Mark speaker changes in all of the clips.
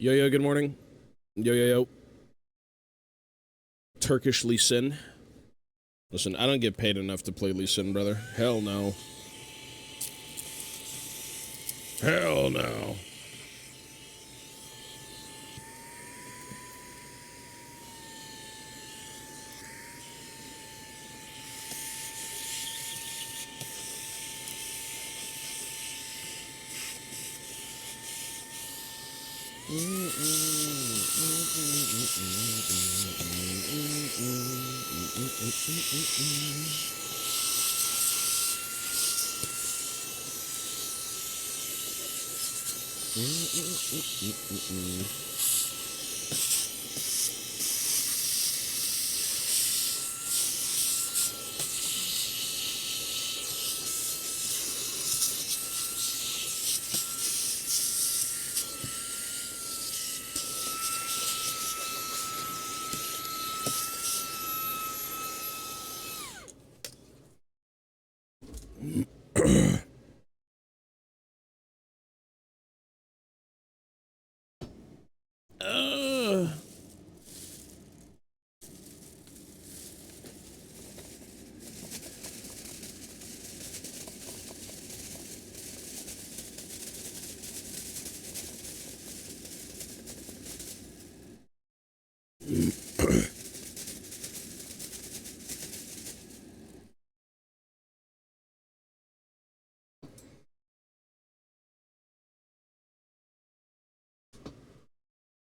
Speaker 1: Yo, yo, good morning. Yo, yo, yo. Turkish Lee Sin. Listen, I don't get paid enough to play Lee Sin, brother. Hell no. Hell no.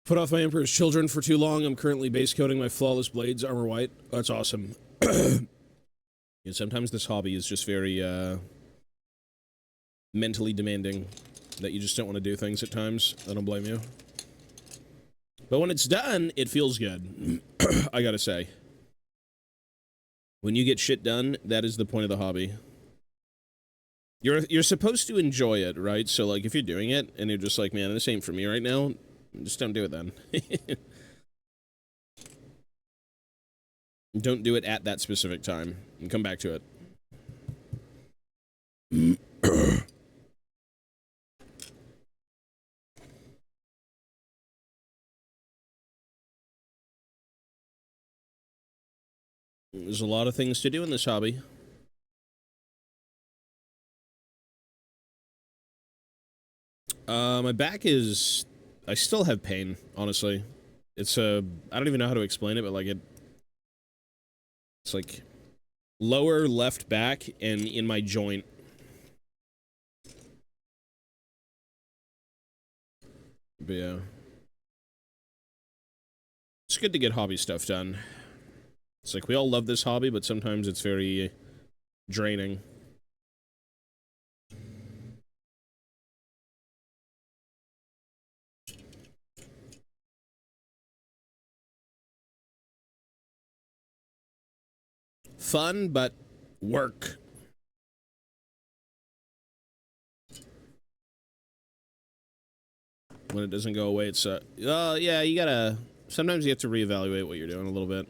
Speaker 1: Put off my Emperor's Children for too long. I'm currently base coating my Flawless Blades armor white. That's awesome. Yeah, sometimes this hobby is just very, mentally demanding, that you just don't want to do things at times. I don't blame you. But when it's done, it feels good. I gotta say. When you get shit done, that is the point of the hobby. You're supposed to enjoy it, right? So, like, if you're doing it, and you're just like, man, this ain't for me right now, just don't do it then. Don't do it at that specific time, and come back to it. There's a lot of things to do in this hobby. My back is... I still have pain, honestly. It's I don't even know how to explain it, but, like, it's, like, lower left back and in my joint. But, yeah. It's good to get hobby stuff done. It's like, we all love this hobby, but sometimes it's very draining. Fun, but work. When it doesn't go away, it's, yeah, you gotta... Sometimes you have to reevaluate what you're doing a little bit.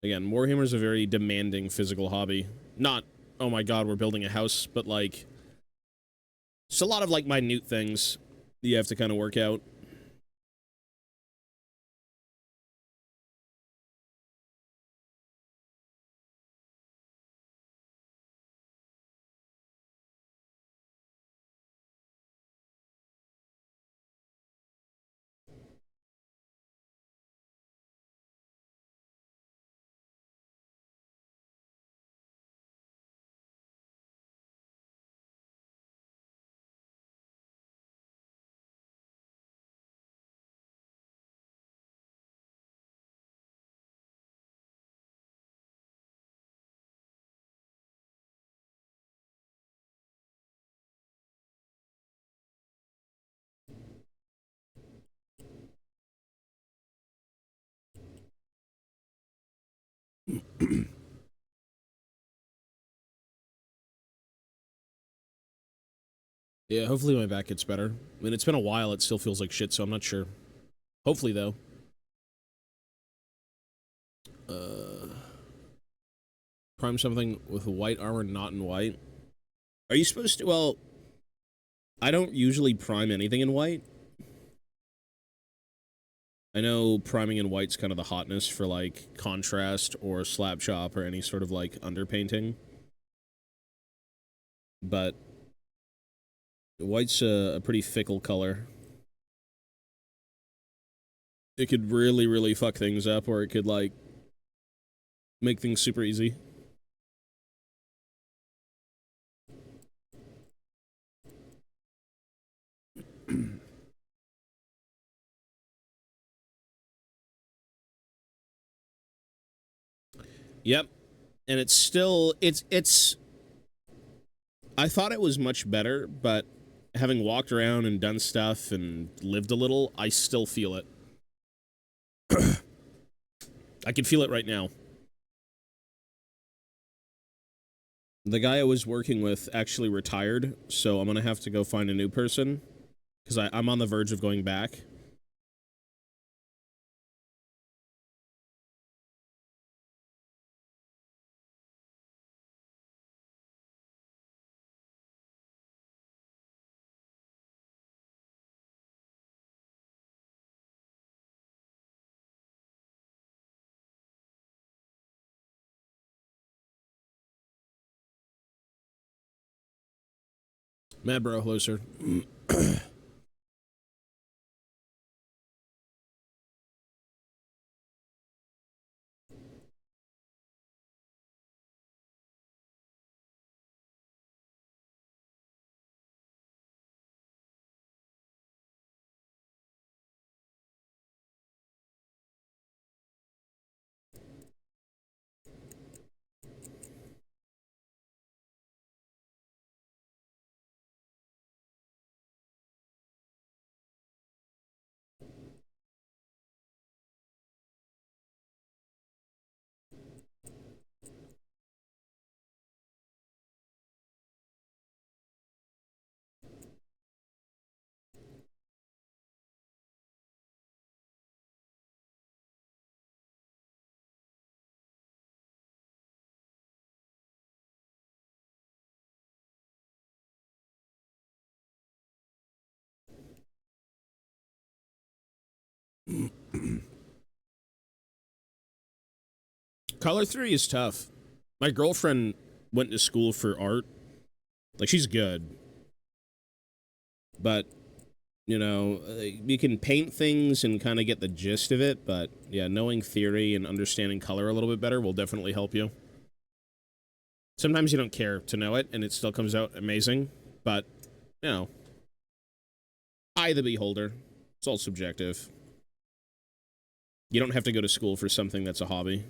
Speaker 1: Again, Warhammer is a very demanding physical hobby. Not, oh my god, we're building a house, but, like... It's a lot of, like, minute things that you have to kind of work out. Yeah, hopefully my back gets better. I mean, it's been a while. It still feels like shit, so I'm not sure. Hopefully, though. Prime something with white armor, not in white. Are you supposed to? Well, I don't usually prime anything in white. I know priming in white's kind of the hotness for, like, contrast or slap chop or any sort of, like, underpainting. But white's a pretty fickle color. It could really, really fuck things up, or it could, like, make things super easy. Yep. And it's still, it's, I thought it was much better, but having walked around and done stuff and lived a little, I still feel it. I can feel it right now. The guy I was working with actually retired, so I'm gonna have to go find a new person, because I'm on the verge of going back. Mad bro, hello sir. Color 3 is tough. My girlfriend went to school for art. Like, she's good. But, you know, you can paint things and kind of get the gist of it, but yeah, knowing theory and understanding color a little bit better will definitely help you. Sometimes you don't care to know it, and it still comes out amazing, but, you know, eye the beholder. It's all subjective. You don't have to go to school for something that's a hobby.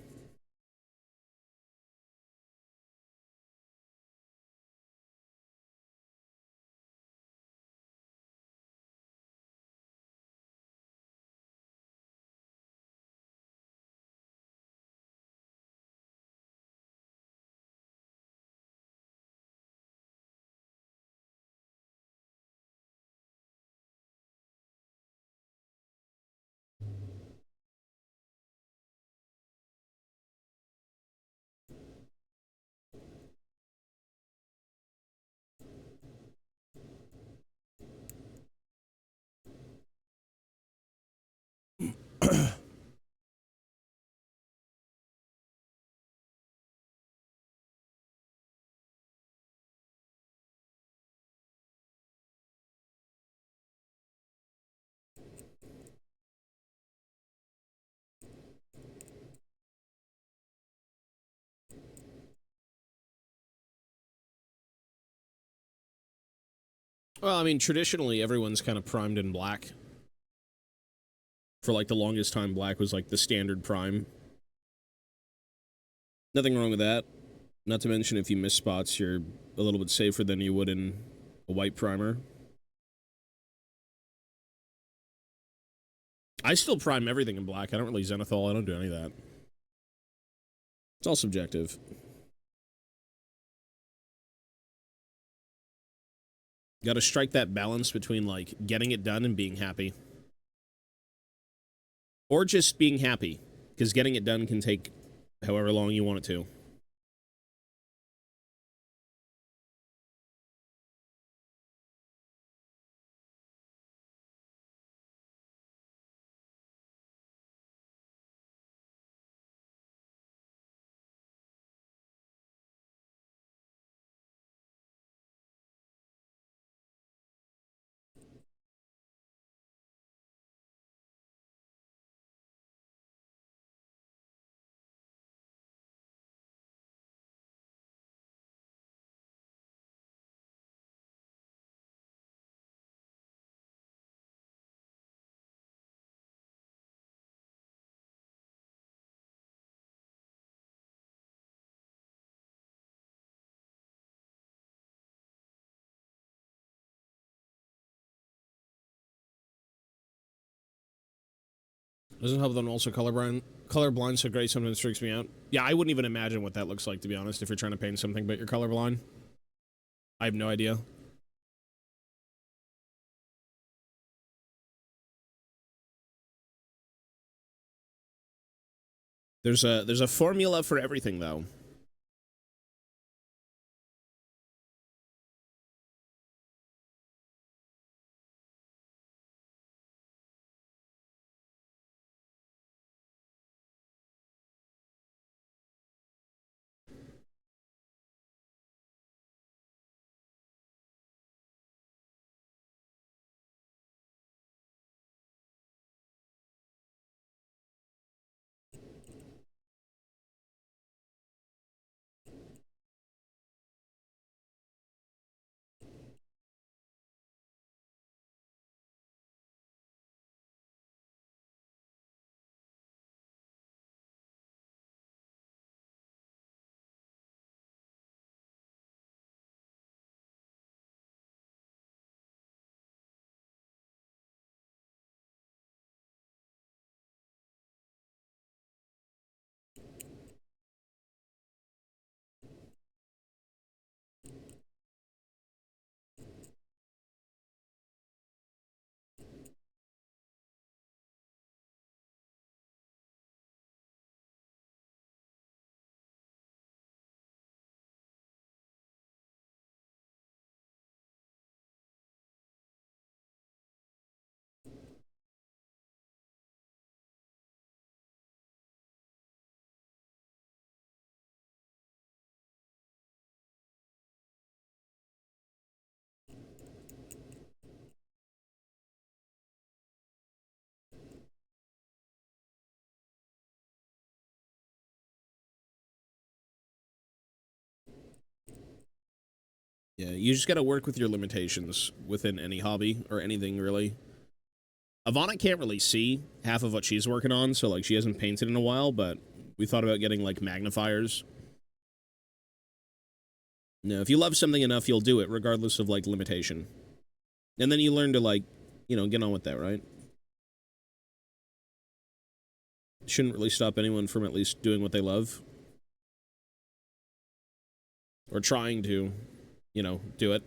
Speaker 1: Well, I mean, traditionally, everyone's kind of primed in black. For, like, the longest time, black was, like, the standard prime. Nothing wrong with that. Not to mention, if you miss spots, you're a little bit safer than you would in a white primer. I still prime everything in black. I don't really zenithal. I don't do any of that. It's all subjective. Got to strike that balance between, like, getting it done and being happy. Or just being happy, because getting it done can take however long you want it to. Doesn't help that I'm also colorblind, so gray sometimes freaks me out. Yeah, I wouldn't even imagine what that looks like, to be honest, if you're trying to paint something but you're colorblind. I have no idea. There's a formula for everything, though. Yeah, you just gotta work with your limitations within any hobby or anything, really. Ivana can't really see half of what she's working on, so, like, she hasn't painted in a while, but we thought about getting, like, magnifiers. No, if you love something enough, you'll do it, regardless of, like, limitation. And then you learn to, like, you know, get on with that, right? Shouldn't really stop anyone from at least doing what they love. Or trying to, you know, do it.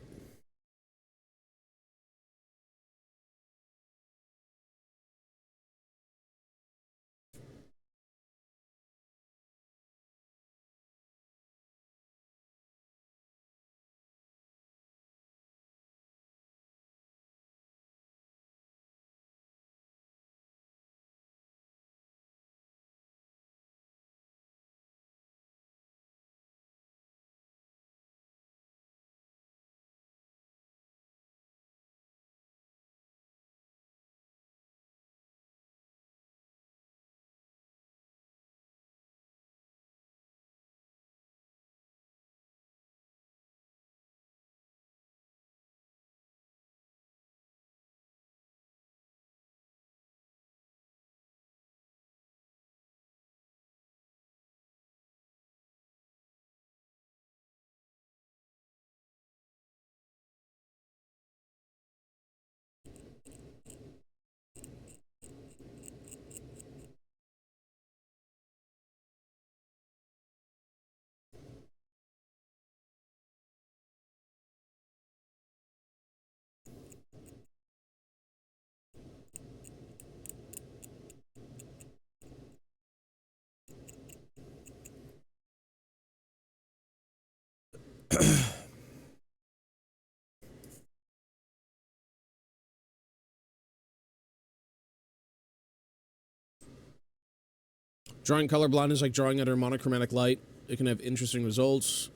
Speaker 1: Drawing colorblind is like drawing under monochromatic light. It can have interesting results.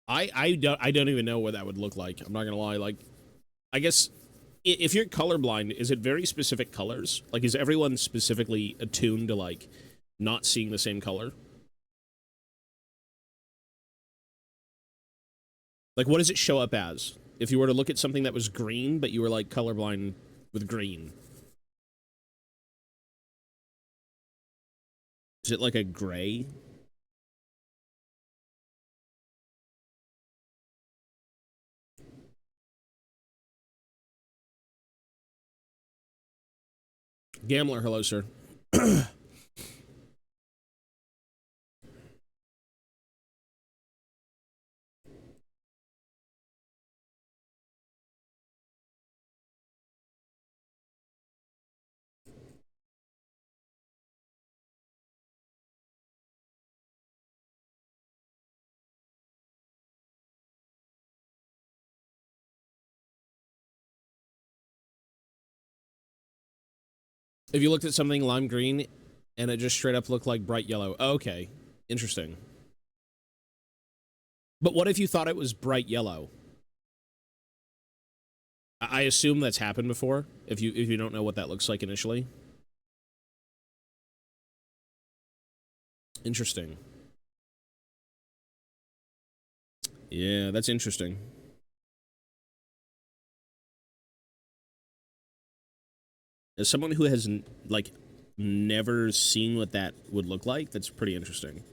Speaker 1: I don't even know what that would look like. I'm not gonna lie. Like, I guess if you're colorblind, is it very specific colors? Like, is everyone specifically attuned to like not seeing the same color? Like, what does it show up as? If you were to look at something that was green, but you were like colorblind with green, is it like a gray? Gambler, hello, sir. If you looked at something lime green and it just straight up looked like bright yellow. Okay, interesting. But what if you thought it was bright yellow? I assume that's happened before, if you don't know what that looks like initially. Interesting. Yeah, that's interesting. As someone who has, like, never seen what that would look like, that's pretty interesting.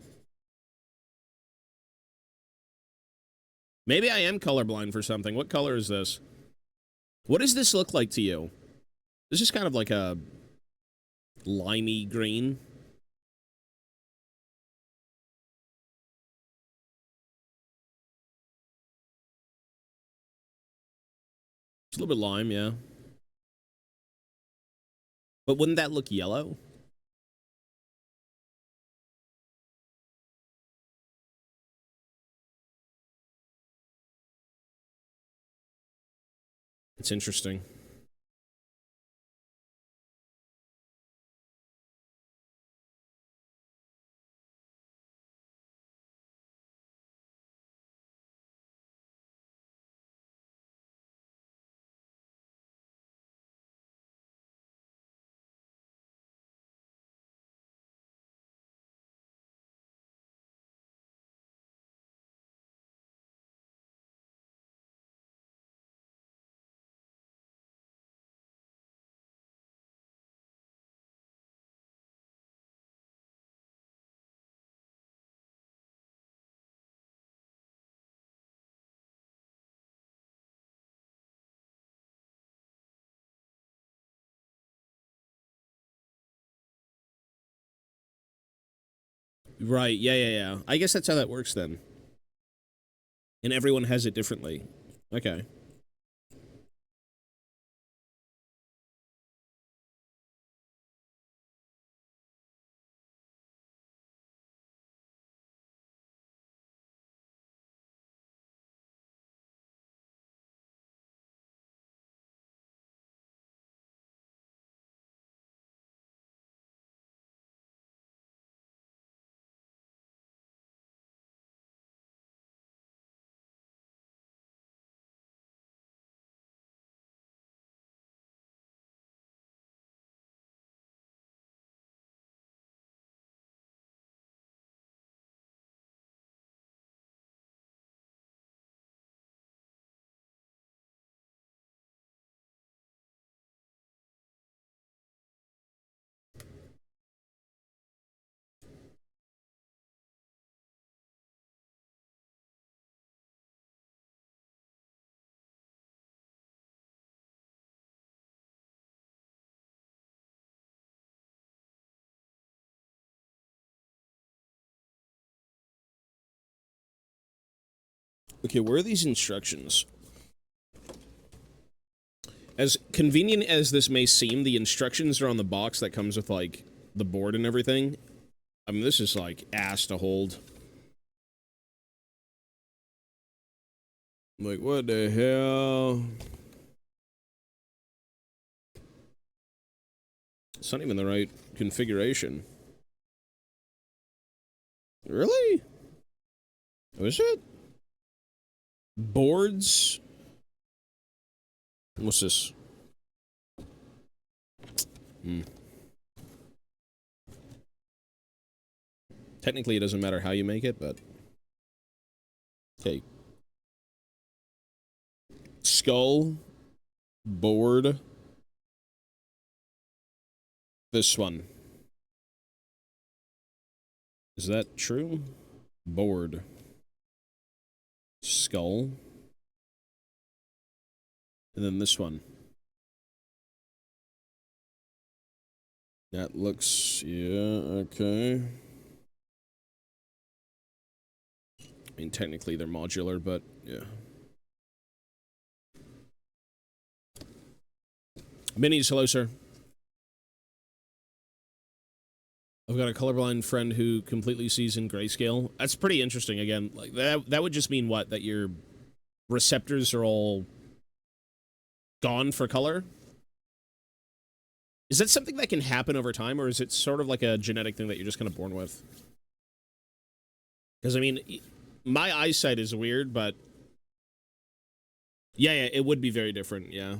Speaker 1: Maybe I am colorblind for something. What color is this? What does this look like to you? This is kind of like a limey green. It's a little bit lime, yeah. But wouldn't that look yellow? It's interesting. Right, yeah. I guess that's how that works then. And everyone has it differently. Okay. Okay, where are these instructions? As convenient as this may seem, the instructions are on the box that comes with, like, the board and everything. I mean, this is, like, ass to hold. Like, what the hell? It's not even the right configuration. Really? Oh, is it? Boards? What's this? Technically, it doesn't matter how you make it, but... Okay. Skull. Board. This one. Is that true? Board. Skull. And then this one. That looks... yeah, okay. I mean, technically they're modular, but yeah. Minis, hello, sir. I've got a colorblind friend who completely sees in grayscale. That's pretty interesting, again. Like, that would just mean what? That your receptors are all gone for color? Is that something that can happen over time, or is it sort of like a genetic thing that you're just kind of born with? Because, I mean, my eyesight is weird, but... yeah, it would be very different, yeah.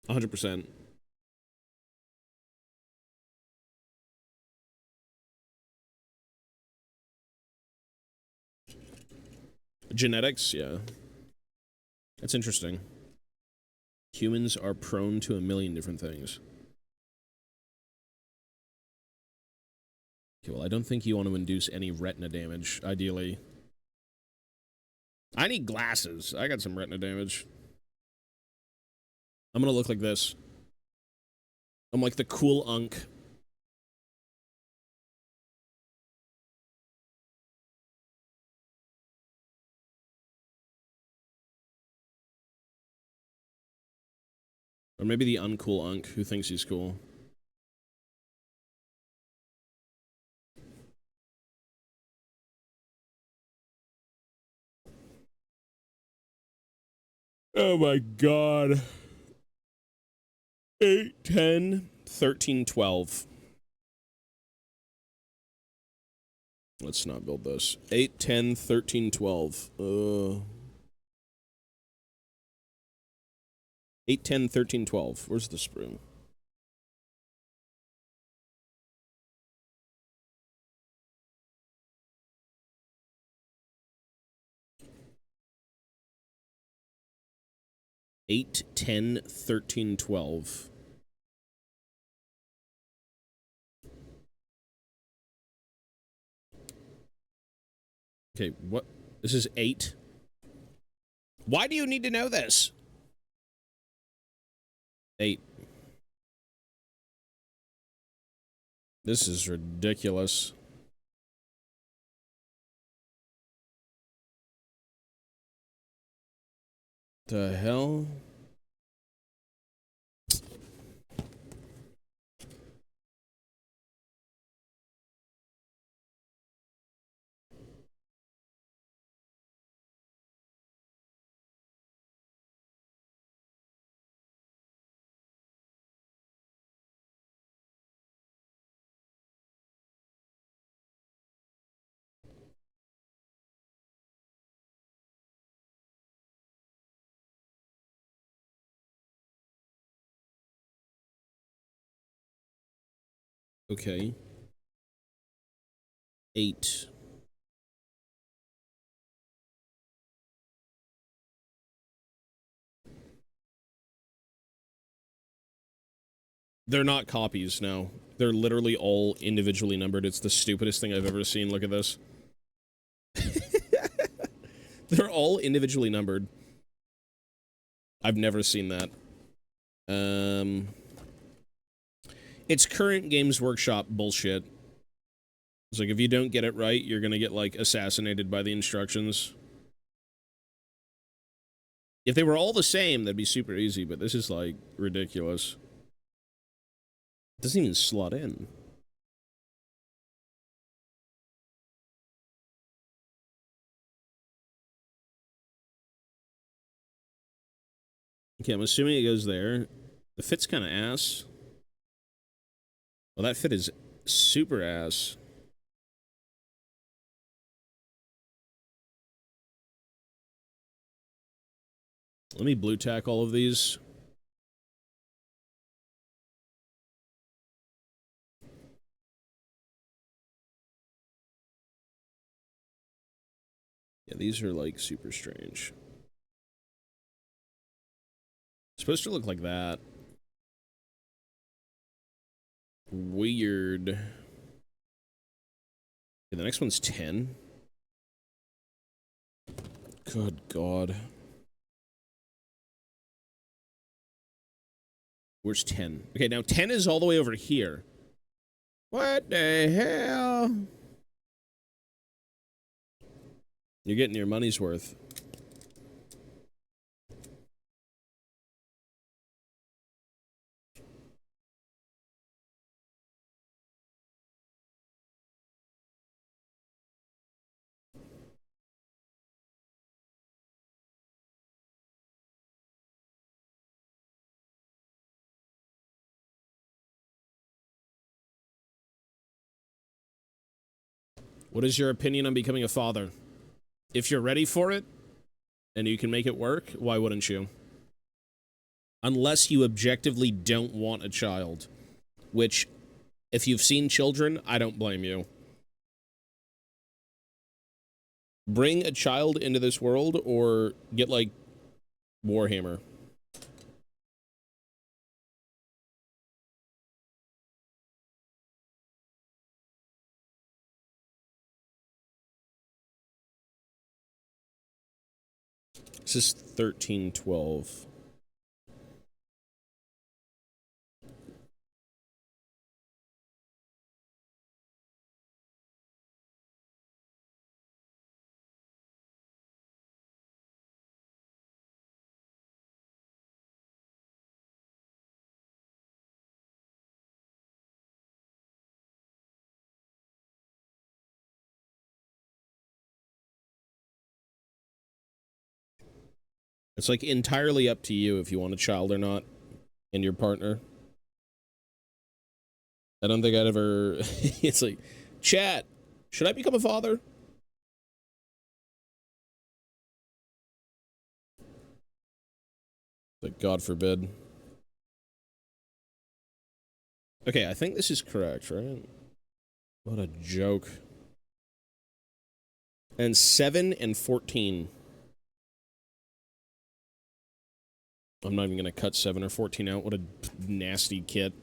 Speaker 1: 100%. Genetics, yeah. That's interesting. Humans are prone to a million different things. Okay, well, I don't think you want to induce any retina damage, ideally. I need glasses. I got some retina damage. I'm gonna look like this. I'm like the cool unk. Or maybe the uncool unk who thinks he's cool. Oh my god. 8, 10, 13, 12. Let's not build this. 8, 10, 13, 12. 8, 10, 13, 12. Where's the spring? Eight, 10, 13, 12. Okay, what? This is 8. Why do you need to know this? 8. This is ridiculous. The hell? Okay. 8. They're not copies, no. They're literally all individually numbered. It's the stupidest thing I've ever seen. Look at this. They're all individually numbered. I've never seen that. It's current Games Workshop bullshit. It's like, if you don't get it right, you're gonna get, like, assassinated by the instructions. If they were all the same, that'd be super easy, but this is, like, ridiculous. It doesn't even slot in. Okay, I'm assuming it goes there. The fit's kind of ass. Well, that fit is super ass. Let me blue tack all of these. Yeah, these are like super strange. It's supposed to look like that. Weird. Okay, the next one's 10. Good God. Where's 10? Okay, now 10 is all the way over here. What the hell? You're getting your money's worth. What is your opinion on becoming a father? If you're ready for it, and you can make it work, why wouldn't you? Unless you objectively don't want a child. Which, if you've seen children, I don't blame you. Bring a child into this world, or get, like, Warhammer. This is 1312. It's, like, entirely up to you if you want a child or not, and your partner. I don't think I'd ever... It's like, chat, should I become a father? Like, God forbid. Okay, I think this is correct, right? What a joke. And 7 and 14. I'm not even going to cut 7 or 14 out. What a nasty kit.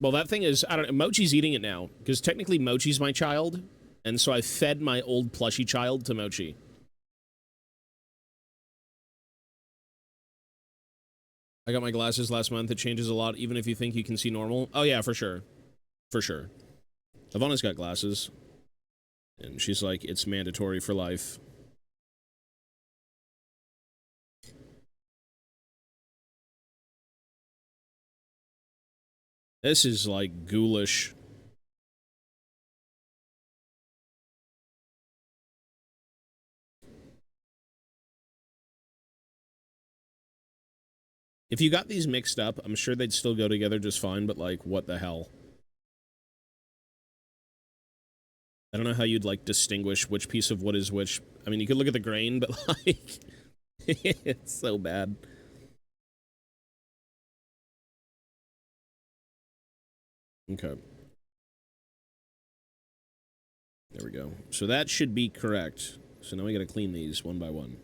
Speaker 1: Well, that thing is, I don't know, Mochi's eating it now, because technically Mochi's my child, and so I fed my old plushy child to Mochi. I got my glasses last month. It changes a lot, even if you think you can see normal. Oh, yeah, for sure. For sure. Ivana's got glasses. And she's like, it's mandatory for life. This is, like, ghoulish. If you got these mixed up, I'm sure they'd still go together just fine, but, like, what the hell? I don't know how you'd, like, distinguish which piece of wood is which. I mean, you could look at the grain, but, like, it's so bad. Okay. There we go. So that should be correct. So now we gotta clean these one by one.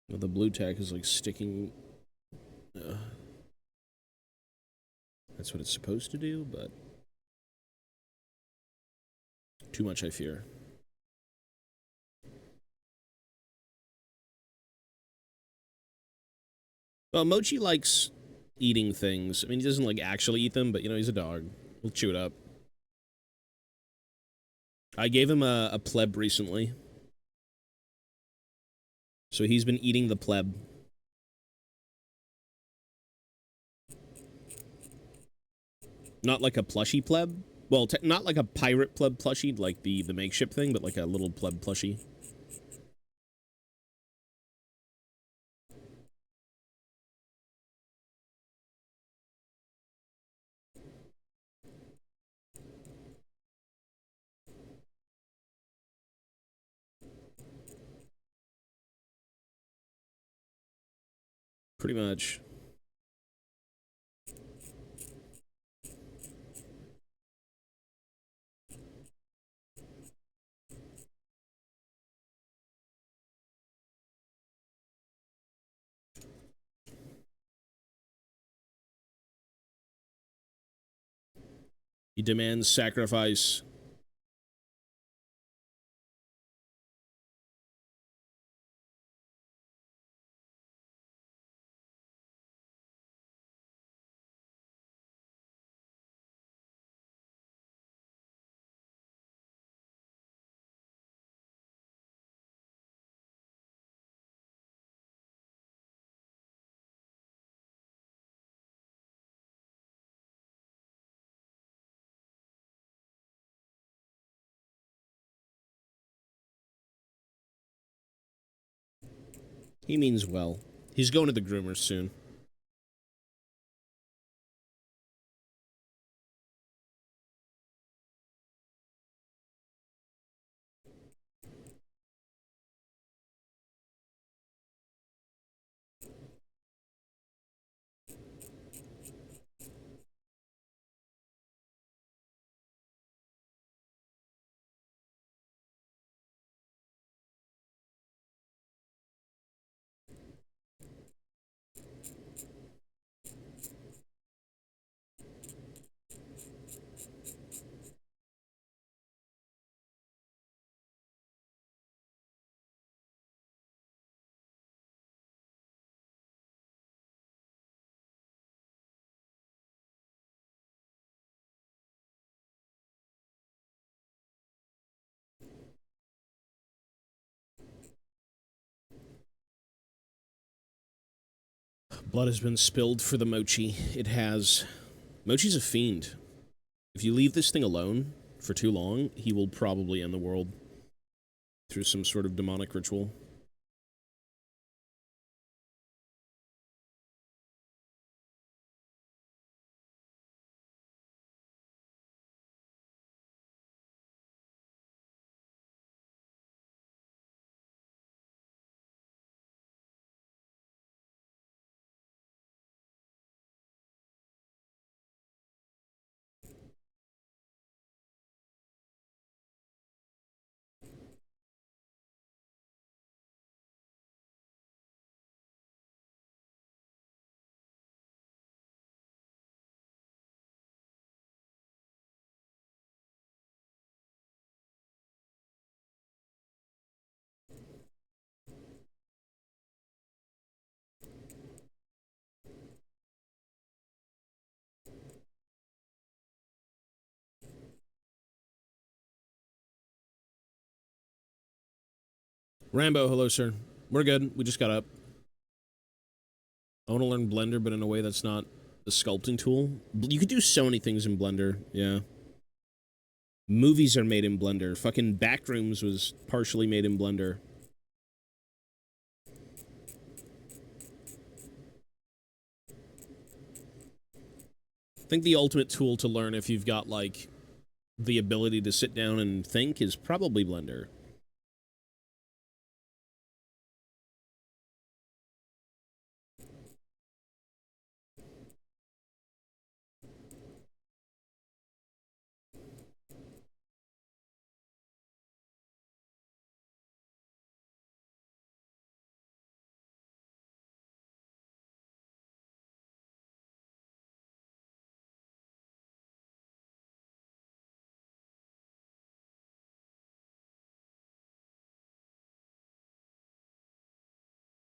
Speaker 1: Well, the blue tack is, like, sticking... that's what it's supposed to do, but... too much, I fear. Well, Mochi likes eating things. I mean, he doesn't, like, actually eat them, but, you know, he's a dog. He'll chew it up. I gave him a pleb recently. So he's been eating the pleb. Not like a plushie pleb. Well, not like a pirate pleb plushie, like the makeshift thing, but like a little pleb plushie. Pretty much. He demands sacrifice. He means well. He's going to the groomers soon. Blood has been spilled for the Mochi. It has. Mochi's a fiend. If you leave this thing alone for too long, he will probably end the world through some sort of demonic ritual. Rambo, hello, sir. We're good. We just got up. I want to learn Blender, but in a way that's not a sculpting tool. You could do so many things in Blender, yeah. Movies are made in Blender. Fucking Backrooms was partially made in Blender. I think the ultimate tool to learn if you've got, like, the ability to sit down and think is probably Blender.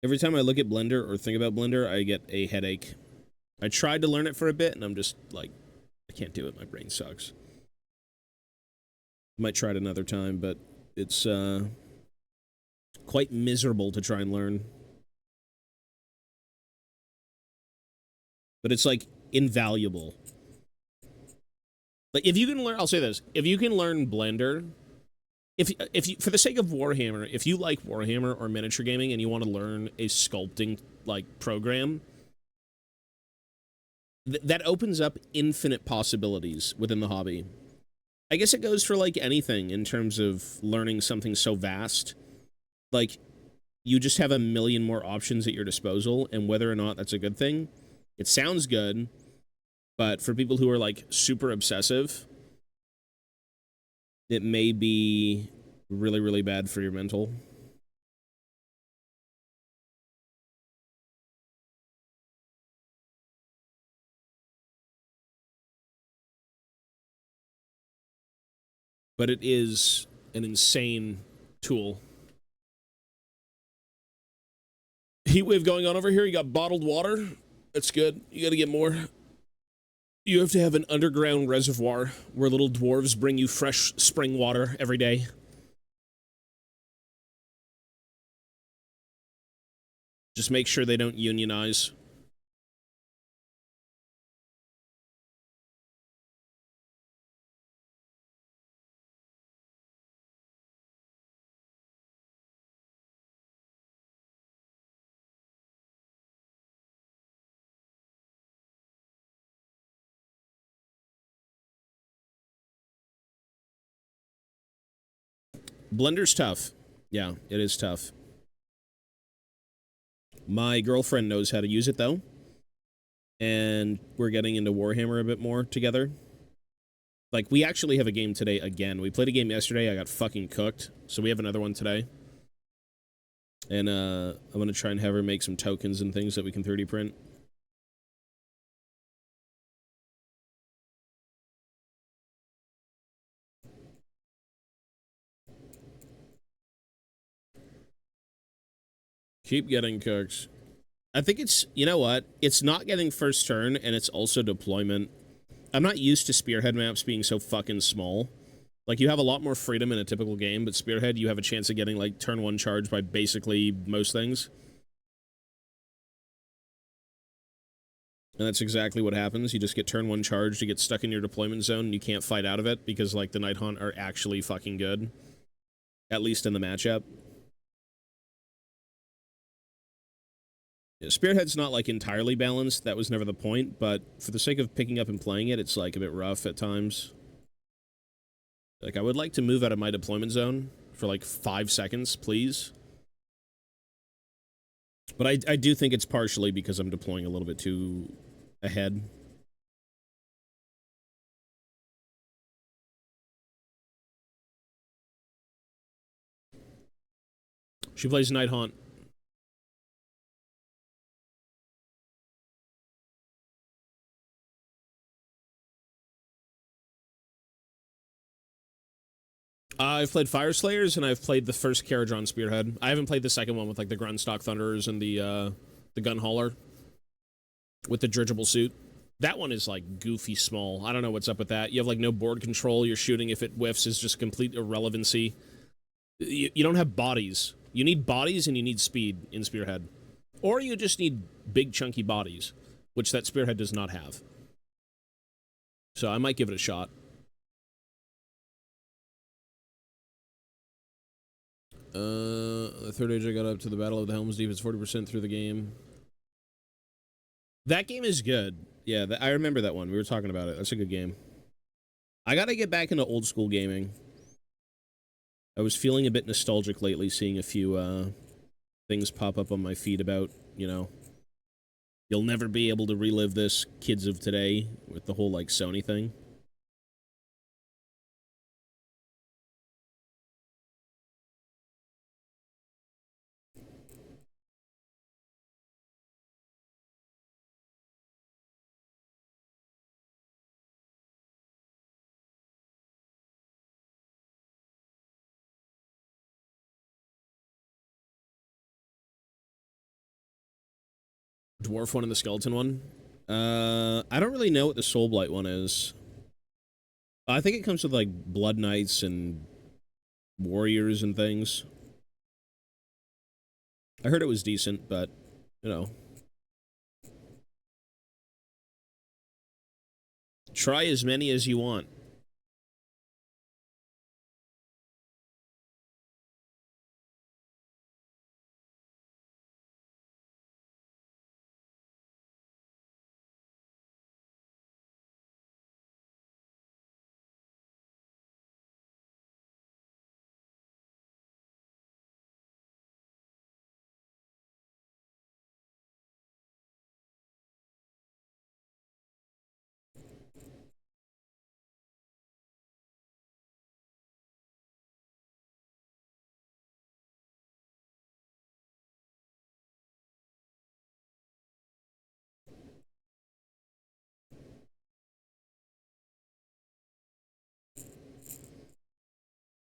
Speaker 1: Every time I look at Blender or think about Blender, I get a headache. I tried to learn it for a bit, and I'm just, like, I can't do it. My brain sucks. Might try it another time, but it's, quite miserable to try and learn. But it's, like, invaluable. Like, if you can learn, I'll say this: if you can learn Blender, if you, for the sake of Warhammer, if you like Warhammer or miniature gaming and you want to learn a sculpting like program, that opens up infinite possibilities within the hobby. I guess it goes for like anything in terms of learning something so vast. Like, you just have a million more options at your disposal, and whether or not that's a good thing, it sounds good, but for people who are like super obsessive, it may be really, really bad for your mental. But it is an insane tool. Heat wave going on over here. You got bottled water. That's good. You got to get more. You have to have an underground reservoir where little dwarves bring you fresh spring water every day. Just make sure they don't unionize. Blender's tough. Yeah, it is tough. My girlfriend knows how to use it, though. And we're getting into Warhammer a bit more together. Like, we actually have a game today again. We played a game yesterday. I got fucking cooked. So we have another one today. And I'm going to try and have her make some tokens and things that we can 3D print. Keep getting cooked. I think it's, you know what? It's not getting first turn, and it's also deployment. I'm not used to Spearhead maps being so fucking small. Like, you have a lot more freedom in a typical game, but Spearhead, you have a chance of getting, like, turn 1 charge by basically most things. And that's exactly what happens. You just get turn 1 charged, you get stuck in your deployment zone, and you can't fight out of it because, like, the Nighthaunt are actually fucking good. At least in the matchup. Yeah, Spearhead's not, like, entirely balanced. That was never the point, but for the sake of picking up and playing it, it's, like, a bit rough at times. Like, I would like to move out of my deployment zone for, like, 5 seconds, please. But I do think it's partially because I'm deploying a little bit too ahead. She plays Nighthaunt. I've played Fire Slayers, and I've played the first Caradron Spearhead. I haven't played the second one with, like, the Grunstock Thunderers and the Gun Hauler with the dirigible suit. That one is, like, goofy small. I don't know what's up with that. You have, like, no board control. You're shooting if it whiffs is just complete irrelevancy. You don't have bodies. You need bodies and you need speed in Spearhead. Or you just need big, chunky bodies, which that Spearhead does not have. So I might give it a shot. The third age I got up to the Battle of the Helm's Deep. It's 40% through the game. That game is good. Yeah, I remember that one. We were talking about it. That's a good game. I gotta get back into old school gaming. I was feeling a bit nostalgic lately, seeing a few things pop up on my feed about, you know, you'll never be able to relive this, kids of today, with the whole, like, Sony thing. Dwarf one and the skeleton one. I don't really know what the Soul Blight one is. I think it comes with, like, Blood Knights and Warriors and things. I heard it was decent, but, you know. Try as many as you want.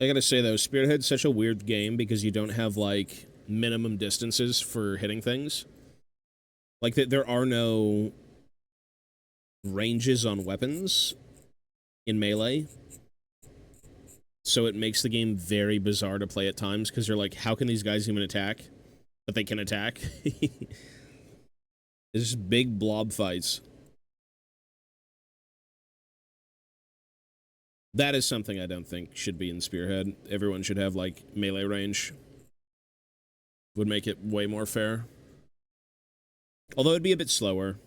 Speaker 1: I gotta say, though, Spearhead's such a weird game because you don't have, like, minimum distances for hitting things. Like, there are no ranges on weapons in Melee. So it makes the game very bizarre to play at times, because you're like, how can these guys even attack? But they can attack. It's just big blob fights. That is something I don't think should be in Spearhead. Everyone should have, like, melee range. Would make it way more fair. Although it'd be a bit slower.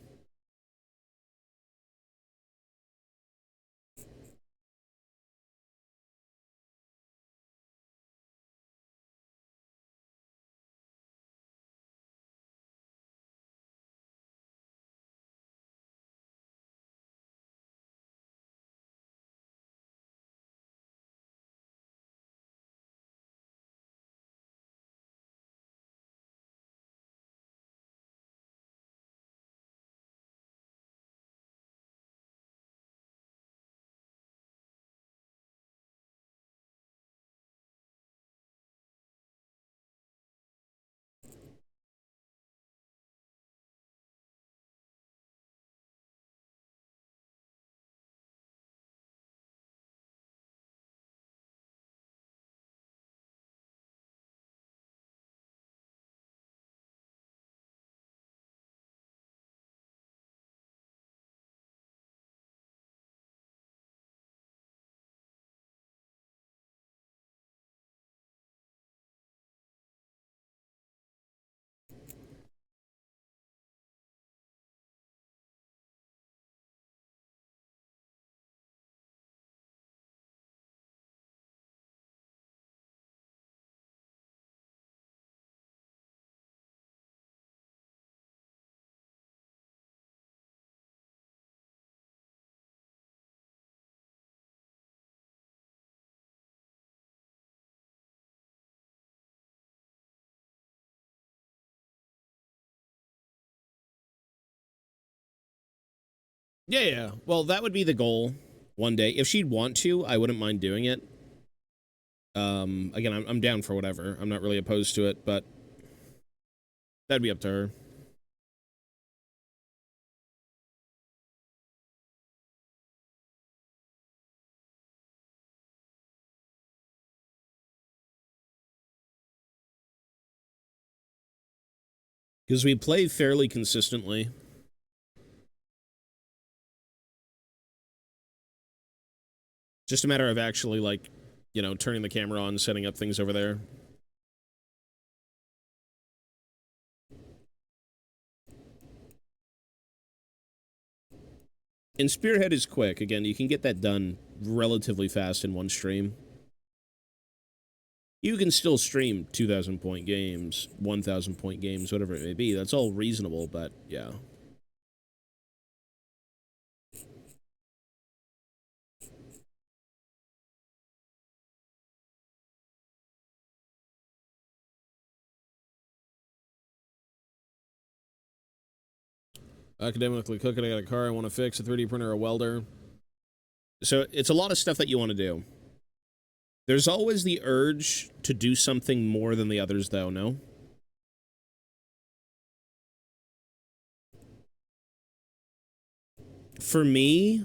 Speaker 1: Yeah. Well, that would be the goal one day. If she'd want to, I wouldn't mind doing it. Again, I'm down for whatever. I'm not really opposed to it, but that'd be up to her. Because we play fairly consistently. Just a matter of actually, like, you know, turning the camera on, setting up things over there. And Spearhead is quick. Again, you can get that done relatively fast in one stream. You can still stream 2,000 point games, 1,000 point games, whatever it may be. That's all reasonable, but yeah. Academically cooking, I got a car I want to fix, a 3D printer, a welder. So it's a lot of stuff that you want to do. There's always the urge to do something more than the others, though, no? For me,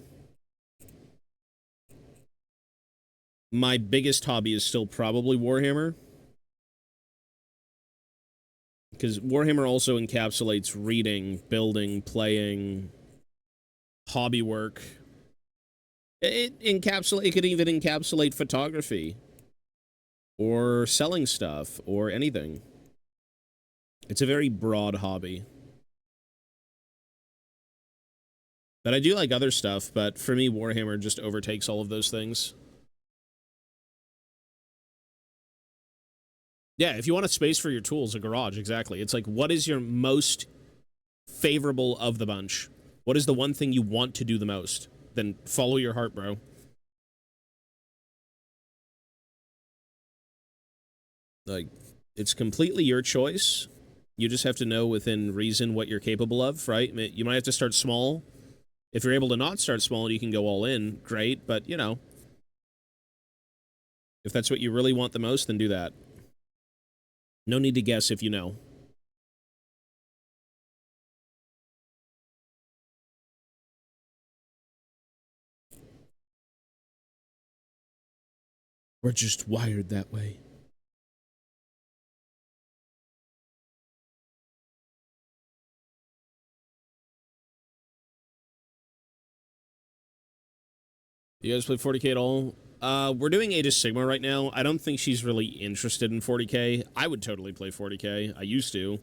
Speaker 1: my biggest hobby is still probably Warhammer. Because Warhammer also encapsulates reading, building, playing, hobby work. It could even encapsulate photography or selling stuff or anything. It's a very broad hobby. But I do like other stuff, but for me, Warhammer just overtakes all of those things. Yeah, if you want a space for your tools, a garage, exactly. It's like, what is your most favorable of the bunch? What is the one thing you want to do the most? Then follow your heart, bro. Like, it's completely your choice. You just have to know within reason what you're capable of, right? You might have to start small. If you're able to not start small and you can go all in, great. But, you know, If that's what you really want the most, then do that. No need to guess if you know. We're just wired that way. You guys play 40k at all? We're doing Age of Sigma right now. I don't think she's really interested in 40k. I would totally play 40k. I used to.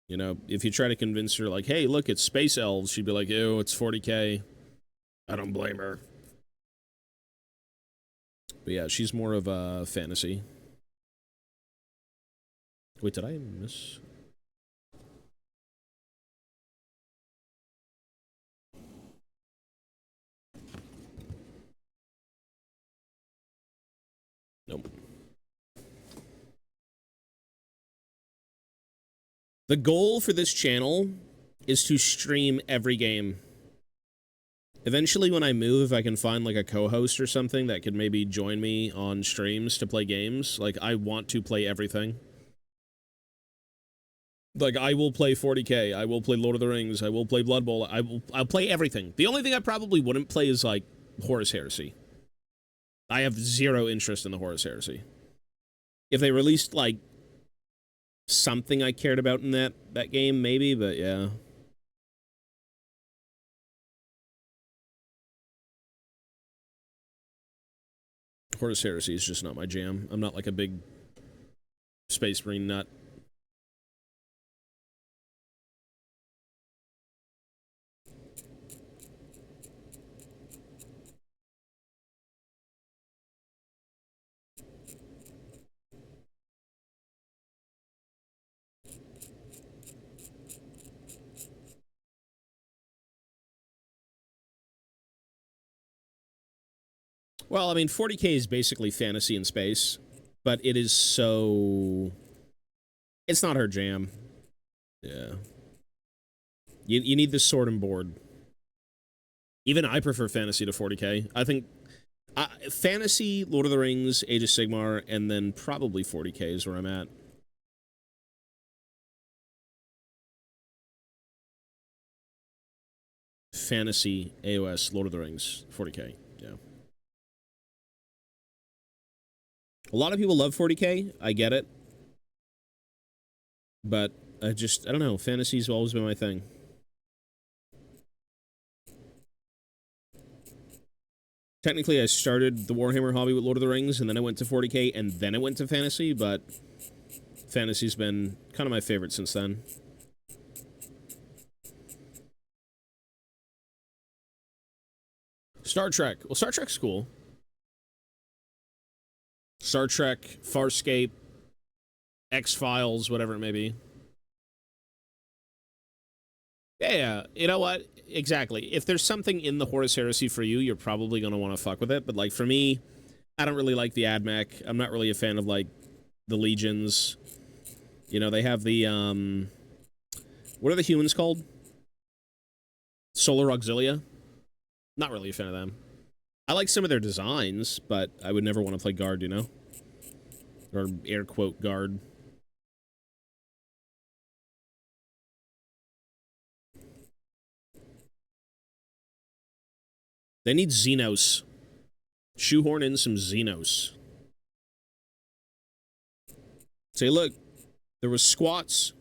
Speaker 1: You know, if you try to convince her, like, hey, look, it's Space Elves, she'd be like, ew, it's 40k. I don't blame her. But yeah, she's more of a fantasy. Wait, did I miss? Nope. The goal for this channel is to stream every game. Eventually, when I move, if I can find, like, a co-host or something that could maybe join me on streams to play games, like, I want to play everything. Like, I will play 40k, I will play Lord of the Rings, I will play Blood Bowl, I'll play everything. The only thing I probably wouldn't play is, like, Horus Heresy. I have zero interest in the Horus Heresy. If they released, like, something I cared about in that game, maybe, but yeah. Horus Heresy is just not my jam. I'm not like a big Space Marine nut. Well, I mean, 40k is basically fantasy in space, but it is so... It's not her jam. Yeah. You need this sword and board. Even I prefer fantasy to 40k. I think fantasy, Lord of the Rings, Age of Sigmar, and then probably 40k is where I'm at. Fantasy, AOS, Lord of the Rings, 40k. Yeah. A lot of people love 40k. I get it. But I don't know. Fantasy's always been my thing. Technically, I started the Warhammer hobby with Lord of the Rings, and then I went to 40k, and then I went to fantasy, but fantasy's been kind of my favorite since then. Star Trek. Well, Star Trek's cool. Star Trek, Farscape, X-Files, whatever it may be. Yeah, you know what? Exactly. If there's something in the Horus Heresy for you, you're probably going to want to fuck with it. But, like, for me, I don't really like the AdMech. I'm not really a fan of, like, the Legions. You know, they have the, what are the humans called? Solar Auxilia? Not really a fan of them. I like some of their designs, but I would never want to play guard, you know? Or air quote guard. They need Xenos. Shoehorn in some Xenos. Say, look, there was squats,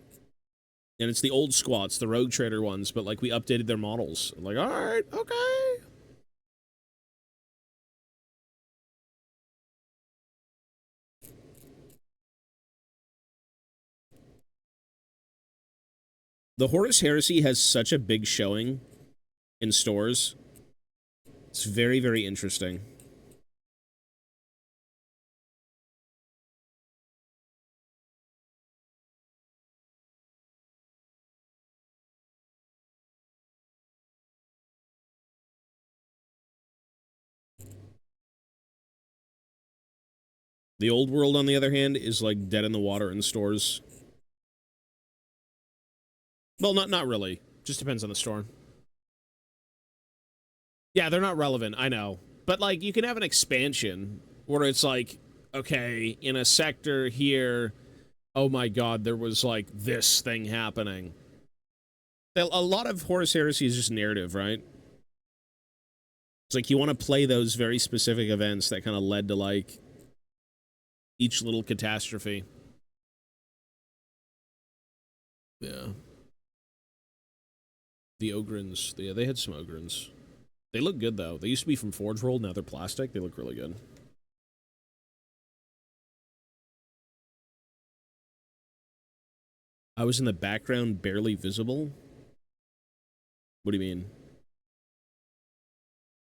Speaker 1: and it's the old squats, the Rogue Trader ones, but, like, we updated their models. I'm like, alright, okay. The Horus Heresy has such a big showing in stores. It's very, very interesting. The old world, on the other hand, is, like, dead in the water in stores. Well, not really. Just depends on the store. Yeah, they're not relevant, I know. But, like, you can have an expansion where it's like, okay, in a sector here, oh my god, there was like this thing happening. A lot of Horus Heresy is just narrative, right? It's like you want to play those very specific events that kind of led to like each little catastrophe. Yeah. The Ogrins. Yeah, they had some Ogrins. They look good, though. They used to be from Forge World, now they're plastic. They look really good. I was in the background, barely visible? What do you mean?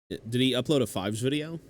Speaker 1: Did he upload a Fives video?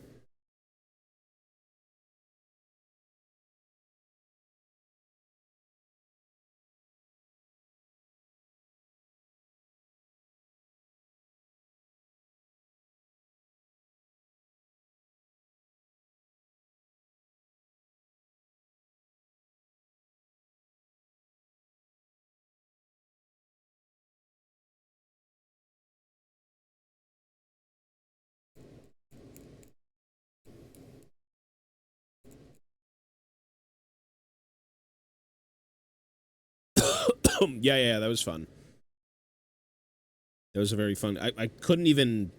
Speaker 1: Yeah, that was fun. That was a very fun. I couldn't even.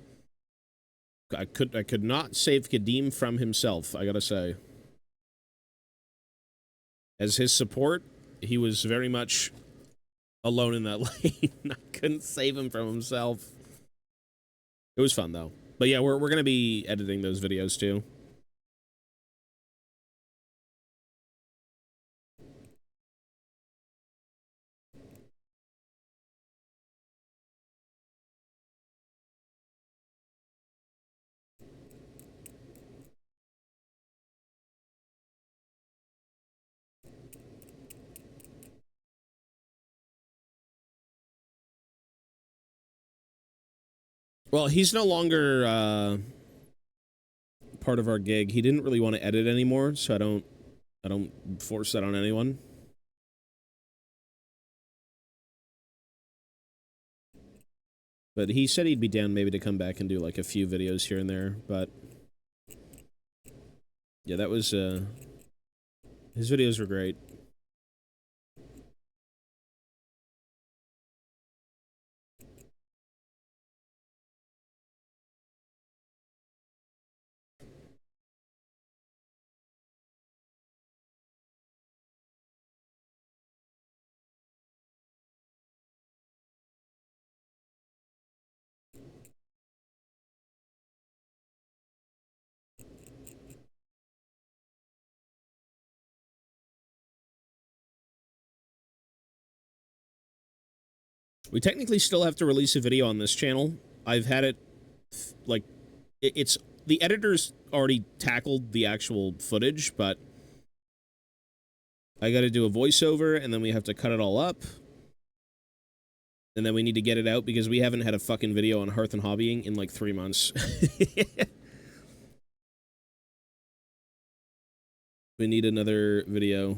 Speaker 1: I could not save Kadim from himself, I gotta say. As his support, he was very much alone in that lane. I couldn't save him from himself. It was fun, though. But yeah, we're gonna be editing those videos, too. Well, he's no longer part of our gig. He didn't really want to edit anymore, so I don't force that on anyone. But he said he'd be down maybe to come back and do like a few videos here and there, but yeah, that was his videos were great. We technically still have to release a video on this channel. I've had it, like, it's... The editors already tackled the actual footage, but I gotta do a voiceover, and then we have to cut it all up. And then we need to get it out, because we haven't had a fucking video on Hearth and Hobbying in, like, 3 months. We need another video.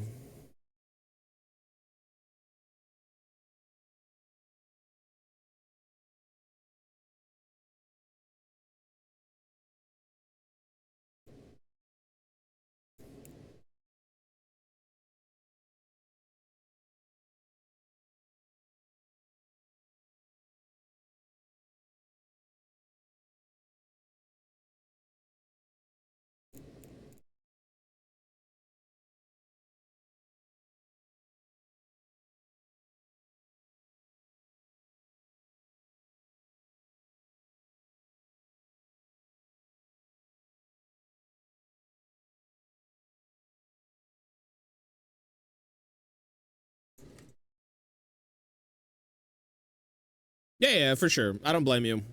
Speaker 1: Yeah, for sure. I don't blame you.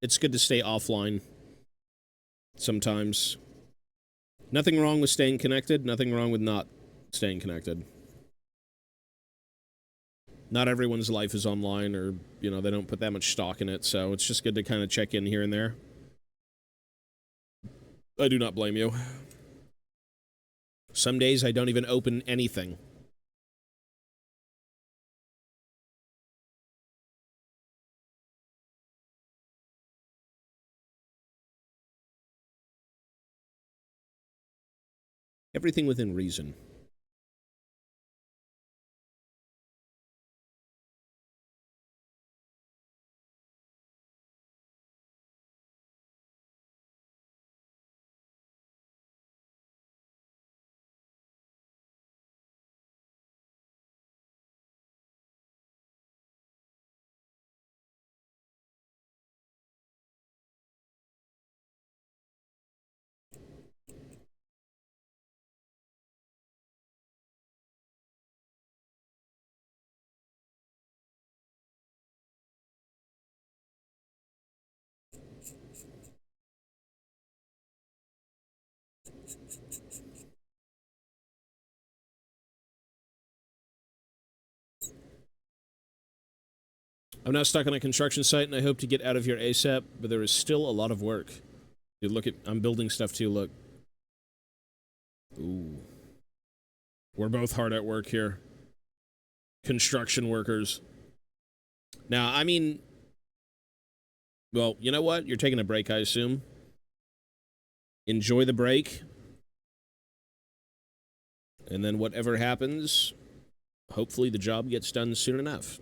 Speaker 1: It's good to stay offline sometimes. Nothing wrong with staying connected, nothing wrong with not staying connected. Not everyone's life is online, or, you know, they don't put that much stock in it, so it's just good to kind of check in here and there. I do not blame you. Some days I don't even open anything. everything within reason. I'm now stuck on a construction site, and I hope to get out of here ASAP, but there is still a lot of work. Dude, look at... I'm building stuff, too, look. Ooh. We're both hard at work here. Construction workers. Now, I mean... Well, you know what? You're taking a break, I assume. Enjoy the break. And then whatever happens, hopefully the job gets done soon enough.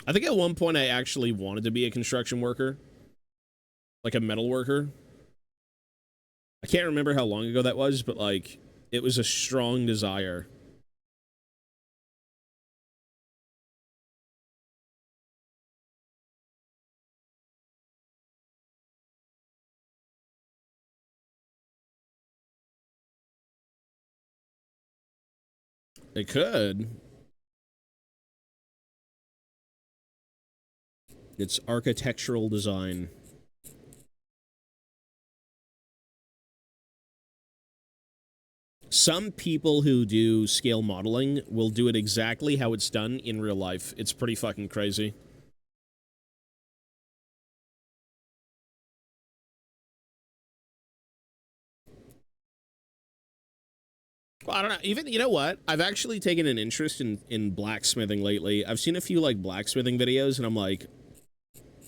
Speaker 1: I think at one point I actually wanted to be a construction worker. Like a metal worker. I can't remember how long ago that was, but like, it was a strong desire. It could. It's architectural design. Some people who do scale modeling will do it exactly how it's done in real life. It's pretty fucking crazy. Well, I don't know. Even, you know what? I've actually taken an interest in blacksmithing lately. I've seen a few, like, blacksmithing videos, and I'm like,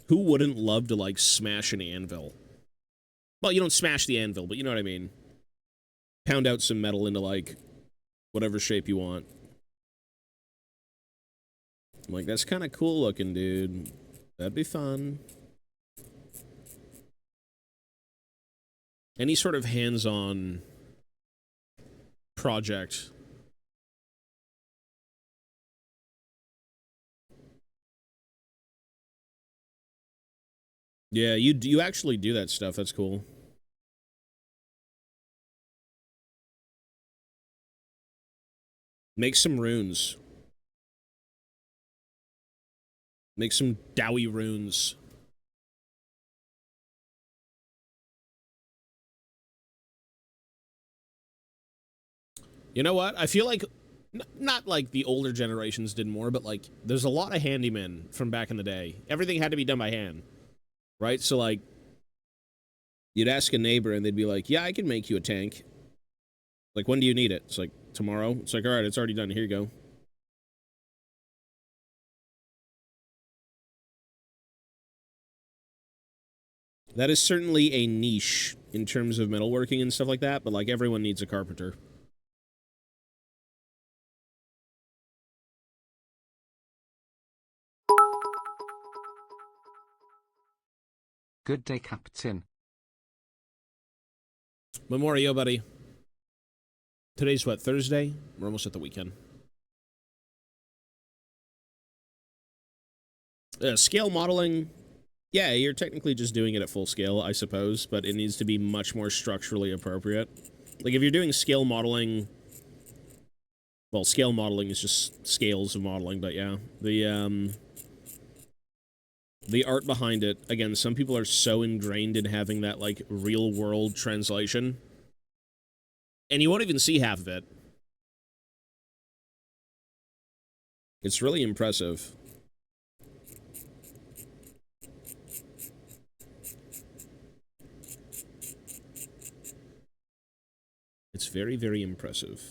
Speaker 1: who wouldn't love to, like, smash an anvil? Well, you don't smash the anvil, but you know what I mean. Pound out some metal into, like, whatever shape you want. I'm like, that's kind of cool looking, dude. That'd be fun. Any sort of hands-on project. Yeah, you actually do that stuff. That's cool. Make some runes. Make some Dowie runes. You know what? I feel like, not like the older generations did more, but like, there's a lot of handymen from back in the day. Everything had to be done by hand. Right? So like, you'd ask a neighbor and they'd be like, yeah, I can make you a tank. Like, when do you need it? It's like, tomorrow. It's like, all right, it's already done. Here you go. That is certainly a niche in terms of metalworking and stuff like that, but like, everyone needs a carpenter.
Speaker 2: Good day, Captain.
Speaker 1: Memorio, buddy. Today's what, Thursday? We're almost at the weekend. Scale modeling, yeah, you're technically just doing it at full scale, I suppose, but it needs to be much more structurally appropriate. Like, if you're doing scale modeling... Well, scale modeling is just scales of modeling, but yeah. The art behind it, again, some people are so ingrained in having that, like, real-world translation. And you won't even see half of it. It's really impressive. It's very, very impressive.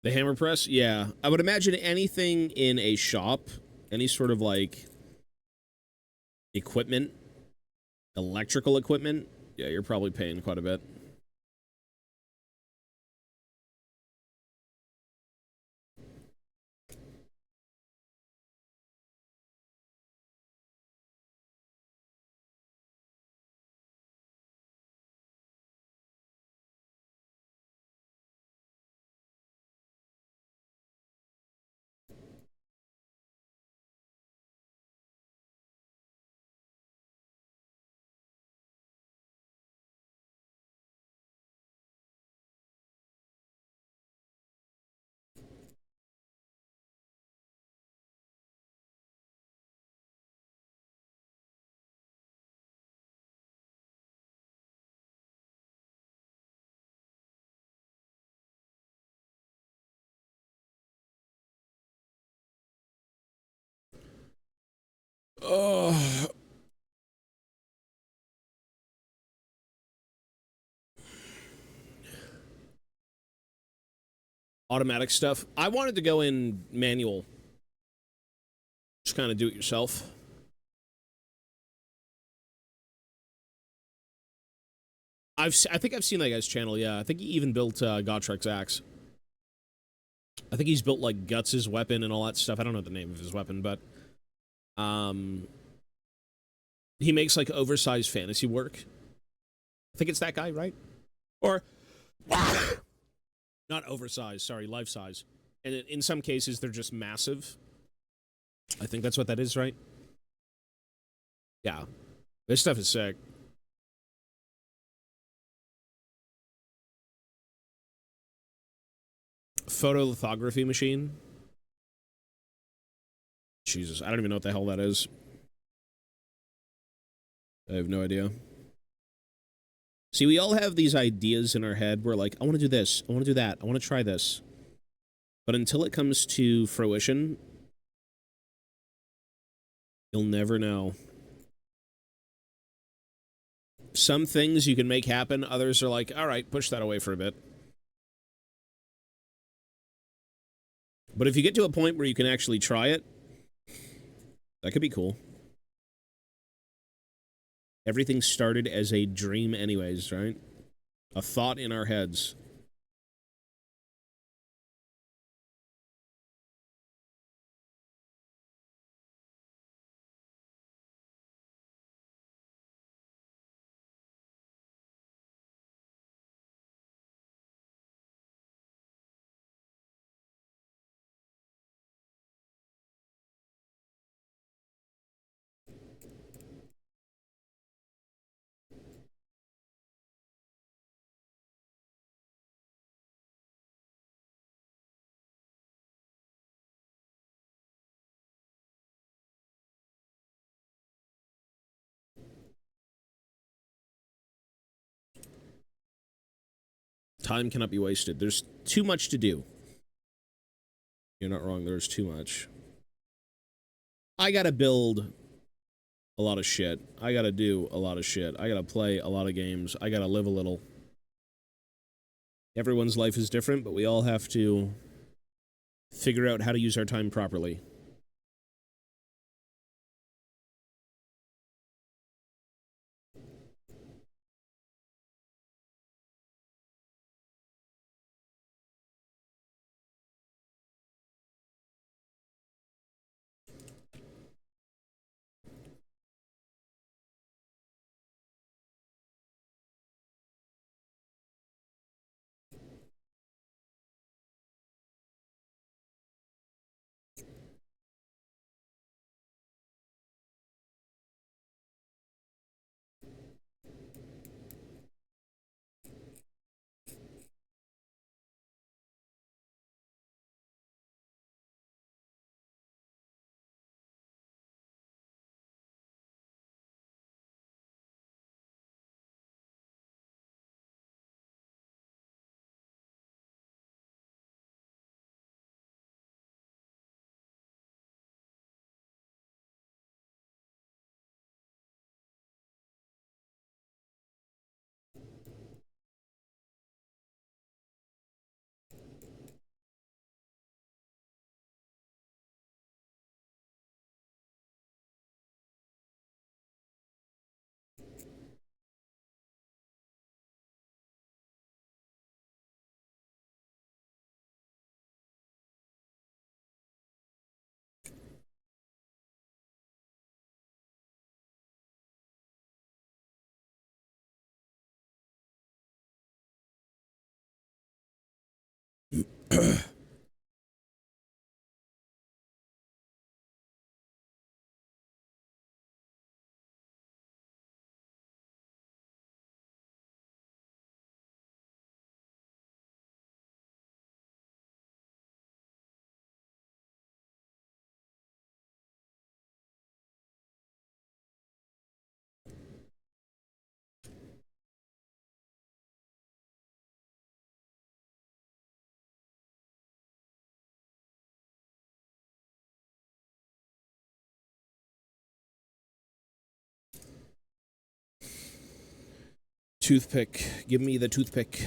Speaker 1: The hammer press? Yeah. I would imagine anything in a shop, any sort of like equipment, electrical equipment, yeah, you're probably paying quite a bit. Oh, automatic stuff. I wanted to go in manual. Just kind of do it yourself. I think I've seen that guy's channel, yeah. I think he even built Gotrek's axe. I think he's built, like, Guts' weapon and all that stuff. I don't know the name of his weapon, but... he makes, like, oversized fantasy work. I think it's that guy, right? Or... not oversized, sorry, life size. And in some cases, they're just massive. I think that's what that is, right? Yeah. This stuff is sick. Photolithography machine. Jesus, I don't even know what the hell that is. I have no idea. See, we all have these ideas in our head. We're like, I want to do this. I want to do that. I want to try this. But until it comes to fruition, you'll never know. Some things you can make happen. Others are like, all right, push that away for a bit. But if you get to a point where you can actually try it, that could be cool. Everything started as a dream anyways, right? A thought in our heads. Time cannot be wasted. There's too much to do. You're not wrong. There's too much. I gotta build a lot of shit. I gotta do a lot of shit. I gotta play a lot of games. I gotta live a little. Everyone's life is different, but we all have to figure out how to use our time properly. Toothpick. Give me the toothpick.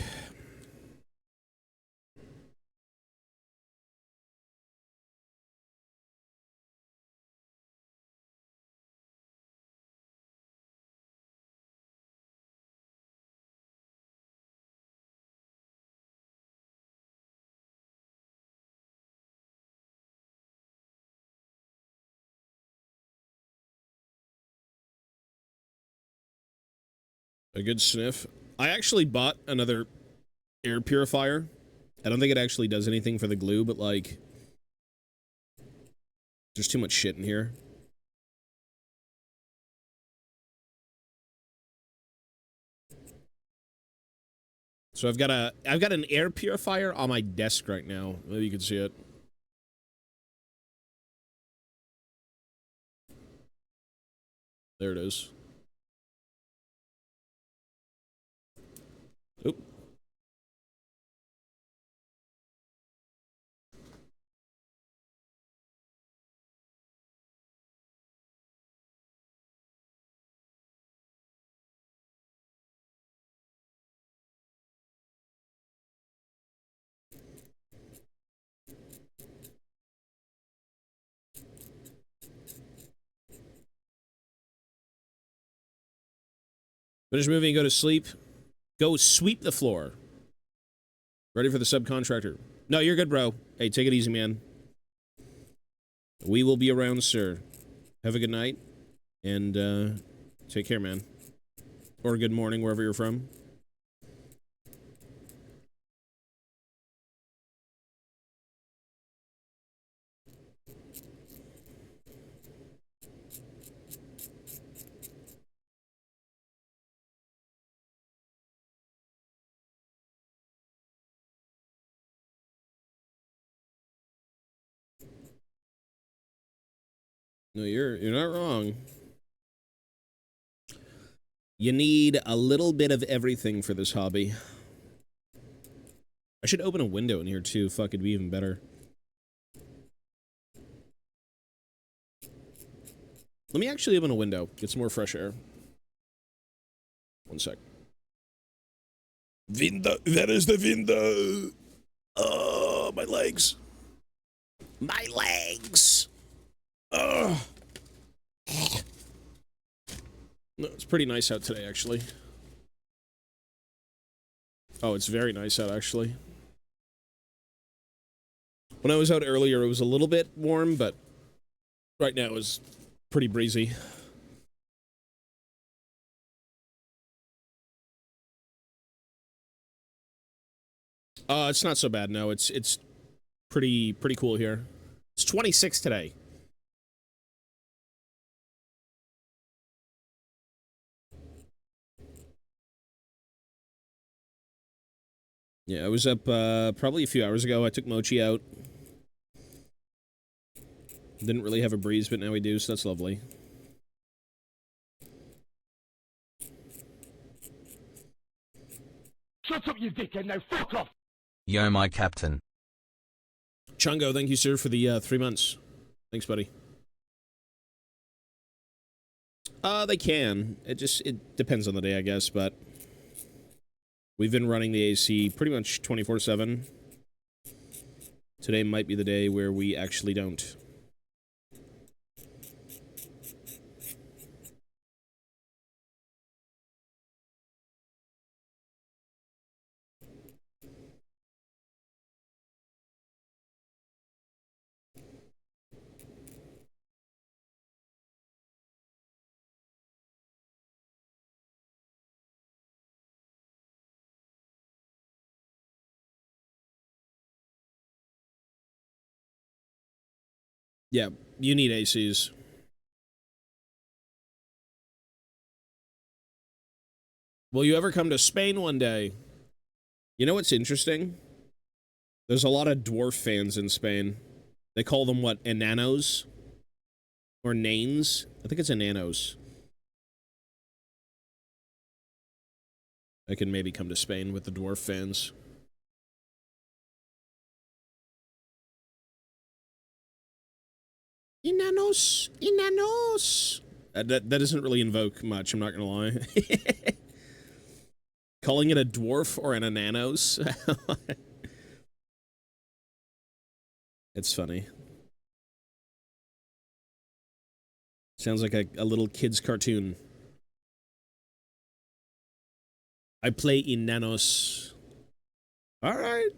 Speaker 1: A good sniff. I actually bought another air purifier. I don't think it actually does anything for the glue, but, like, there's too much shit in here. So I've got an air purifier on my desk right now. Maybe you can see it. There it is. Oop. Finish moving and go to sleep. Go sweep the floor. Ready for the subcontractor. No, you're good, bro. Hey, take it easy, man. We will be around, sir. Have a good night. And, take care, man. Or good morning, wherever you're from. No, you're not wrong. You need a little bit of everything for this hobby. I should open a window in here, too. Fuck, it'd be even better. Let me actually open a window. Get some more fresh air. One sec. Window. That is the window. Oh, my legs. My legs. Ugh. No, it's pretty nice out today, actually. Oh, it's very nice out, actually. When I was out earlier, it was a little bit warm, but right now it's pretty breezy. It's not so bad, no. It's pretty cool here. It's 26 today. Yeah, I was up probably a few hours ago. I took Mochi out. Didn't really have a breeze, but now we do, so that's lovely.
Speaker 3: Shut up, you dickhead, now fuck off!
Speaker 2: Yo, my captain.
Speaker 1: Chungo, thank you, sir, for the 3 months. Thanks, buddy. They can. It depends on the day, I guess, but we've been running the AC pretty much 24/7. Today might be the day where we actually don't. Yeah, you need ACs. Will you ever come to Spain one day? You know what's interesting? There's a lot of dwarf fans in Spain. They call them, what, enanos? Or nanes? I think it's enanos. I can maybe come to Spain with the dwarf fans. Enanos! Enanos! That doesn't really invoke much, I'm not gonna lie. Calling it a dwarf or an enanos? It's funny. Sounds like a little kid's cartoon. I play enanos. Alright.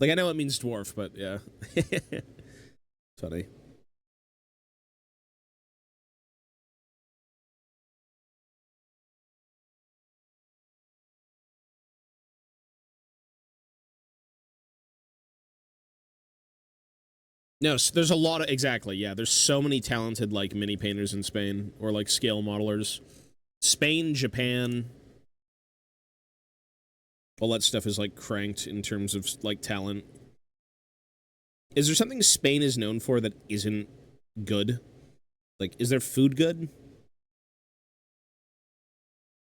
Speaker 1: Like, I know it means dwarf, but yeah. Funny. No, there's a lot of, exactly, yeah. There's so many talented, like, mini painters in Spain, or, like, scale modelers. Spain, Japan, all that stuff is, like, cranked in terms of, like, talent. Is there something Spain is known for that isn't good? Like, is their food good?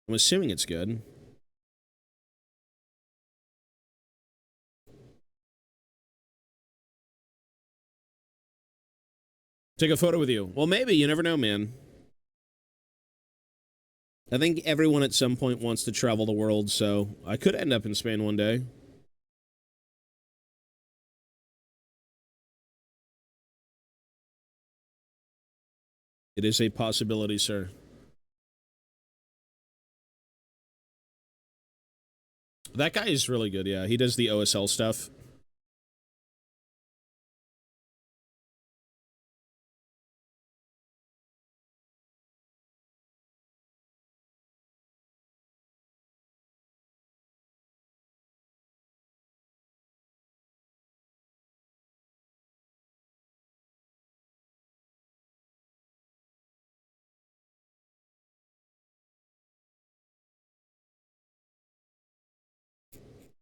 Speaker 1: I'm assuming it's good. Take a photo with you. Well, maybe. You never know, man. I think everyone at some point wants to travel the world, so I could end up in Spain one day. It is a possibility, sir. That guy is really good, yeah. He does the OSL stuff.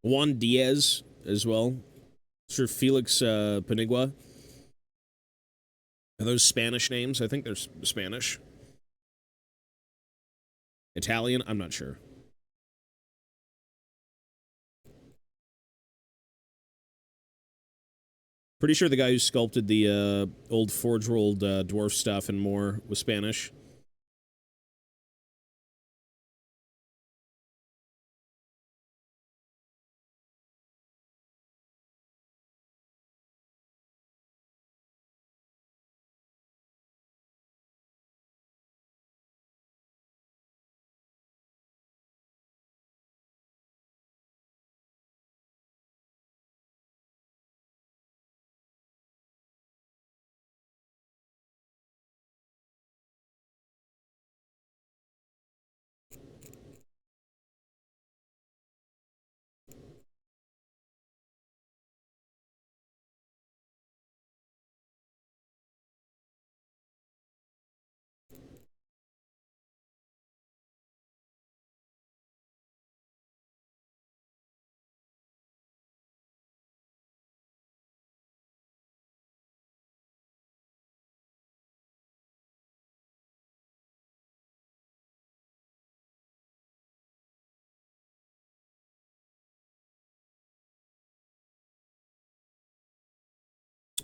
Speaker 1: Juan Diaz as well. Sir Felix Panigua. Are those Spanish names? I think they're Spanish. Italian? I'm not sure. Pretty sure the guy who sculpted the old Forge World dwarf stuff and more was Spanish.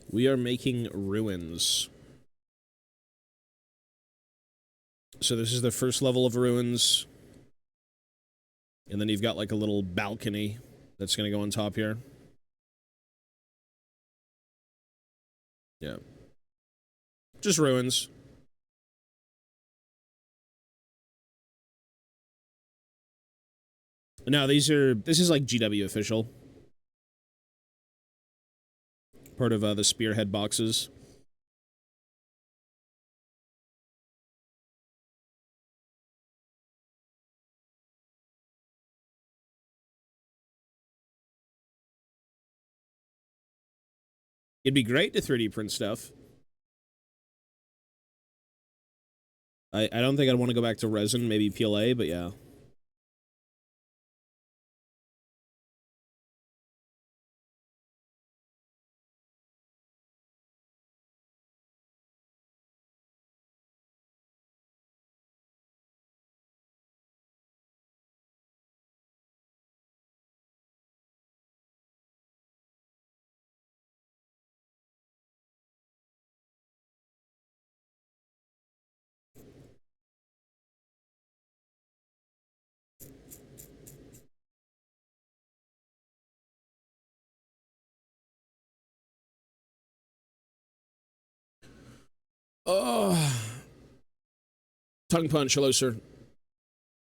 Speaker 1: We are making ruins. So this is the first level of ruins. And then you've got like a little balcony that's going to go on top here. Yeah. Just ruins. No, this is like GW official. Part of the spearhead boxes. It'd be great to 3D print stuff. I don't think I'd want to go back to resin, maybe PLA, but yeah. Oh, tongue punch. Hello, sir.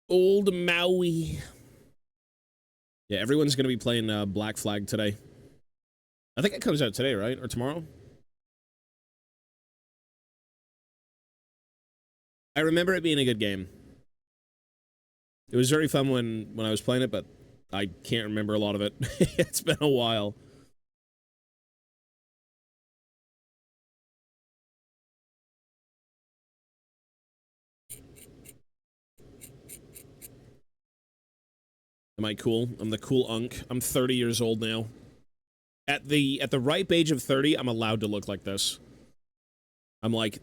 Speaker 1: Old Maui. Yeah, everyone's gonna be playing Black Flag today. I think it comes out today, right? Or tomorrow? I remember it being a good game. It was very fun when I was playing it, but I can't remember a lot of it. It's been a while. Am I cool? I'm the cool unk. I'm 30 years old now. At the ripe age of 30, I'm allowed to look like this. I'm like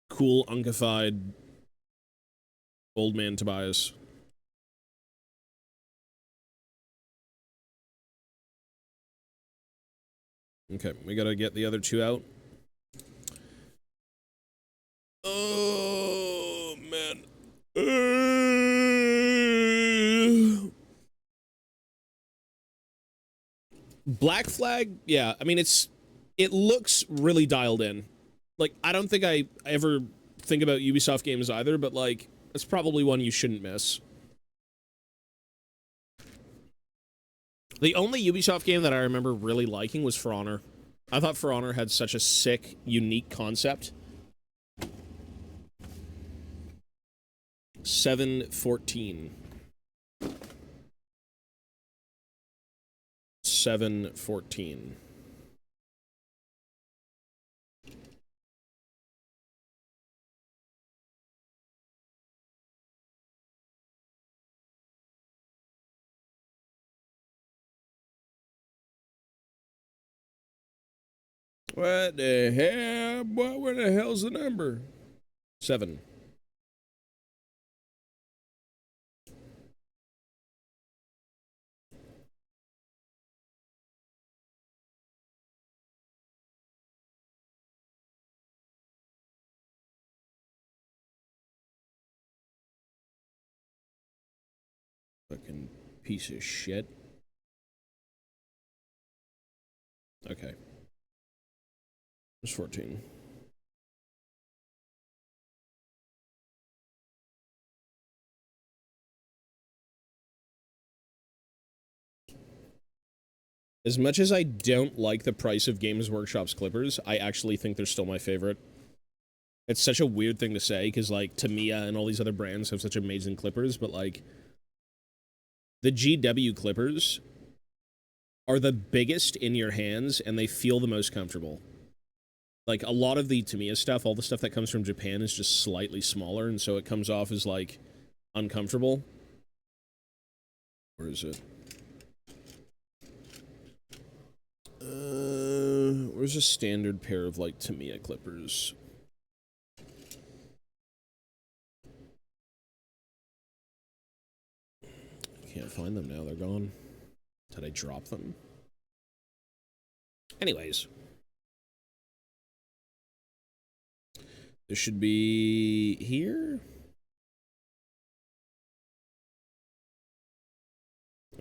Speaker 1: cool unkified old man Tobias. Okay, we gotta get the other two out. Oh man. Black Flag, yeah. I mean, it looks really dialed in. Like, I don't think I ever think about Ubisoft games either, but like, it's probably one you shouldn't miss. The only Ubisoft game that I remember really liking was For Honor. I thought For Honor had such a sick, unique concept. 714. 714. What the hell? Where the hell's the number? 7. Fucking piece of shit. Okay. It's 14. As much as I don't like the price of Games Workshop's clippers, I actually think they're still my favorite. It's such a weird thing to say, because, like, Tamiya and all these other brands have such amazing clippers, but, like, the GW clippers are the biggest in your hands, and they feel the most comfortable. Like, a lot of the Tamiya stuff, all the stuff that comes from Japan is just slightly smaller, and so it comes off as, like, uncomfortable. Where is it? Where's a standard pair of, like, Tamiya clippers? Can't find them now, they're gone. Did I drop them? Anyways. This should be here?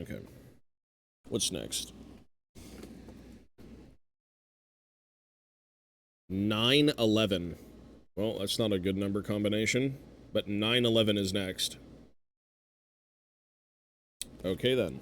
Speaker 1: Okay. What's next? 911. Well, that's not a good number combination, but 911 is next. Okay, then.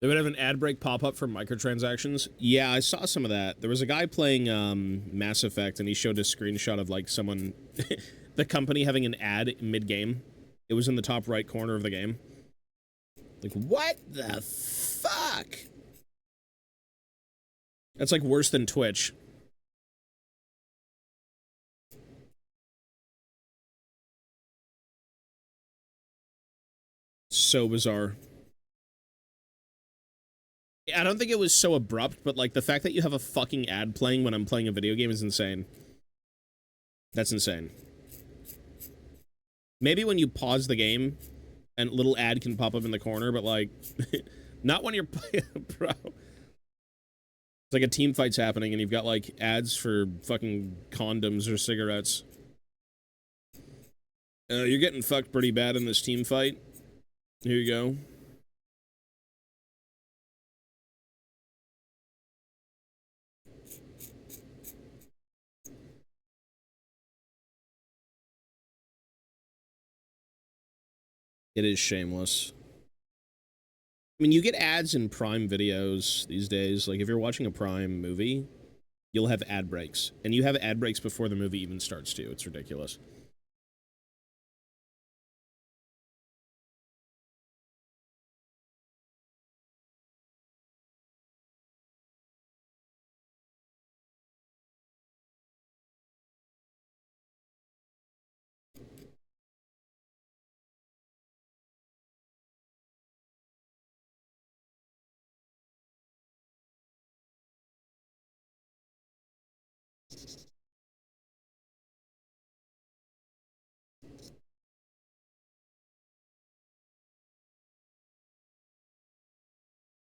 Speaker 1: They would have an ad break pop up for microtransactions. Yeah, I saw some of that. There was a guy playing Mass Effect, and he showed a screenshot of like someone, the company having an ad mid game. It was in the top right corner of the game. Like, what the fuck? That's like worse than Twitch. So bizarre. I don't think it was so abrupt, but like the fact that you have a fucking ad playing when I'm playing a video game is insane. That's insane. Maybe when you pause the game and a little ad can pop up in the corner, but like not when you're playing, bro. It's like a team fight's happening and you've got like ads for fucking condoms or cigarettes. You're getting fucked pretty bad in this team fight. Here you go. It is shameless. I mean, you get ads in Prime videos these days. Like, if you're watching a Prime movie, you'll have ad breaks. And you have ad breaks before the movie even starts, too. It's ridiculous.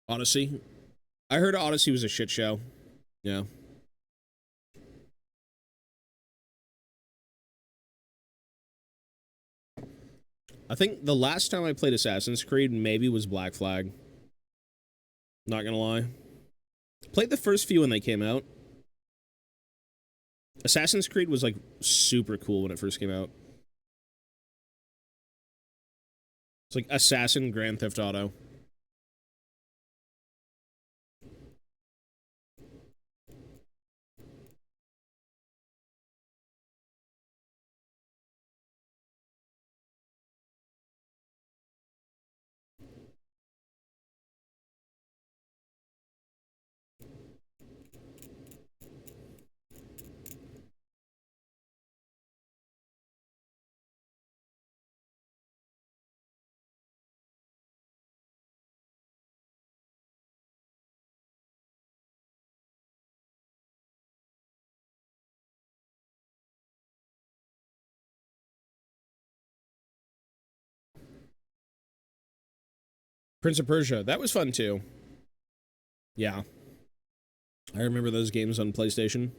Speaker 1: Odyssey. I heard Odyssey was a shit show. Yeah. I think the last time I played Assassin's Creed maybe was Black Flag. Not gonna lie. Played the first few when they came out. Assassin's Creed was like super cool when it first came out. It's like Assassin Grand Theft Auto. Prince of Persia. That was fun too. Yeah. I remember those games on PlayStation.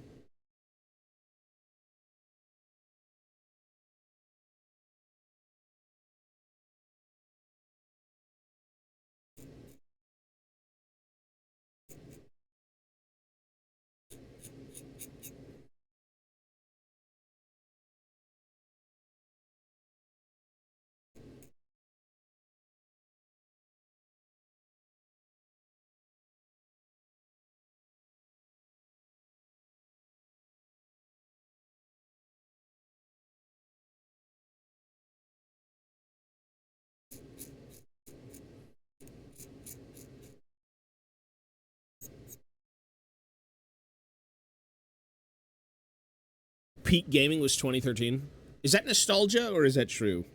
Speaker 1: Peak gaming was 2013. Is that nostalgia or is that true?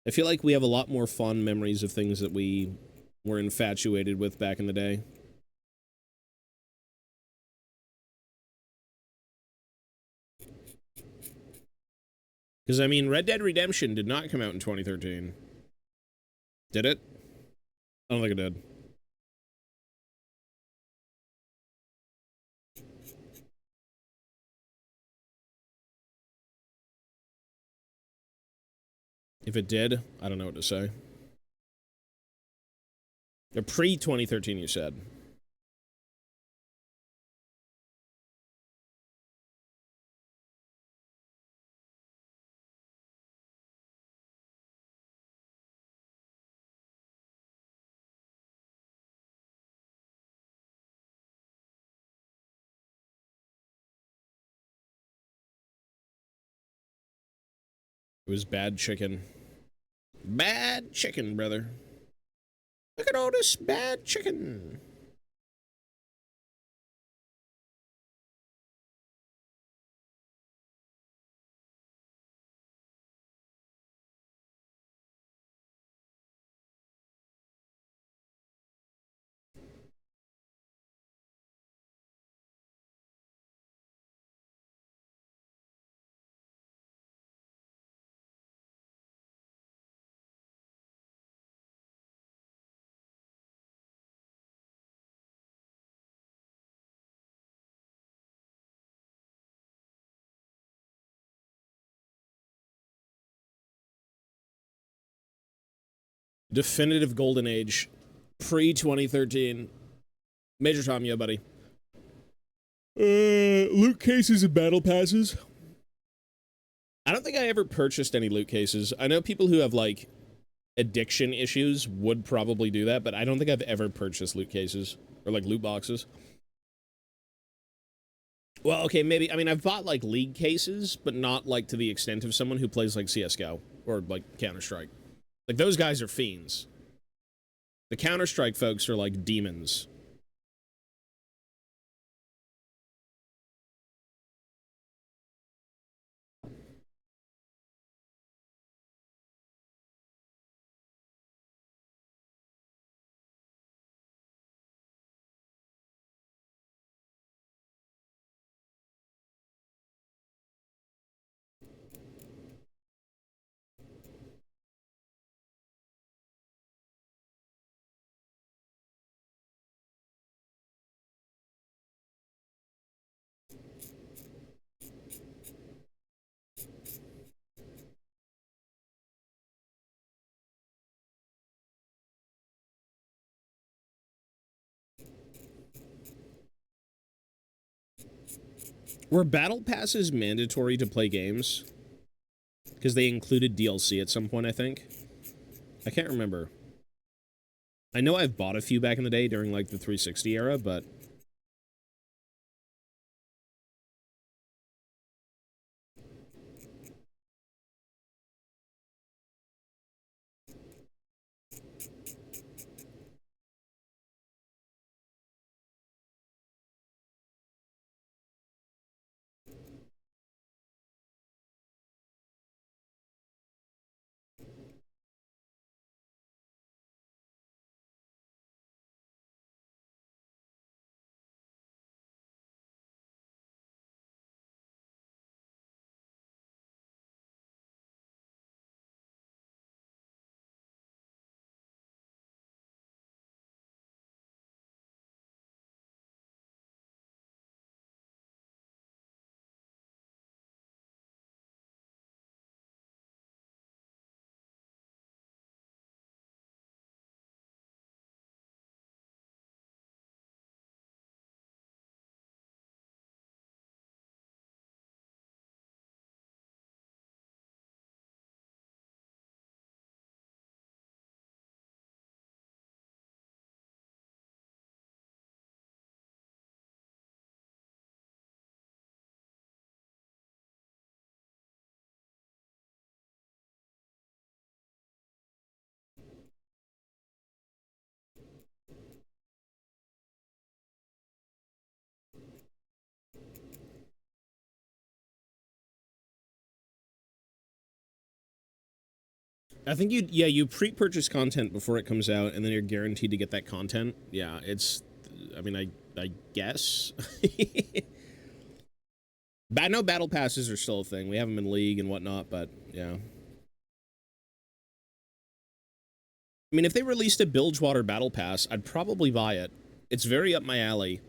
Speaker 1: I feel like we have a lot more fond memories of things that we were infatuated with back in the day. Because, I mean, Red Dead Redemption did not come out in 2013. Did it? I don't think it did. If it did, I don't know what to say. Pre-2013, you said. It was bad chicken. Bad chicken, brother. Look at all this bad chicken. Definitive golden age. Pre-2013. Major Tom, yeah, buddy. Loot cases and battle passes. I don't think I ever purchased any loot cases. I know people who have, like, addiction issues would probably do that, but I don't think I've ever purchased loot cases. Or, like, loot boxes. Well, okay, maybe. I mean, I've bought, like, League cases, but not, like, to the extent of someone who plays, like, CSGO. Or, like, Counter-Strike. Like, those guys are fiends. The Counter-Strike folks are, like, demons. Were battle passes mandatory to play games? Because they included DLC at some point, I think. I can't remember. I know I've bought a few back in the day during, like, the 360 era, but... I think you pre-purchase content before it comes out, and then you're guaranteed to get that content. Yeah, it's... I mean, I guess. I know battle passes are still a thing. We have them in League and whatnot, but, yeah. I mean, if they released a Bilgewater battle pass, I'd probably buy it. It's very up my alley.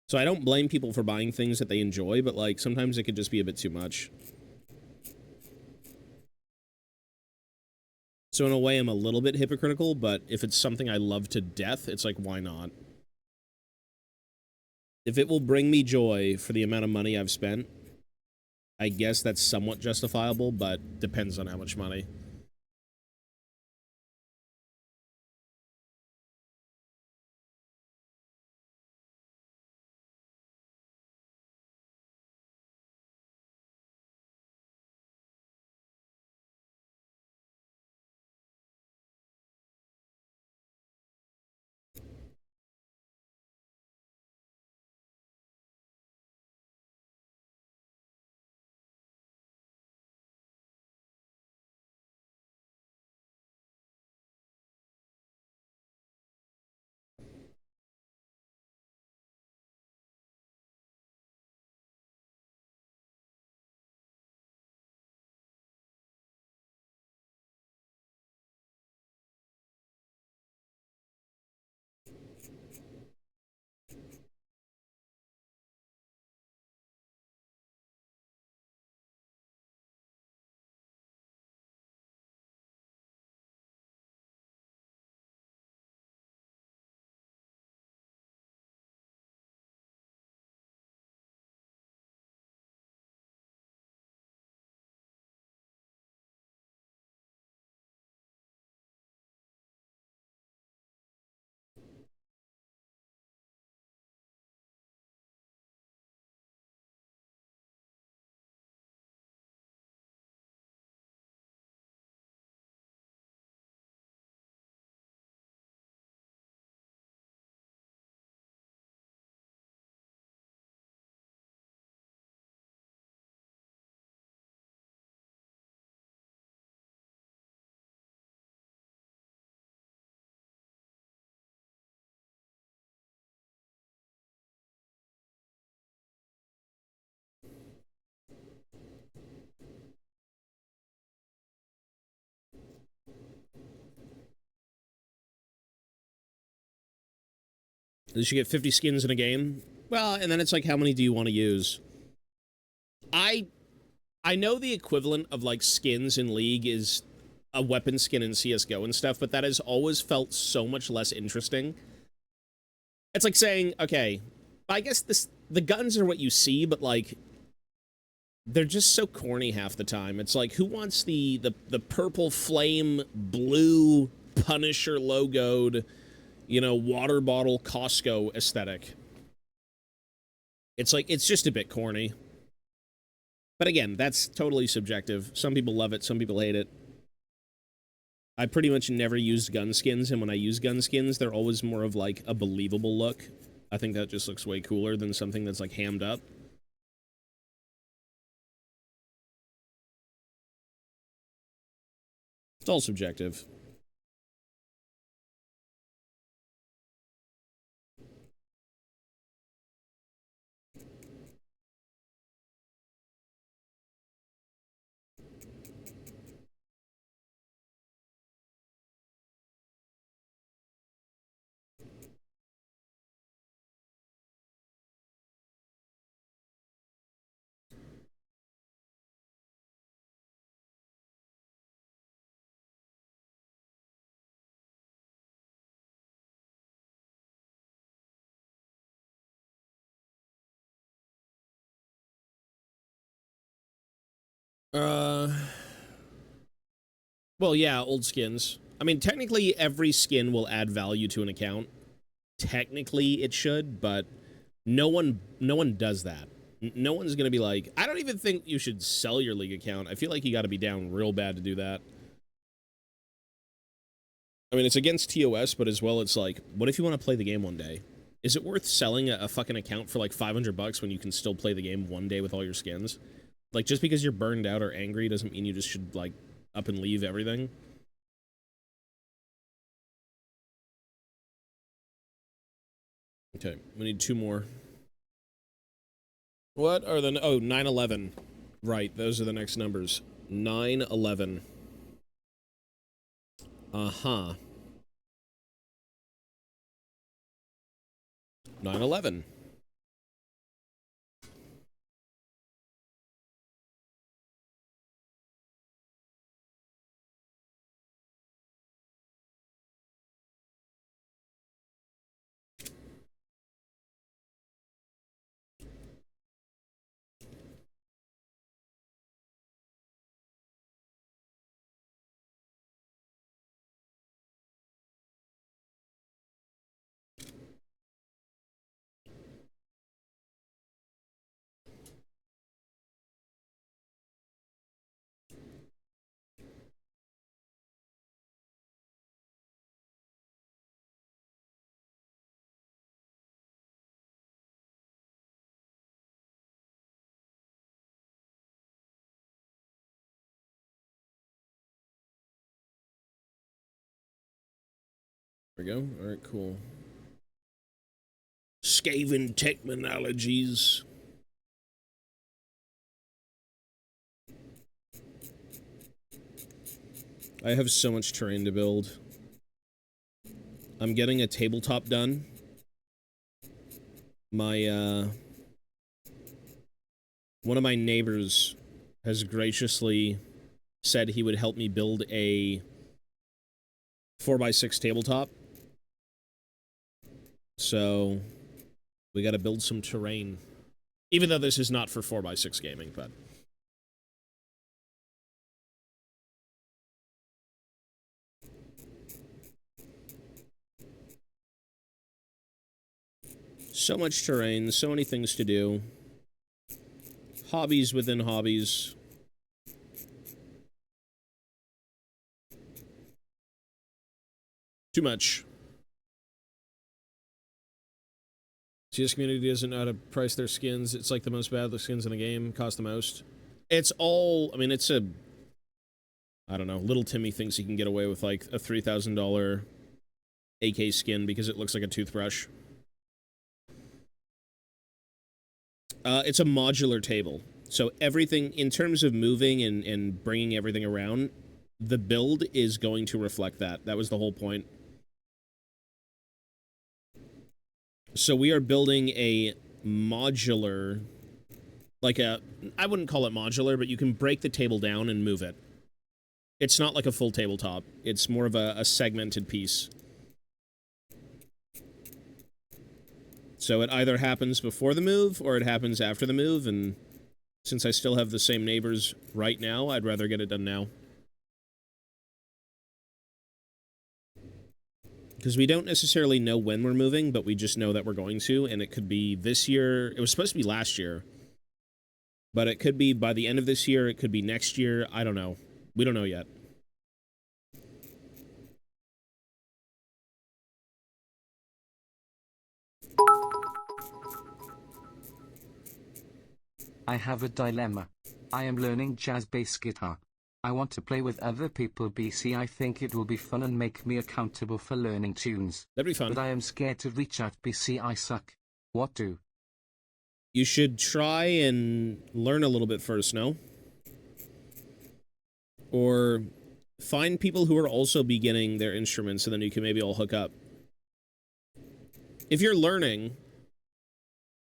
Speaker 1: So I don't blame people for buying things that they enjoy, but, like, sometimes it could just be a bit too much. So in a way, I'm a little bit hypocritical, but if it's something I love to death, it's like, why not? If it will bring me joy for the amount of money I've spent, I guess that's somewhat justifiable, but depends on how much money. You should get 50 skins in a game. Well, and then it's like, how many do you want to use? I know the equivalent of, like, skins in League is a weapon skin in CSGO and stuff, but that has always felt so much less interesting. It's like saying, okay, I guess the guns are what you see, but, like, they're just so corny half the time. It's like, who wants the purple flame, blue Punisher logoed, you know, water bottle Costco aesthetic? It's like, it's just a bit corny. But again, that's totally subjective. Some people love it, some people hate it. I pretty much never used gun skins, and when I use gun skins, they're always more of, like, a believable look. I think that just looks way cooler than something that's, like, hammed up. It's all subjective. Well, yeah, old skins. I mean, technically, every skin will add value to an account. Technically, it should, but no one does that. No one's gonna be like, I don't even think you should sell your League account. I feel like you gotta be down real bad to do that. I mean, it's against TOS, but as well, it's like, what if you want to play the game one day? Is it worth selling a fucking account for like 500 bucks when you can still play the game one day with all your skins? Like, just because you're burned out or angry doesn't mean you just should, like, up and leave everything. Okay, we need 2 more. What are the... Oh, 9/11. Right, those are the next numbers. 9/11. Uh-huh. 9/11. There we go. All right, cool. Skaven technologies. I have so much terrain to build. I'm getting a tabletop done. My, one of my neighbors has graciously said he would help me build a 4x6 tabletop. So, we gotta build some terrain. Even though this is not for 4x6 gaming, but... So much terrain, so many things to do. Hobbies within hobbies. Too much. CS community doesn't know how to price their skins. It's like the most valuable skins in the game, cost the most. It's all, I mean, it's a, I don't know, little Timmy thinks he can get away with like a $3,000 AK skin because it looks like a toothbrush. It's a modular table. So everything, in terms of moving and bringing everything around, the build is going to reflect that. That was the whole point. So we are building a modular, like a, I wouldn't call it modular, but you can break the table down and move it. It's not like a full tabletop. It's more of a segmented piece. So it either happens before the move or it happens after the move, and since I still have the same neighbors right now, I'd rather get it done now. Because we don't necessarily know when we're moving, but we just know that we're going to, and it could be this year. It was supposed to be last year. But it could be by the end of this year, it could be next year, I don't know. We don't know yet.
Speaker 2: I have a dilemma. I am learning jazz bass guitar. I want to play with other people BC. I think it will be fun and make me accountable for learning tunes.
Speaker 1: That'd be fun.
Speaker 2: But I am scared to reach out BC. I suck. What do?
Speaker 1: You should try and learn a little bit first, no? Or find people who are also beginning their instruments, and then you can maybe all hook up. If you're learning,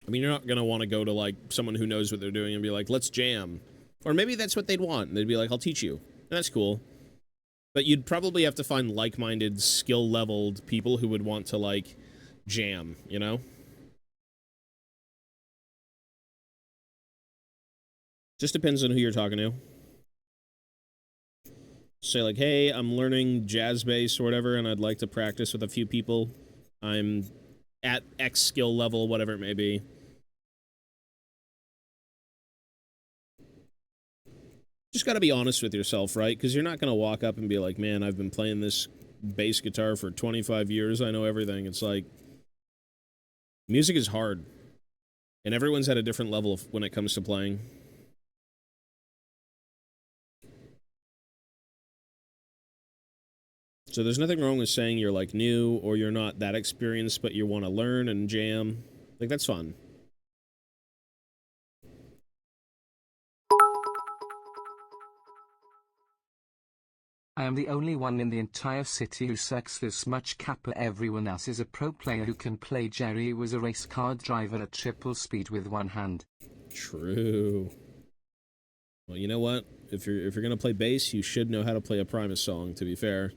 Speaker 1: I mean, you're not going to want to go to, like, someone who knows what they're doing and be like, let's jam. Or maybe that's what they'd want. They'd be like, I'll teach you. And that's cool. But you'd probably have to find like-minded, skill-leveled people who would want to, like, jam, you know? Just depends on who you're talking to. Say, like, hey, I'm learning jazz bass or whatever, and I'd like to practice with a few people. I'm at X skill level, whatever it may be. Just gotta be honest with yourself, right? Because you're not gonna walk up and be like, man, I've been playing this bass guitar for 25 years, I know everything. It's like, music is hard. And everyone's at a different level when it comes to playing. So there's nothing wrong with saying you're, like, new or you're not that experienced, but you want to learn and jam. Like, that's fun.
Speaker 2: I am the only one in the entire city who sucks this much. Kappa. Everyone else is a pro player who can play. Jerry was a race car driver at triple speed with one hand.
Speaker 1: True. Well, you know what? If you're gonna play bass, you should know how to play a Primus song, to be fair.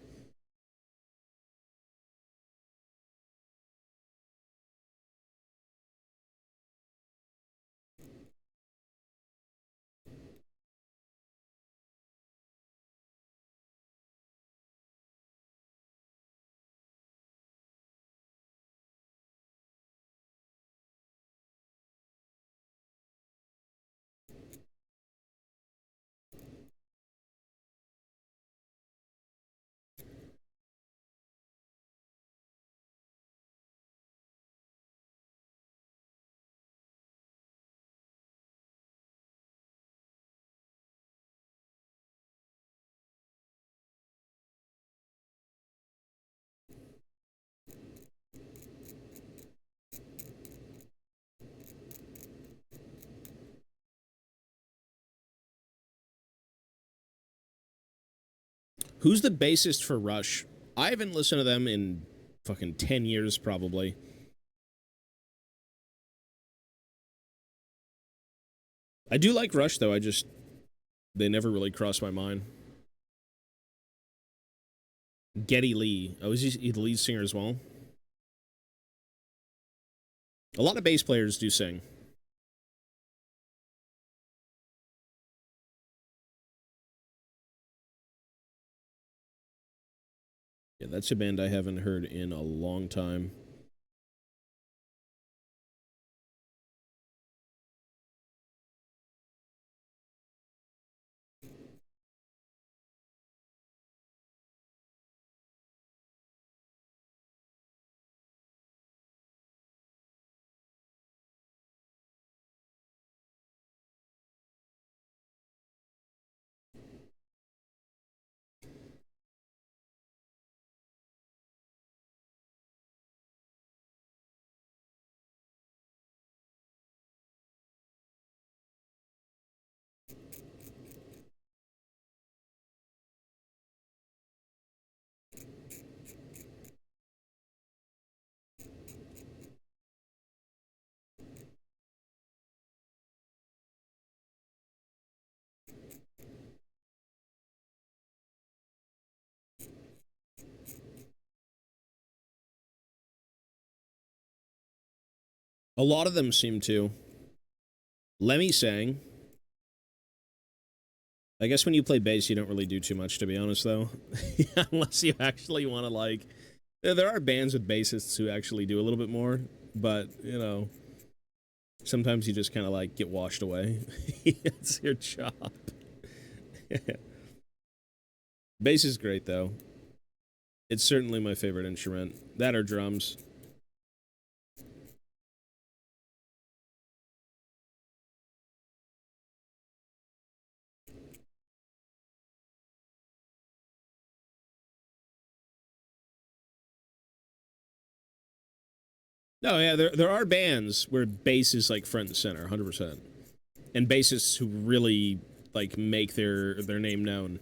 Speaker 1: Who's the bassist for Rush? I haven't listened to them in fucking 10 years, probably. I do like Rush, though. They never really crossed my mind. Geddy Lee. Oh, is he the lead singer as well? A lot of bass players do sing. Yeah, that's a band I haven't heard in a long time. A lot of them seem to. Lemmy sang. I guess when you play bass, you don't really do too much, to be honest, though. Unless you actually want to, like... There are bands with bassists who actually do a little bit more, but, you know... Sometimes you just kind of, like, get washed away. It's your job. Bass is great, though. It's certainly my favorite instrument. That or drums. No, yeah, there are bands where bass is like front and center, 100%, and bassists who really like make their name known.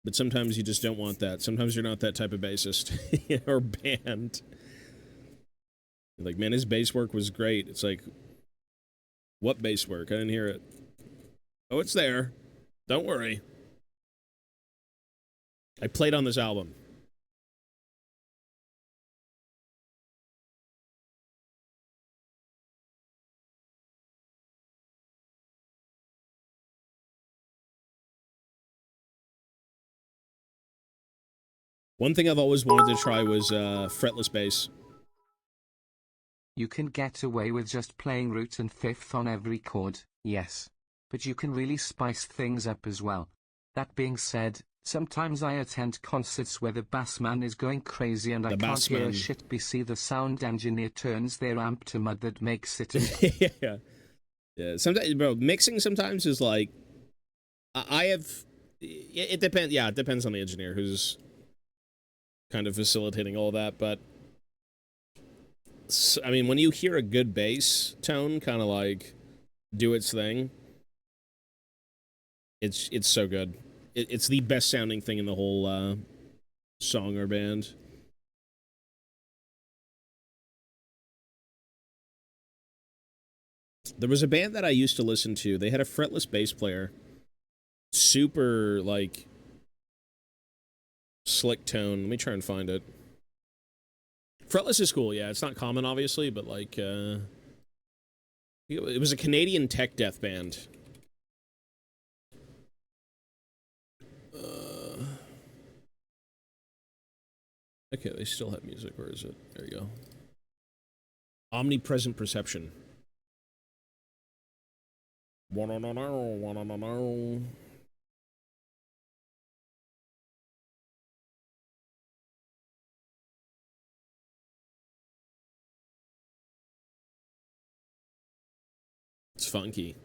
Speaker 1: But sometimes you just don't want that. Sometimes you're not that type of bassist or band. Like, man, his bass work was great. It's like, what bass work? I didn't hear it. Oh, it's there. Don't worry. I played on this album. One thing I've always wanted to try was fretless bass.
Speaker 2: You can get away with just playing root and fifth on every chord, yes. But you can really spice things up as well. That being said, sometimes I attend concerts where the bassman is going crazy and I can't hear a shit BC. The sound engineer turns their amp to mud that makes it...
Speaker 1: Yeah. Yeah, sometimes, bro, mixing sometimes is like... I have... It depends, yeah, it depends on the engineer who's kind of facilitating all that, but... I mean, when you hear a good bass tone kind of like do its thing, it's so good. It's the best sounding thing in the whole song or band. There was a band that I used to listen to. They had a fretless bass player. Super, like, slick tone. Let me try and find it. Fretless is cool, yeah. It's not common, obviously, but, like, it was a Canadian tech death band. Okay, they still have music. Where is it? There you go. Omnipresent Perception. It's funky.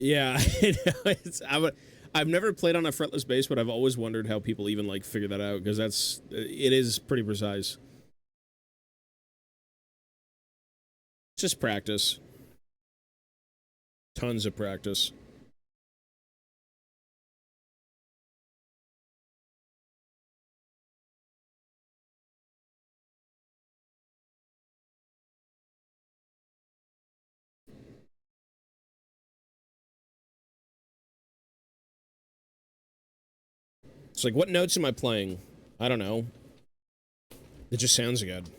Speaker 1: Yeah, I've never played on a fretless bass, but I've always wondered how people even like figure that out because it is pretty precise. Just practice. Tons of practice. It's like, what notes am I playing? I don't know. It just sounds good.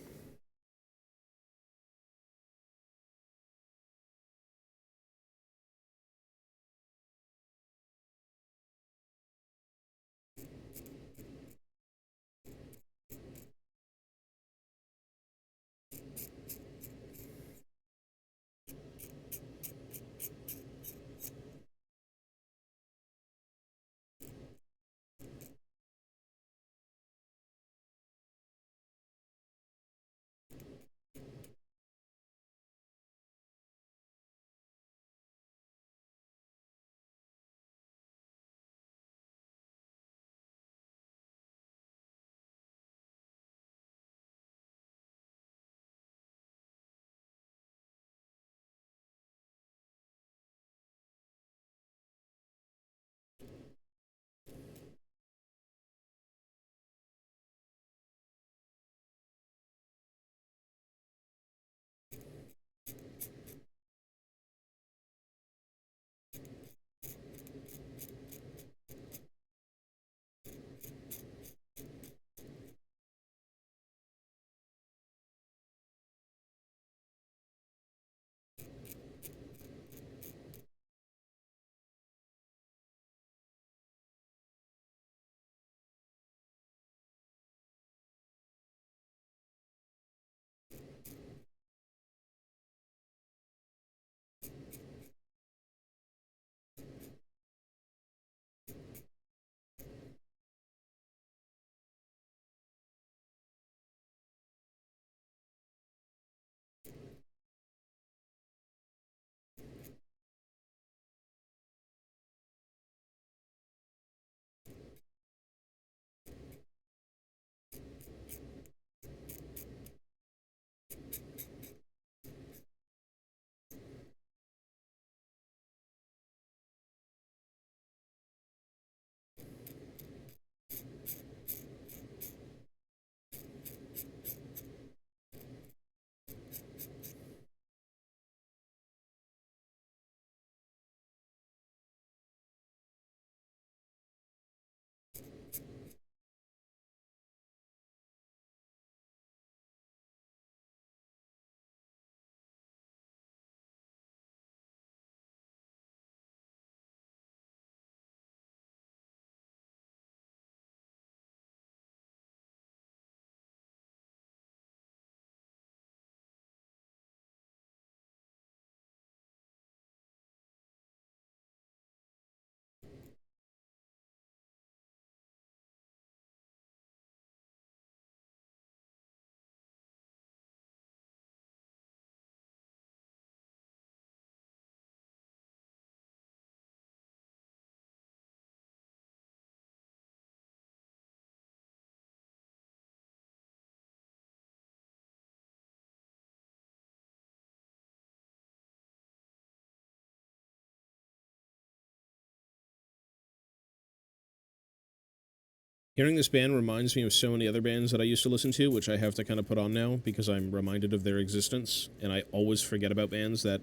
Speaker 1: Hearing this band reminds me of so many other bands that I used to listen to, which I have to kind of put on now because I'm reminded of their existence, and I always forget about bands that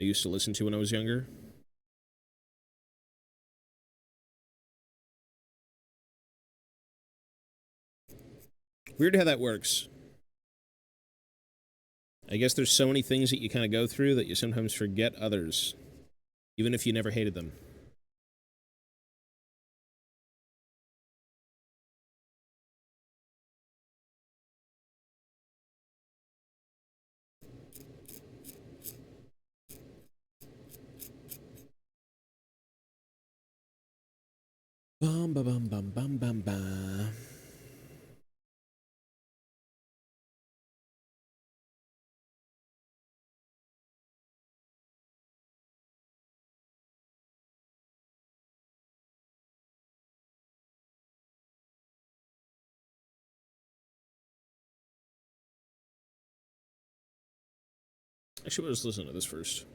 Speaker 1: I used to listen to when I was younger. Weird how that works. I guess there's so many things that you kind of go through that you sometimes forget others, even if you never hated them. Bum ba bum bum bum bum ba. Actually, let's listen to this first.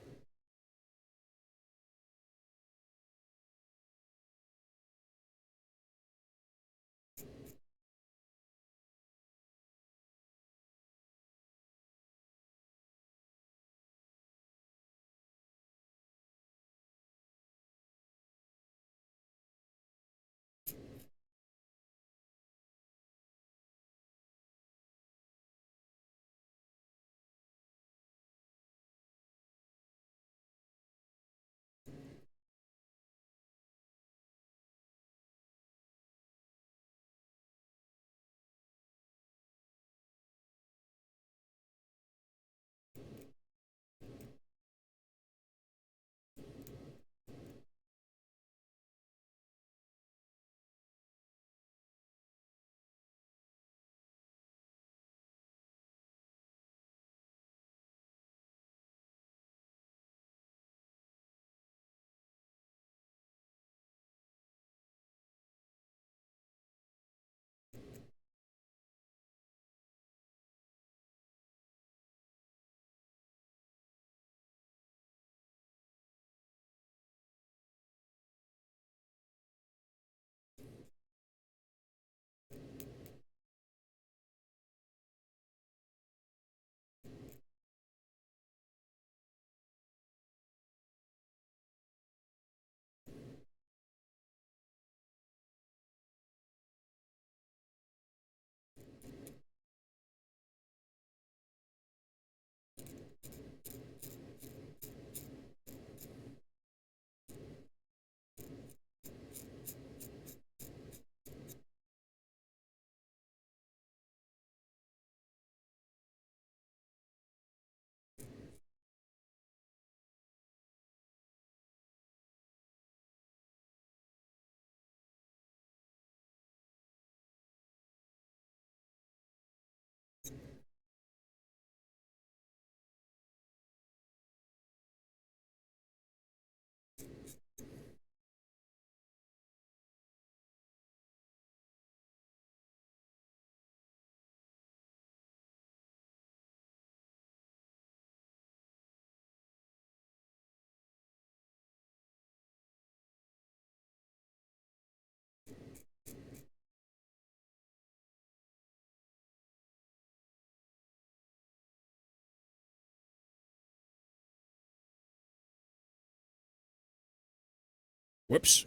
Speaker 1: Whoops.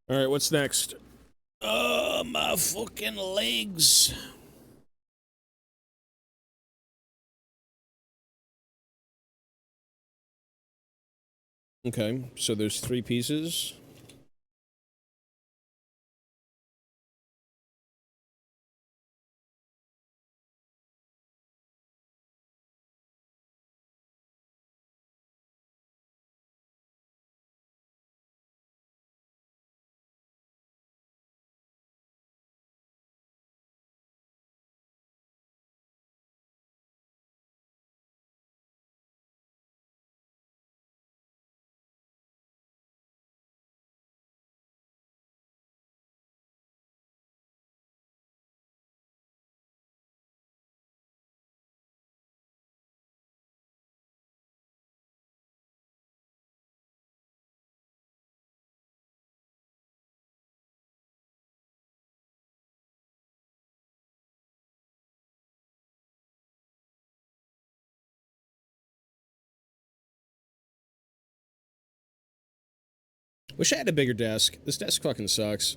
Speaker 1: All right, what's next? Oh, my fucking legs. Okay, so there's 3 pieces. Wish I had a bigger desk. This desk fucking sucks.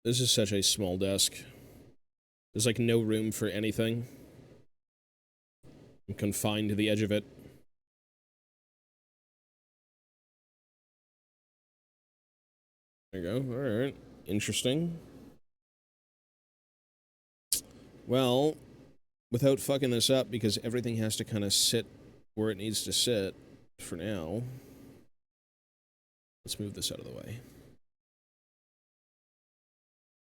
Speaker 1: This is such a small desk. There's like no room for anything. I'm confined to the edge of it. There you go. Alright. Interesting. Well, without fucking this up, because everything has to kind of sit where it needs to sit for now, let's move this out of the way.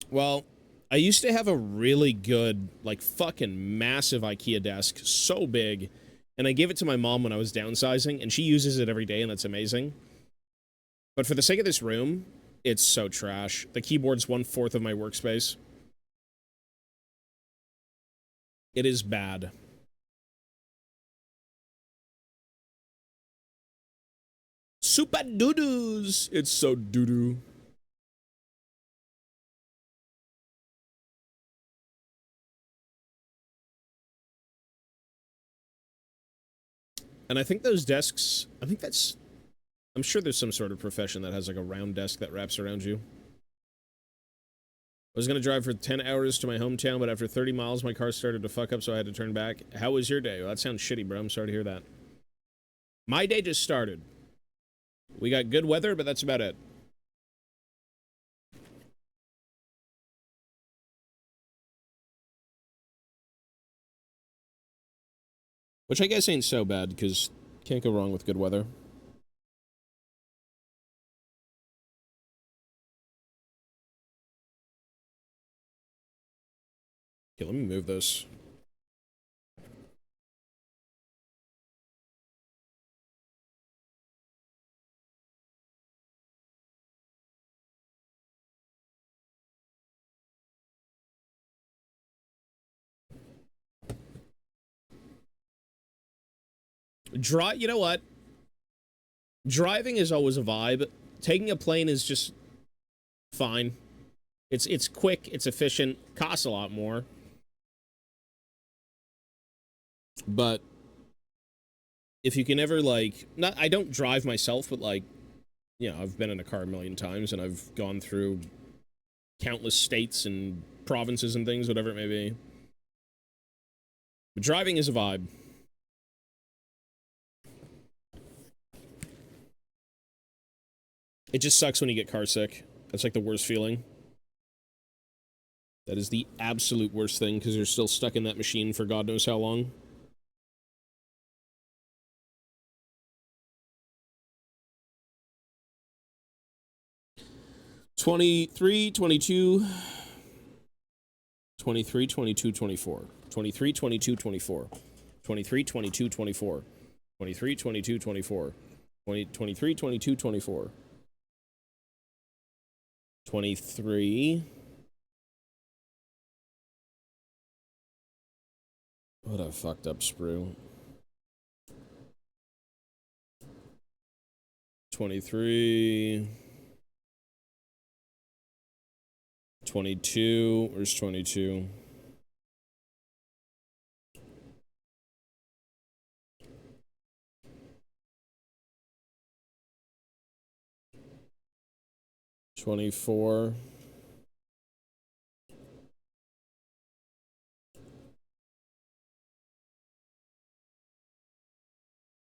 Speaker 1: Well, I used to have a really good, like, fucking massive IKEA desk, so big, and I gave it to my mom when I was downsizing, and she uses it every day, and that's amazing. But for the sake of this room, it's so trash. The keyboard's 1/4 of my workspace. It is bad. Super doo-doos! It's so doo-doo. And I think those desks, I'm sure there's some sort of profession that has like a round desk that wraps around you. I was going to drive for 10 hours to my hometown, but after 30 miles, my car started to fuck up, so I had to turn back. How was your day? Well, that sounds shitty, bro. I'm sorry to hear that. My day just started. We got good weather, but that's about it. Which I guess ain't so bad, because can't go wrong with good weather. Okay, let me move this. You know what? Driving is always a vibe. Taking a plane is just fine. It's quick, it's efficient, costs a lot more. But if you can ever, like, not, I don't drive myself, but like, you know, I've been in a car a million times and I've gone through countless states and provinces and things, whatever it may be. But driving is a vibe. It just sucks when you get car sick. That's like the worst feeling. That is the absolute worst thing, because you're still stuck in that machine for God knows how long. $23, $22, $23, $22, $24, $23, $22, $24, $23, $22, $24, $23, $22, $24, $23, $22, $24, $23. What a fucked up sprue. 23. 22. Where's 22? $24.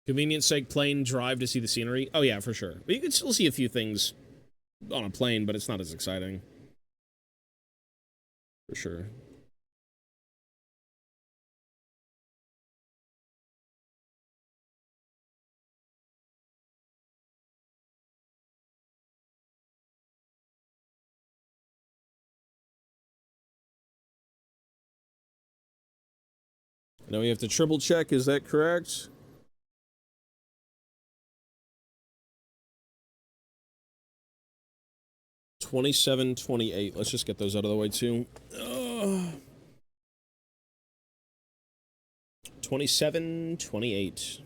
Speaker 1: Convenience sake, plane drive to see the scenery. Oh yeah, for sure. But you can still see a few things on a plane, but it's not as exciting. For sure. Now we have to triple check, is that correct? $27, $28. Let's just get those out of the way too. 27, $28.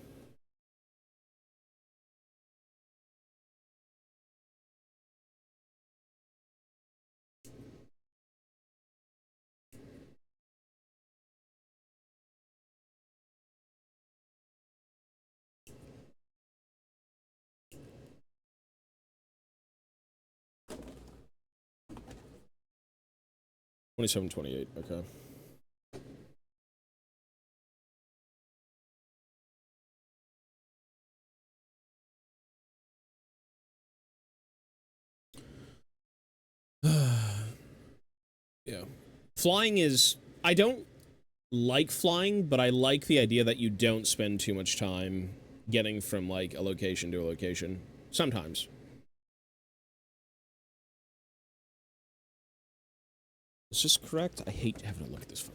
Speaker 1: 27, 28, okay. Yeah. Flying is... I don't like flying, but I like the idea that you don't spend too much time getting from, like, a location to a location. Sometimes. Is this correct? I hate having to look at this phone.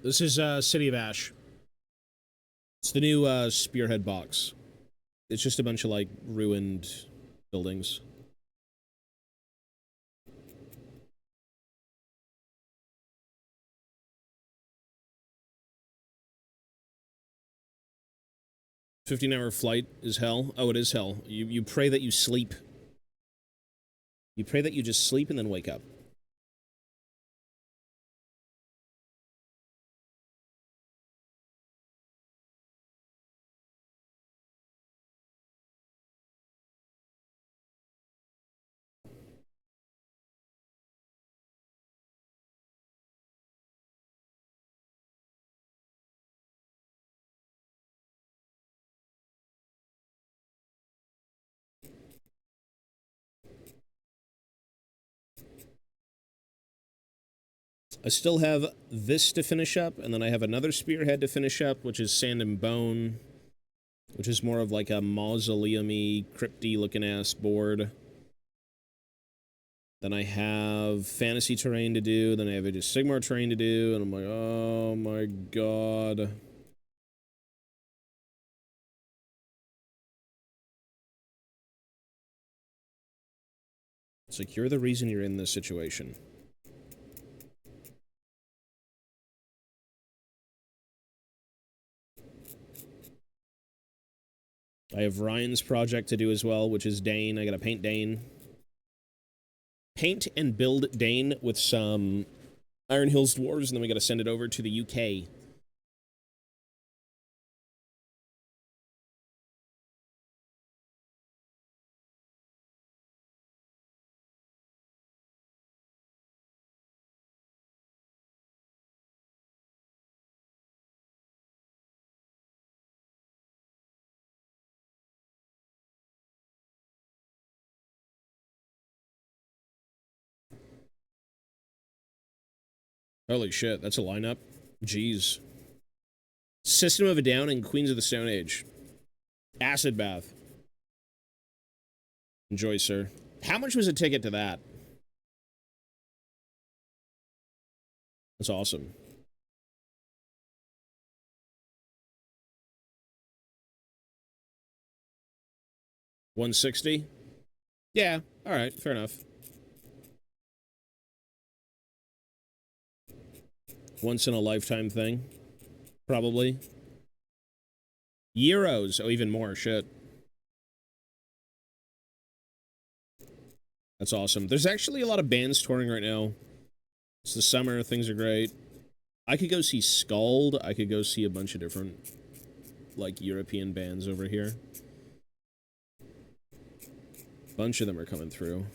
Speaker 1: This is City of Ash. It's the new Spearhead box. It's just a bunch of, like, ruined buildings. $15-hour flight is hell. Oh, it is hell. You pray that you sleep. You pray that you just sleep and then wake up. I still have this to finish up, and then I have another Spearhead to finish up, which is Sand and Bone, which is more of like a mausoleum-y, crypty looking ass board. Then I have Fantasy Terrain to do, then I have Age of Sigmar Terrain to do, and I'm like, oh my god. It's like, you're the reason you're in this situation. I have Ryan's project to do as well, which is Dane. I gotta paint Dane. Paint and build Dane with some Iron Hills Dwarves, and then we gotta send it over to the UK. Holy shit, that's a lineup. Jeez. System of a Down and Queens of the Stone Age. Acid Bath. Enjoy, sir. How much was a ticket to that? That's awesome. $160? Yeah, alright, fair enough. Once in a lifetime thing. Probably. Euros. Oh, even more. Shit. That's awesome. There's actually a lot of bands touring right now. It's the summer. Things are great. I could go see Scald. I could go see a bunch of different, like, European bands over here. A bunch of them are coming through.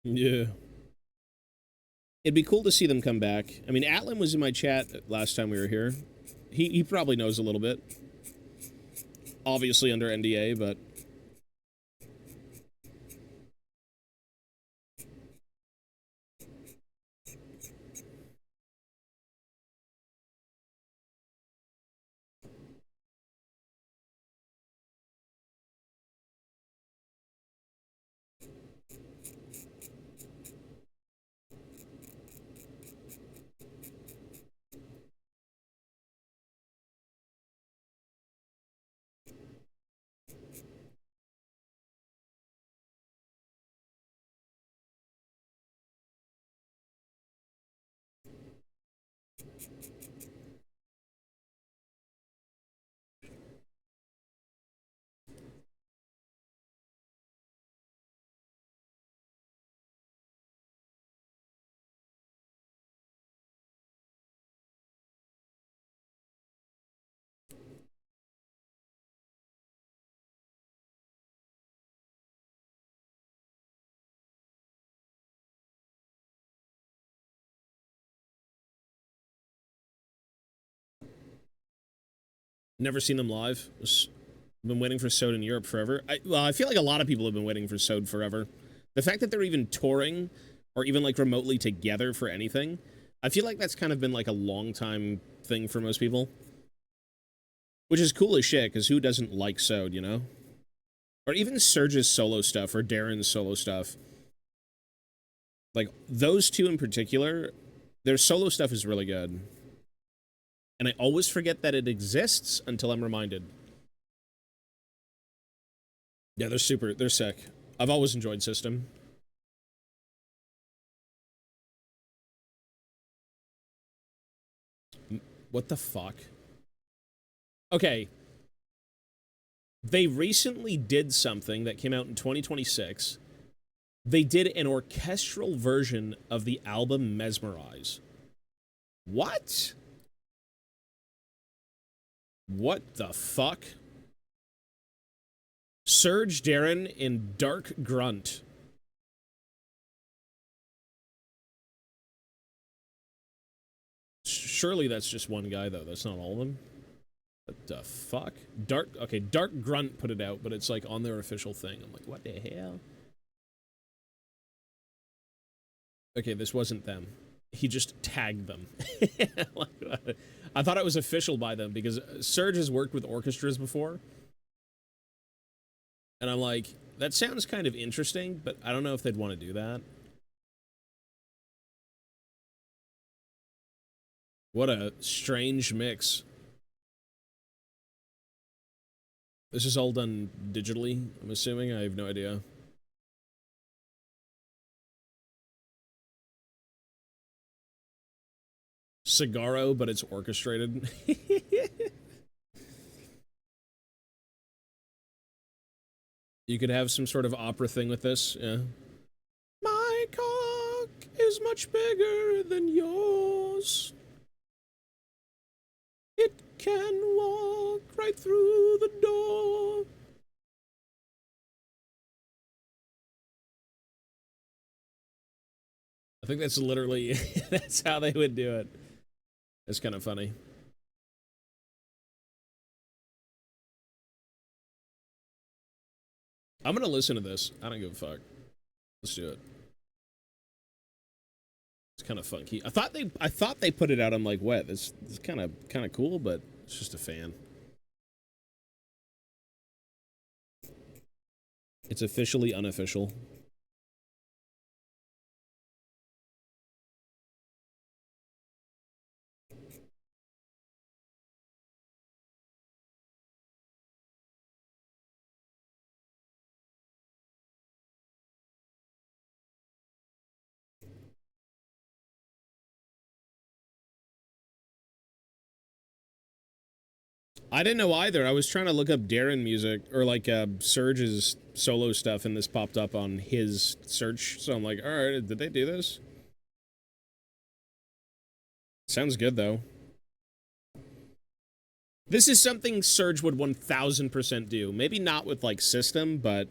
Speaker 1: Yeah. It'd be cool to see them come back. I mean, Atlan was in my chat last time we were here. He probably knows a little bit. Obviously under NDA, but... Never seen them live. Been waiting for Sode in Europe forever. Well, I feel like a lot of people have been waiting for Sode forever. The fact that they're even touring, or even, like, remotely together for anything, I feel like that's kind of been, like, a long-time thing for most people. Which is cool as shit, because who doesn't like Sode, you know? Or even Surge's solo stuff, or Darren's solo stuff. Like, those two in particular, their solo stuff is really good. And I always forget that it exists until I'm reminded. Yeah, they're sick. I've always enjoyed System. What the fuck? Okay. They recently did something that came out in 2026. They did an orchestral version of the album Mesmerize. What? What the fuck? Surge Darren in Dark Grunt. Surely that's just one guy, though. That's not all of them. What the fuck? Okay, Dark Grunt put it out, but it's like on their official thing. I'm like, what the hell? Okay, this wasn't them. He just tagged them. I thought it was official by them because Serge has worked with orchestras before. And I'm like, that sounds kind of interesting, but I don't know if they'd want to do that. What a strange mix. This is all done digitally, I'm assuming. I have no idea. Cigarro, but it's orchestrated. You could have some sort of opera thing with this, yeah. My cock is much bigger than yours. It can walk right through the door. I think that's literally, that's how they would do it. It's kind of funny. I'm gonna listen to this. I don't give a fuck. Let's do it. It's kind of funky. I thought they put it out on like wet. It's kind of cool, but it's just a fan. It's officially unofficial. I didn't know either. I was trying to look up Darren music or like Surge's solo stuff, and this popped up on his search. So I'm like, all right, did they do this? Sounds good though. This is something Surge would 1000% do. Maybe not with like System, but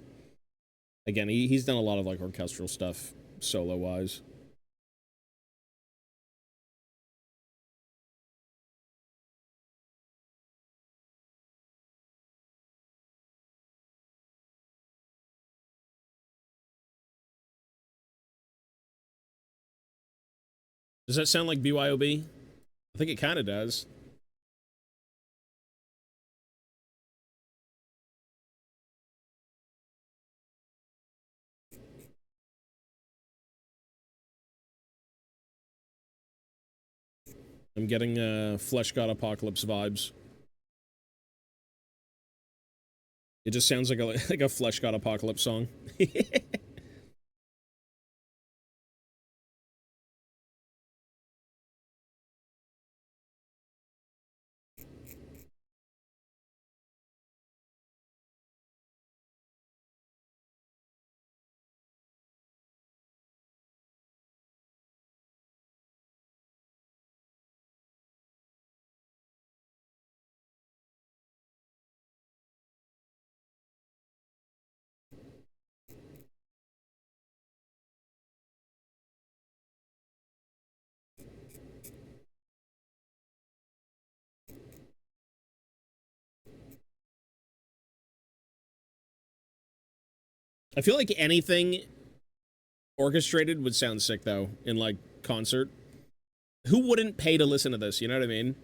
Speaker 1: again, he's done a lot of like orchestral stuff solo wise. Does that sound like BYOB? I think it kind of does. I'm getting Flesh God Apocalypse vibes. It just sounds like a Flesh God Apocalypse song. I feel like anything orchestrated would sound sick though in like concert. Who wouldn't pay to listen to this? You know what I mean?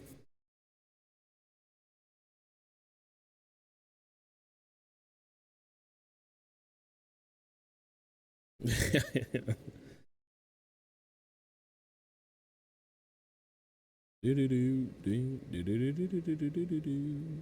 Speaker 1: do do do do do do do do do do do.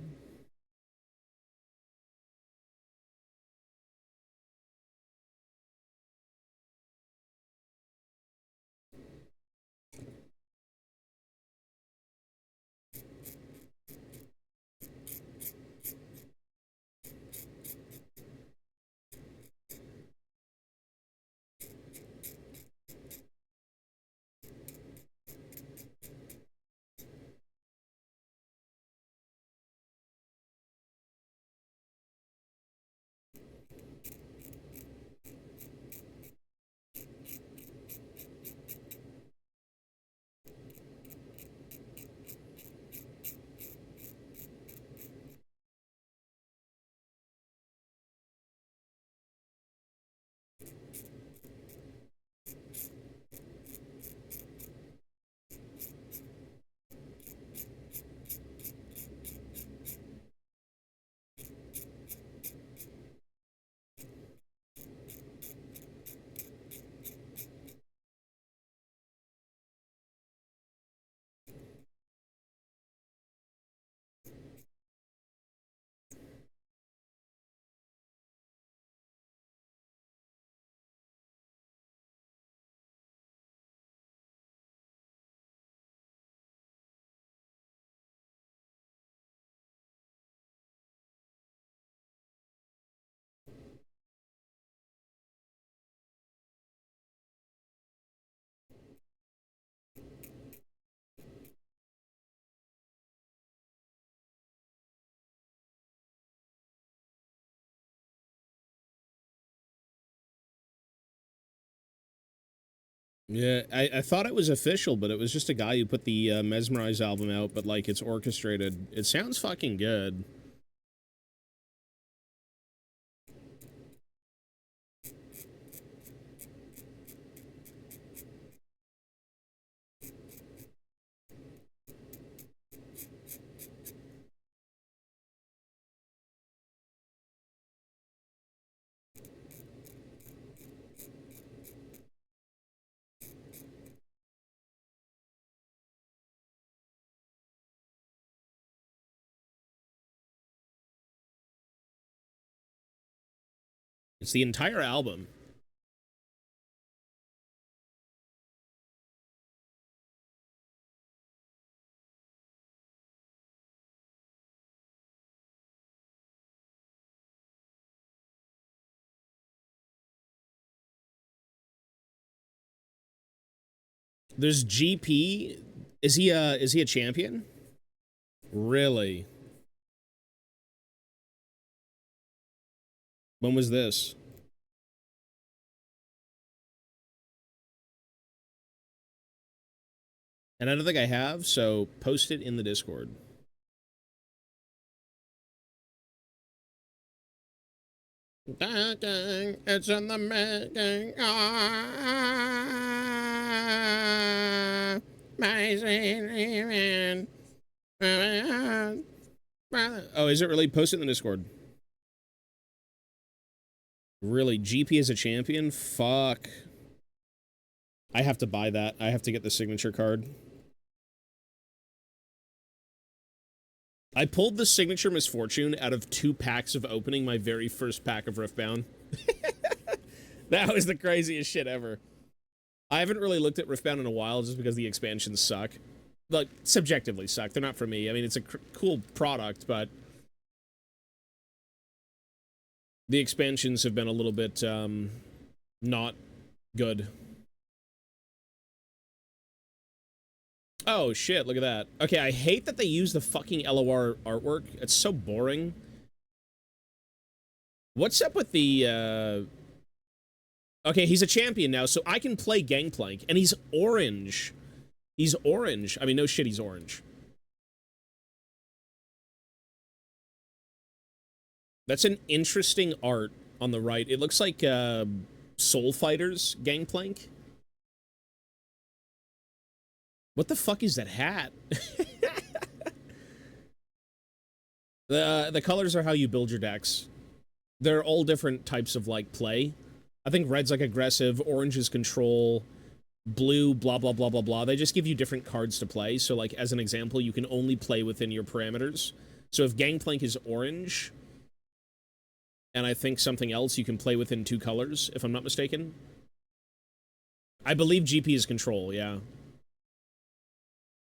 Speaker 1: Yeah, I thought it was official, but it was just a guy who put the Mesmerize album out, but like it's orchestrated. It sounds fucking good. It's the entire album. There's GP. Is he a champion? Really? When was this? And I don't think I have, so post it in the Discord. It's in the making. Oh, is it really? Post it in the Discord. Really? GP is a champion? Fuck. I have to buy that. I have to get the signature card. I pulled the signature misfortune out of 2 packs of opening my very first pack of Riftbound. That was the craziest shit ever. I haven't really looked at Riftbound in a while just because the expansions suck. Like, subjectively suck. They're not for me. I mean, it's a cool product, but the expansions have been a little bit, not good. Oh, shit, look at that. Okay, I hate that they use the fucking LOR artwork. It's so boring. What's up with the, Okay, he's a champion now, so I can play Gangplank, and he's orange. He's orange. I mean, no shit, he's orange. That's an interesting art on the right. It looks like, Soul Fighters Gangplank. What the fuck is that hat? The colors are how you build your decks. They're all different types of, like, play. I think red's, like, aggressive, orange is control, blue, blah, blah, blah, blah, blah. They just give you different cards to play. So, like, as an example, you can only play within your parameters. So if Gangplank is orange, and I think something else, you can play within 2 colors, if I'm not mistaken. I believe GP is control, yeah.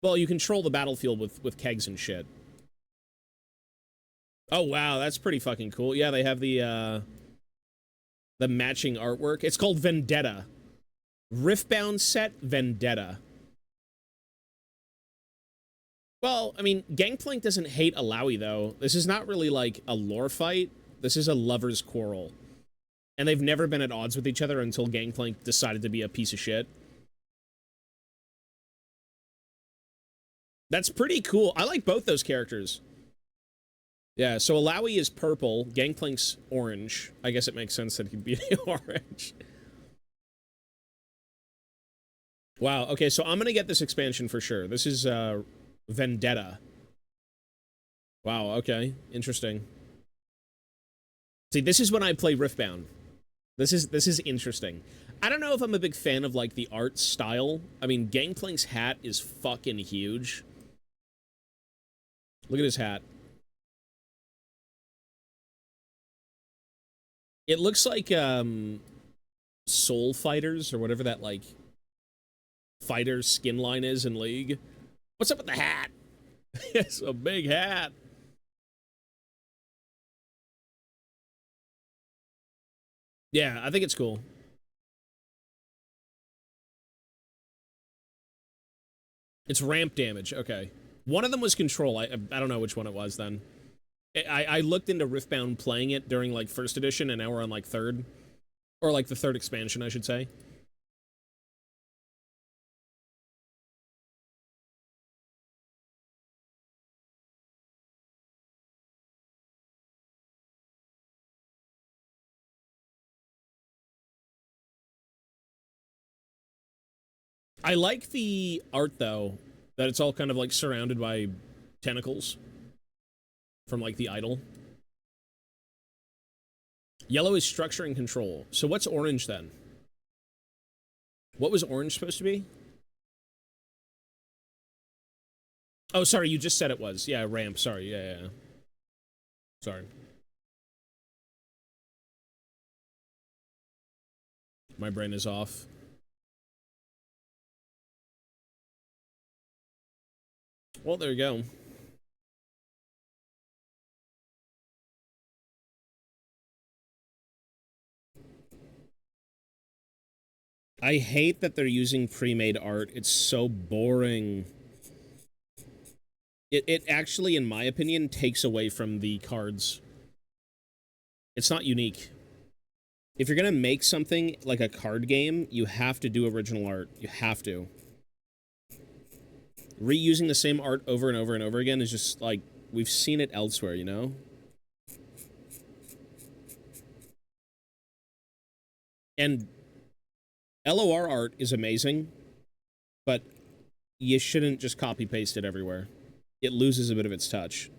Speaker 1: Well, you control the battlefield with kegs and shit. Oh, wow, that's pretty fucking cool. Yeah, they have the matching artwork. It's called Vendetta. Riftbound set Vendetta. Well, I mean, Gangplank doesn't hate Alawi, though. This is not really, like, a lore fight. This is a lover's quarrel. And they've never been at odds with each other until Gangplank decided to be a piece of shit. That's pretty cool. I like both those characters. Yeah, so Alawi is purple, Gangplank's orange. I guess it makes sense that he'd be orange. Wow, okay, so I'm gonna get this expansion for sure. This is, Vendetta. Wow, okay, interesting. See, this is when I play Riftbound. This is interesting. I don't know if I'm a big fan of, like, the art style. I mean, Gangplank's hat is fucking huge. Look at his hat. It looks like, Soul Fighters, or whatever that, like, fighter skin line is in League. What's up with the hat? It's a big hat. Yeah, I think it's cool. It's ramp damage, okay. One of them was control. I don't know which one it was then. I looked into Riftbound playing it during, like, 1st edition, and now we're on, like, 3rd. Or, like, the 3rd expansion, I should say. I like the art, though, that it's all kind of, like, surrounded by tentacles from, like, the idol. Yellow is structure and control. So what's orange, then? What was orange supposed to be? Oh, sorry, you just said it was. Yeah, ramp, sorry, yeah. Sorry. My brain is off. Well, there you go. I hate that they're using pre-made art. It's so boring. It actually, in my opinion, takes away from the cards. It's not unique. If you're gonna make something like a card game, you have to do original art. You have to. Reusing the same art over and over and over again is just, like, we've seen it elsewhere, you know? And LOR art is amazing, but you shouldn't just copy-paste it everywhere. It loses a bit of its touch.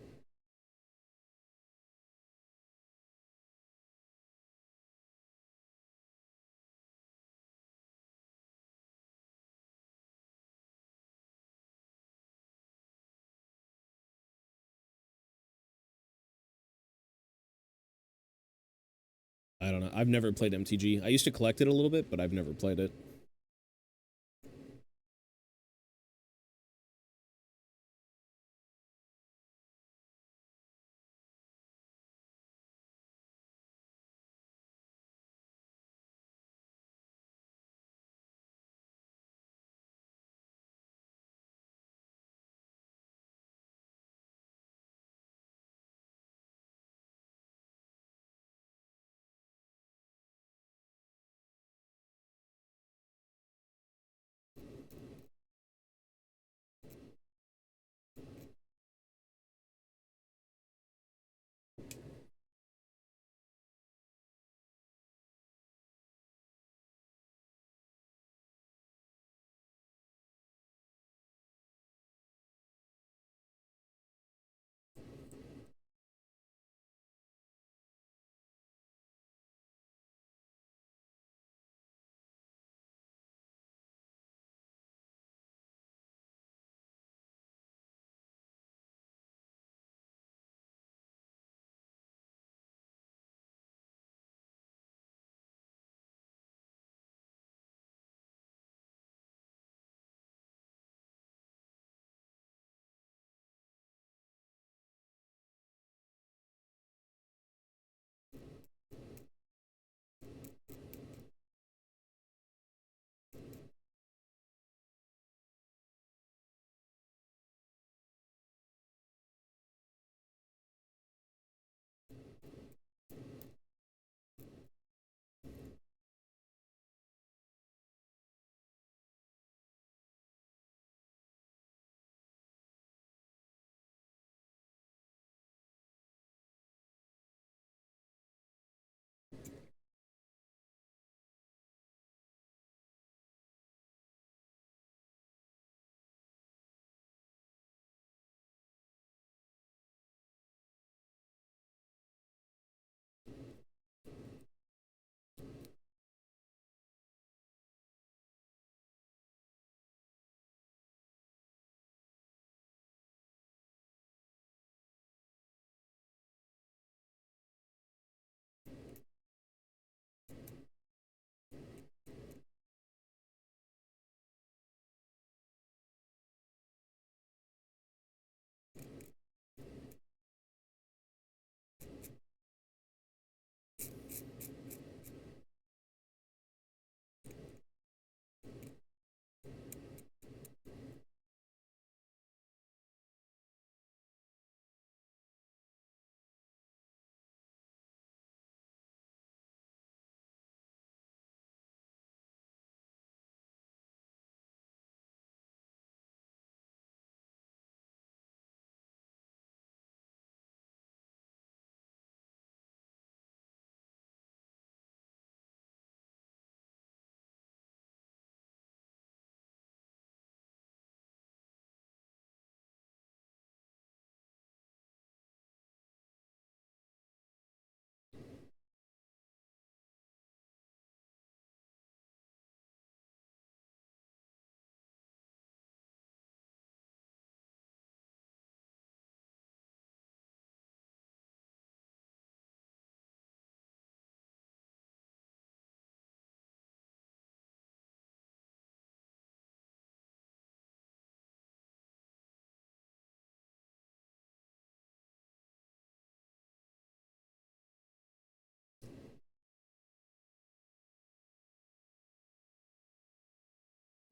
Speaker 1: I don't know. I've never played MTG. I used to collect it a little bit, but I've never played it.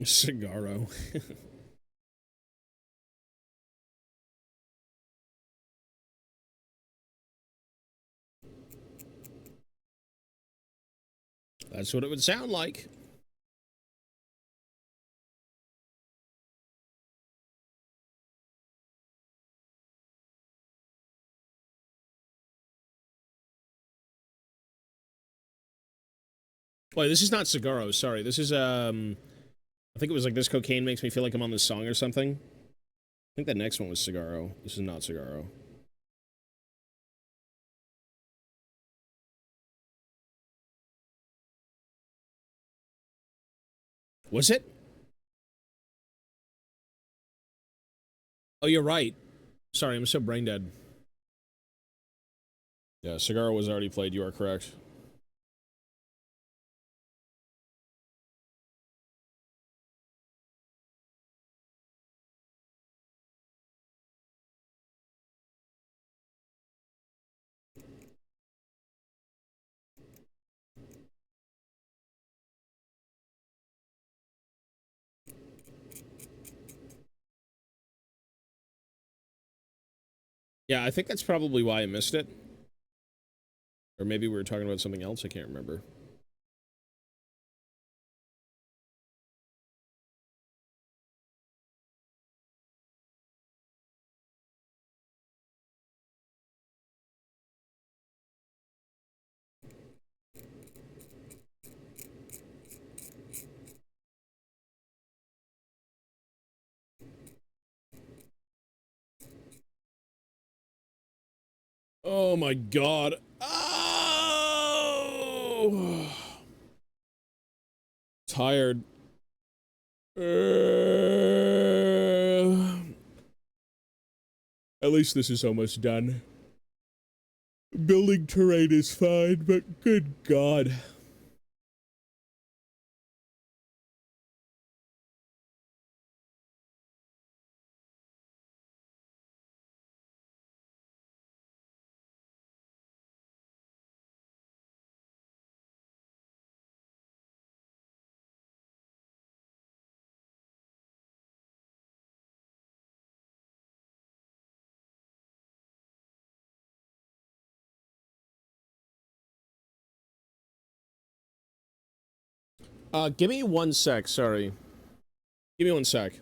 Speaker 1: Cigaro. That's what it would sound like. Wait, this is not Cigaro, sorry. This is, I think it was like This Cocaine Makes Me Feel Like I'm on this song or something. I think that next one was Cigaro. This is not Cigaro. Was it? Oh, you're right. Sorry, I'm so brain dead. Yeah, Cigaro was already played. You are correct. Yeah, I think that's probably why I missed it. Or maybe we were talking about something else. I can't remember. Oh my god. Oh! Tired. At least this is almost done. Building terrain is fine, but good god. Give me 1 sec, sorry. Give me 1 sec.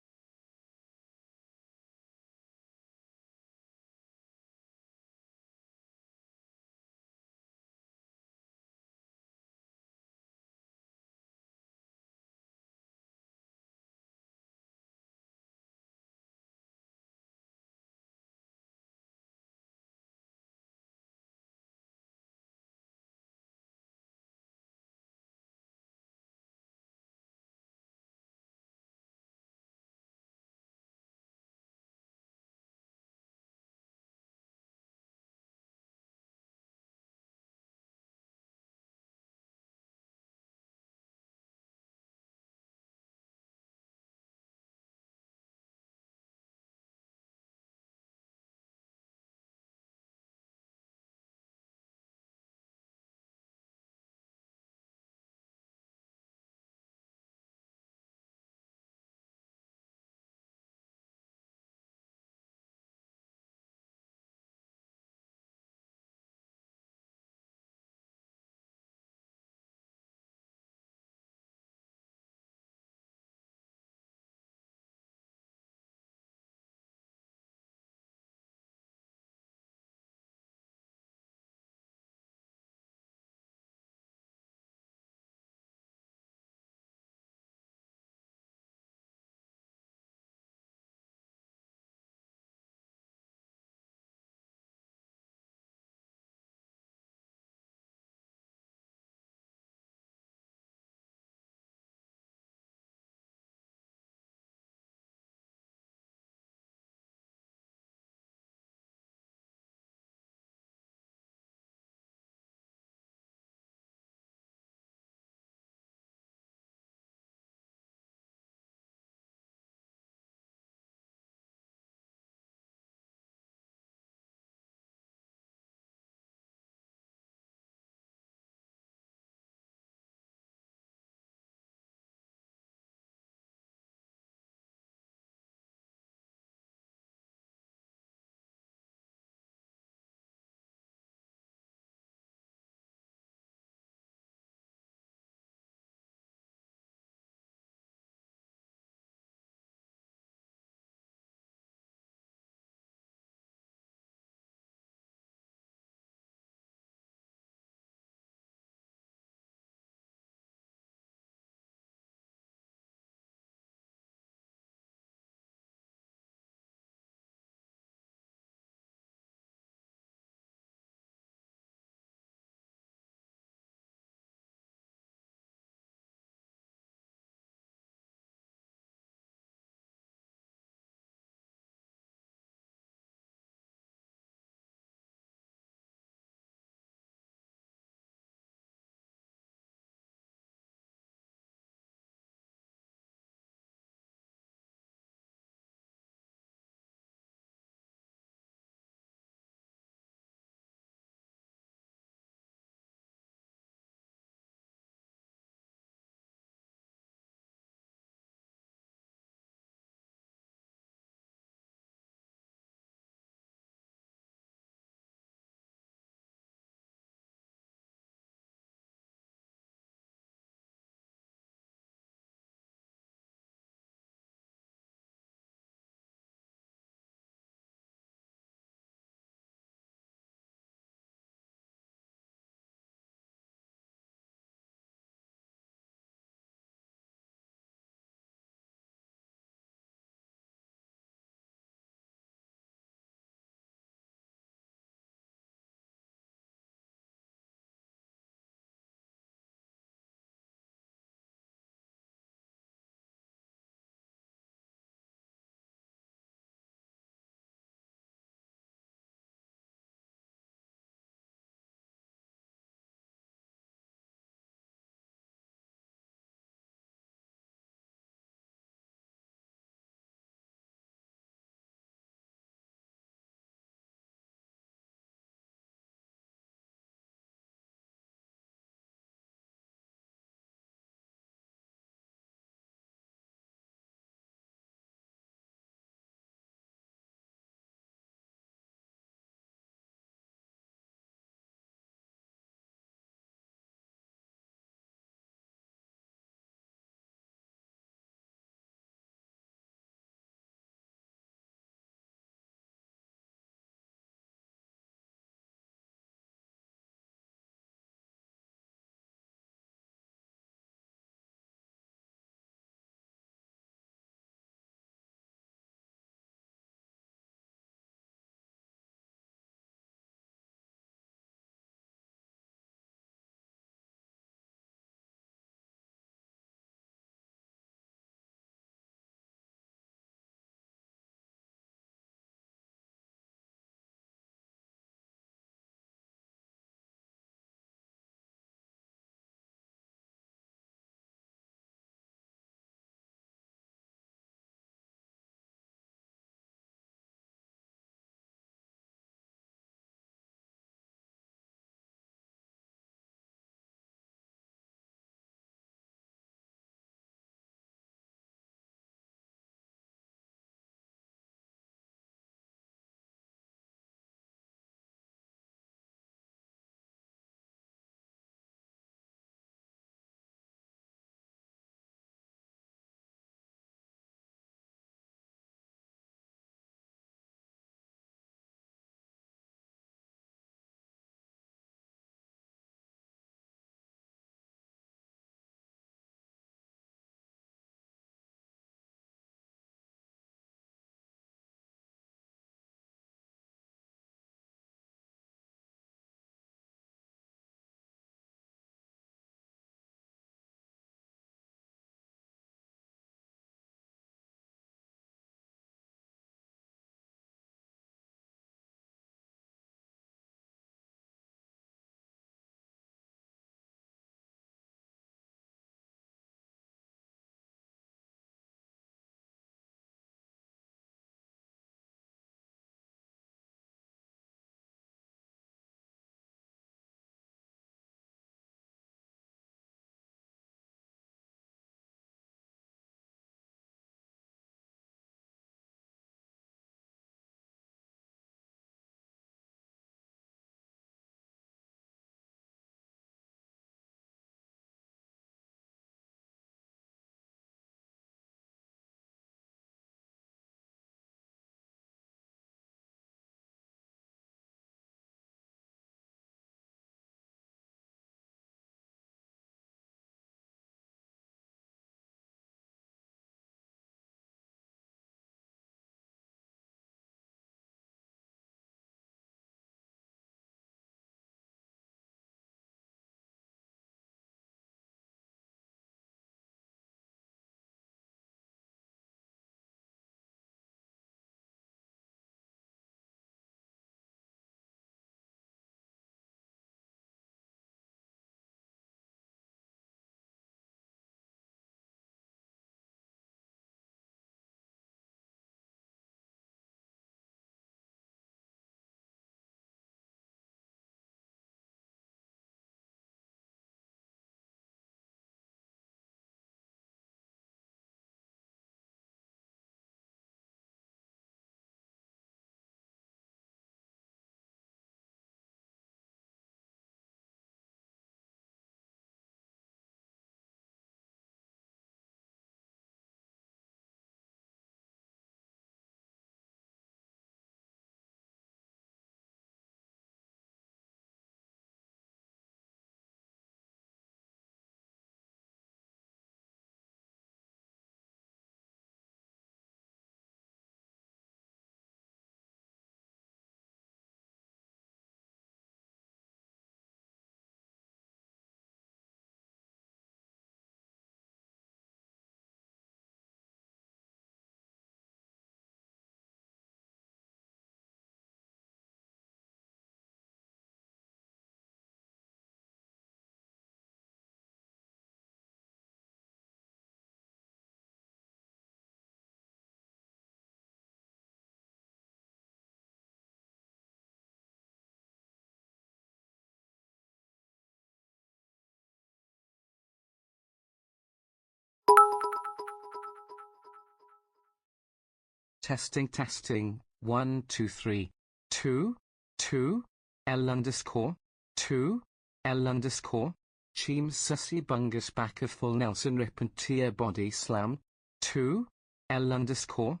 Speaker 2: Testing testing, 1 2 3. 2, 2, L underscore, 2, L underscore. Cheem sussy bungus back of full Nelson rip and tear body slam, 2, L underscore.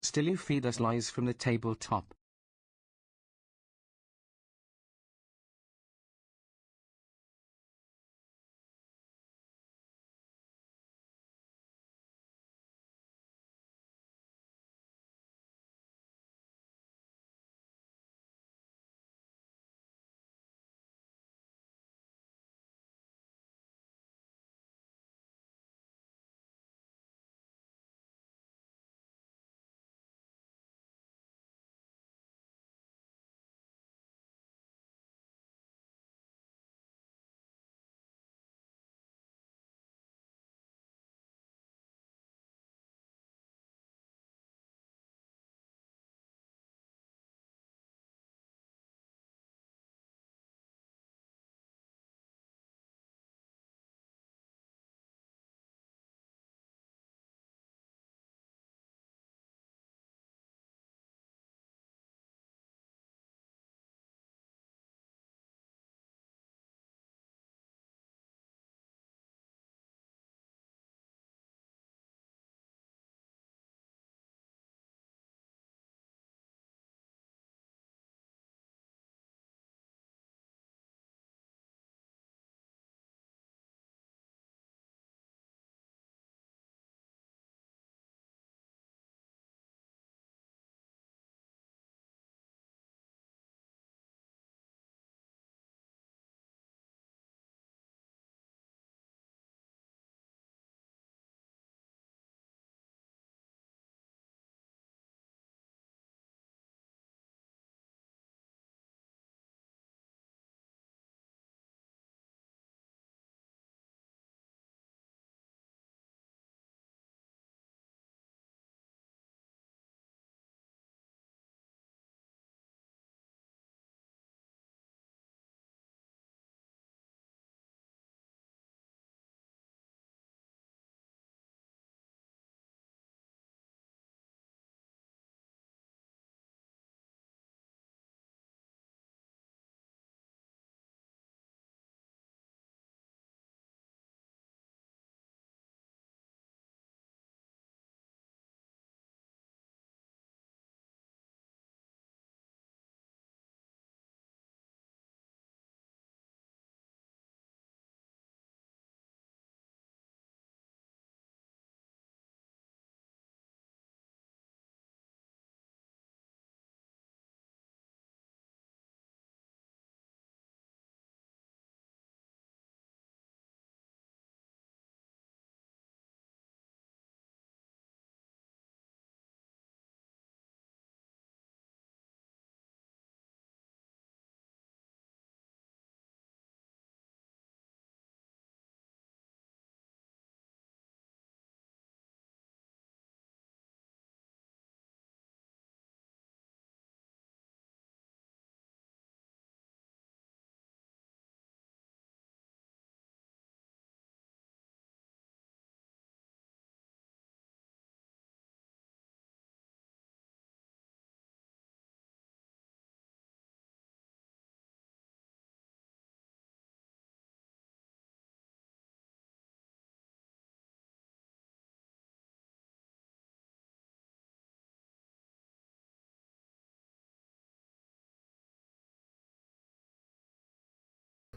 Speaker 2: Still you feed us lies from the tabletop.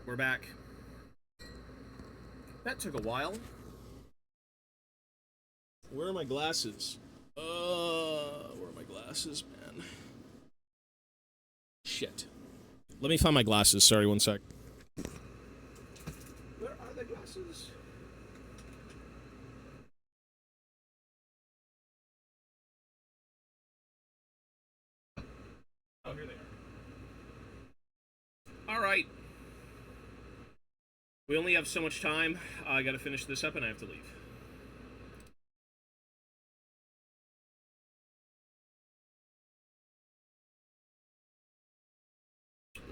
Speaker 1: We're back. That took a while. Where are my glasses? Where are my glasses, man? Shit. Let me find my glasses. Sorry, one sec. Where are the glasses? Oh, here they are. All right. We only have so much time. I gotta finish this up and I have to leave.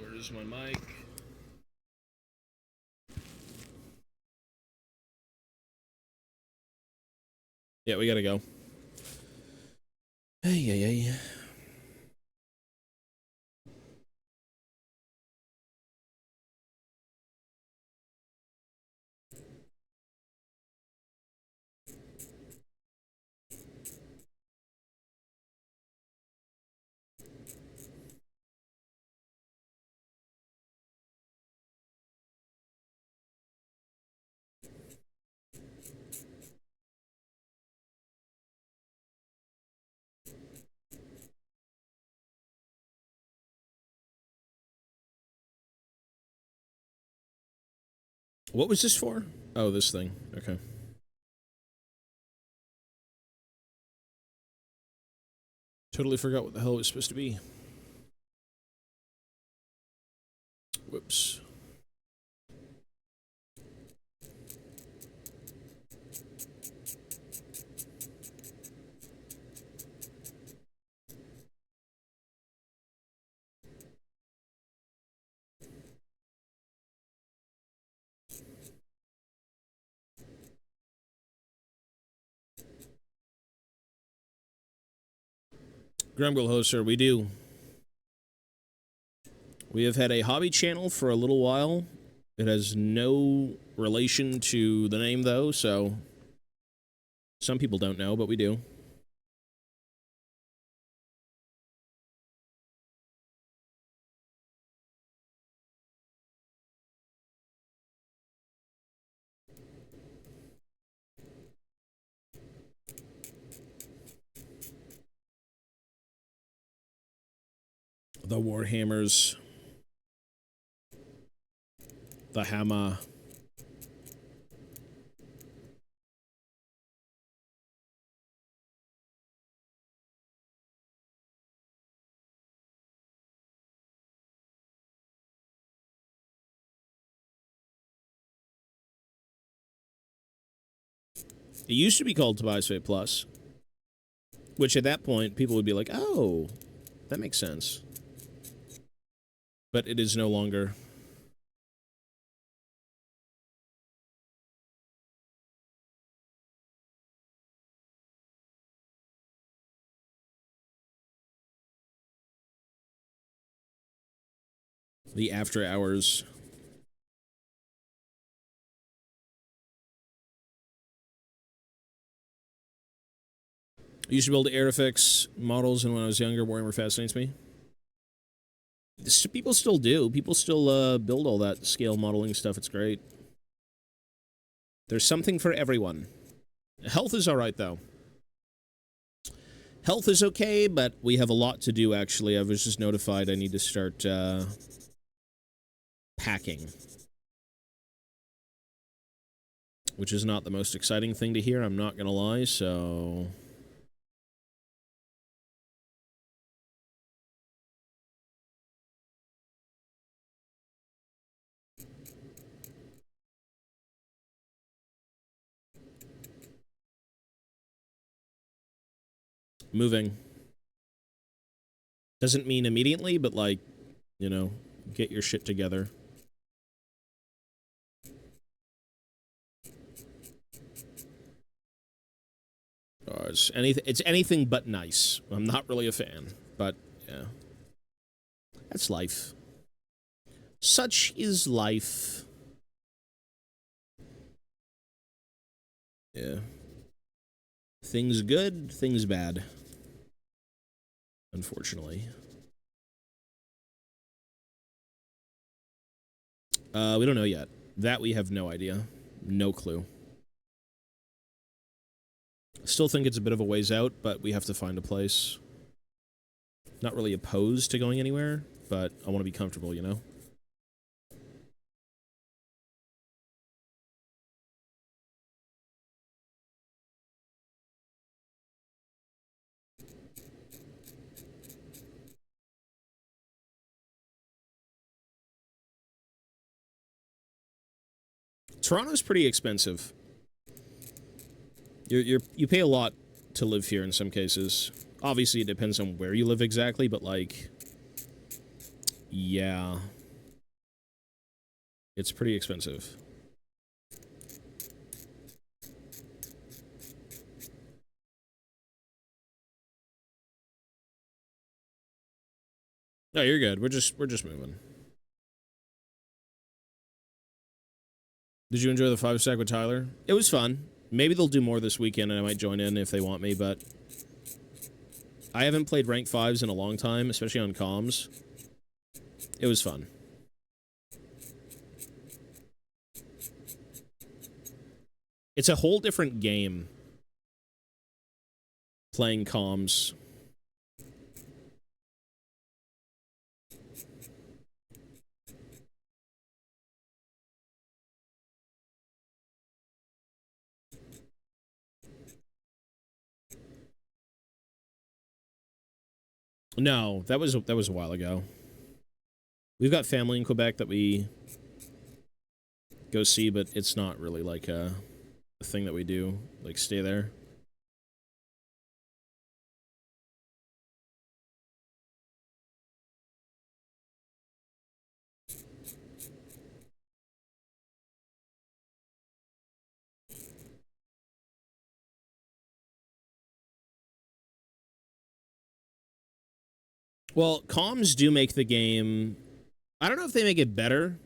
Speaker 1: Where's my mic? Yeah, we gotta go. Hey, hey, hey. What was this for? Oh, this thing. Okay. Totally forgot what the hell it was supposed to be. Whoops. Grumble host, sir, we do. We have had a hobby channel for a little while. It has no relation to the name, though, so some people don't know, but we do. The Warhammers. The Hammer. It used to be called Tobias Fate Plus, which at that point people would be like, oh, that makes sense. But it is no longer. The After Hours. I used to build Airfix models, and when I was younger, Warhammer fascinates me. People still do. People still build all that scale modeling stuff. It's great. There's something for everyone. Health is alright, though. Health is okay, but we have a lot to do, actually. I was just notified I need to start packing. Which is not the most exciting thing to hear, I'm not gonna lie, so... Moving. Doesn't mean immediately, but like, you know, get your shit together. It's anything but nice. I'm not really a fan, but yeah. That's life. Such is life. Yeah. Things good, things bad. Unfortunately. We don't know yet. That we have no idea. No clue. Still think it's a bit of a ways out, but we have to find a place. Not really opposed to going anywhere, but I want to be comfortable, you know? Toronto's pretty expensive. You pay a lot to live here in some cases. Obviously, it depends on where you live exactly, but, like, yeah. It's pretty expensive. No, you're good. We're just moving. Did you enjoy the 5-stack with Tyler? It was fun. Maybe they'll do more this weekend and I might join in if they want me, but I haven't played rank 5s in a long time, especially on comms. It was fun. It's a whole different game playing comms. No, that was a while ago. We've got family in Quebec that we go see, but it's not really like a thing that we do, like stay there. Well, comms do make the game... I don't know if they make it better.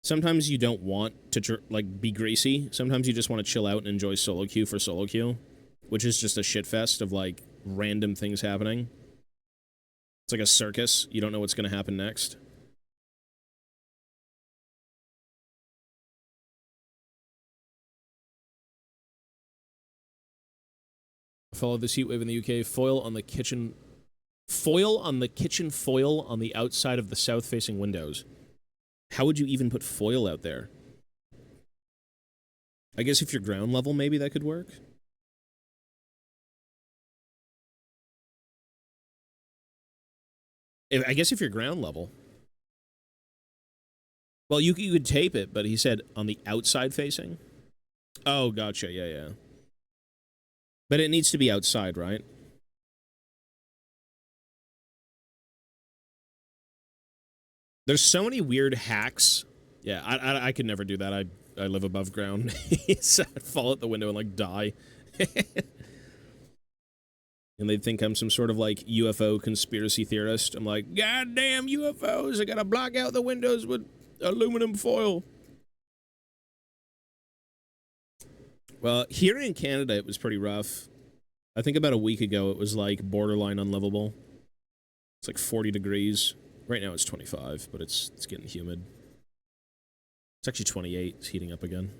Speaker 1: Sometimes you don't want to, like, be greasy. Sometimes you just want to chill out and enjoy solo queue for solo queue, which is just a shitfest of, like, random things happening. It's like a circus. You don't know what's going to happen next. Follow this heat wave in the UK. Foil on the kitchen foil on the outside of the south-facing windows. How would you even put foil out there? I guess if you're ground level, maybe that could work. I guess if you're ground level. Well, you could tape it, but he said on the outside facing. Oh, gotcha. Yeah, yeah. But it needs to be outside, right? There's so many weird hacks. Yeah, I could never do that. I live above ground. So I'd fall out the window and, like, die. And they'd think I'm some sort of, like, UFO conspiracy theorist. I'm like, goddamn UFOs, I gotta block out the windows with aluminum foil. Well, here in Canada, it was pretty rough. I think about a week ago, it was, like, borderline unlivable. It's like 40 degrees. Right now it's 25, but it's getting humid. It's actually 28. It's heating up again.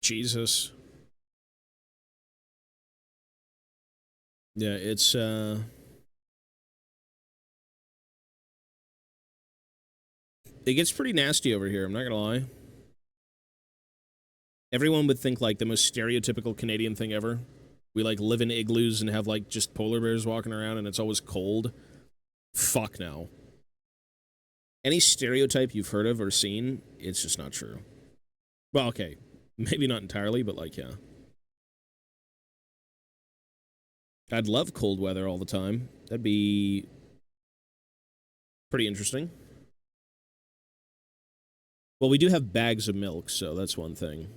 Speaker 1: Jesus. Yeah, it's, it gets pretty nasty over here, I'm not gonna lie. Everyone would think, like, the most stereotypical Canadian thing ever. We, like, live in igloos and have, like, just polar bears walking around and it's always cold. Fuck no. Any stereotype you've heard of or seen, it's just not true. Well, okay. Maybe not entirely, but, like, yeah. I'd love cold weather all the time. That'd be pretty interesting. Well, we do have bags of milk, so that's one thing.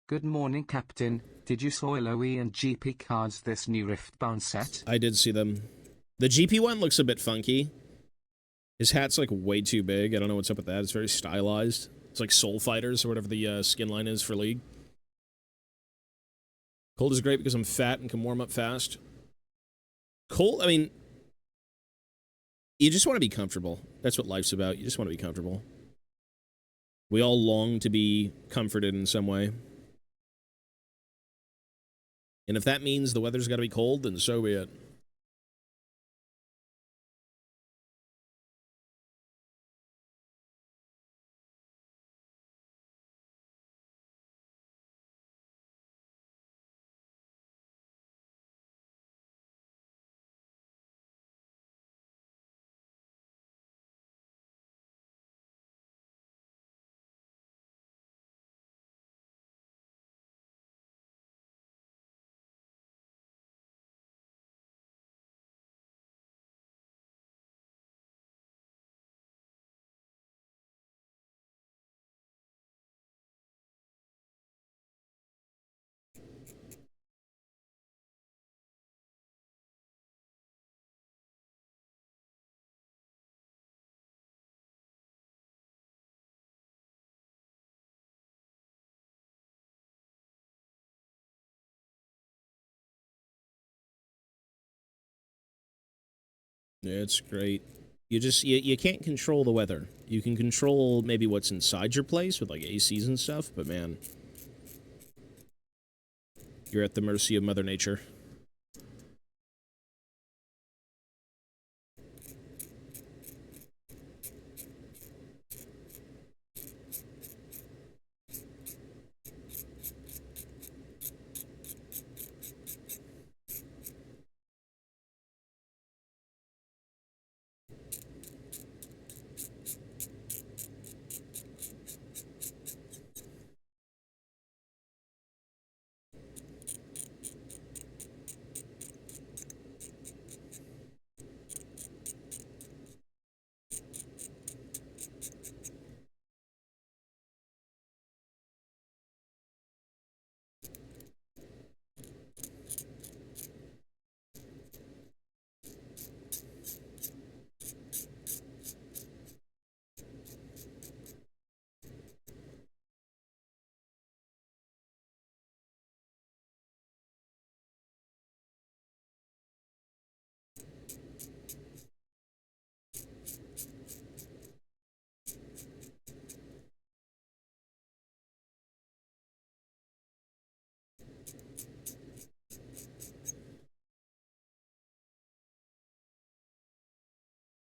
Speaker 2: Good morning, Captain. Did you saw LOE and GP cards this new Riftbound set?
Speaker 1: I did see them. The GP one looks a bit funky. His hat's, like, way too big. I don't know what's up with that. It's very stylized. It's like Soul Fighters or whatever the skin line is for League. Cold is great because I'm fat and can warm up fast. Cold, I mean, you just want to be comfortable. That's what life's about. You just want to be comfortable. We all long to be comforted in some way. And if that means the weather's got to be cold, then so be it. Yeah, it's great. You can't control the weather. You can control maybe what's inside your place with, like, ACs and stuff, but man, you're at the mercy of Mother Nature.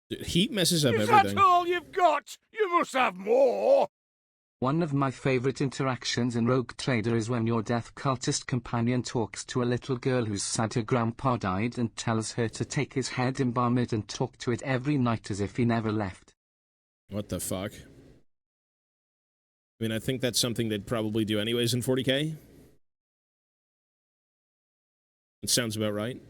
Speaker 1: Dude, heat messes up
Speaker 3: Is
Speaker 1: everything.
Speaker 3: that all you've got? You must have more!
Speaker 2: One of my favorite interactions in Rogue Trader is when your death cultist companion talks to a little girl whose sad her grandpa died and tells her to take his head, embalm it, and talk to it every night as if he never left.
Speaker 1: What the fuck? I mean, I think that's something they'd probably do anyways in 40K. It sounds about right.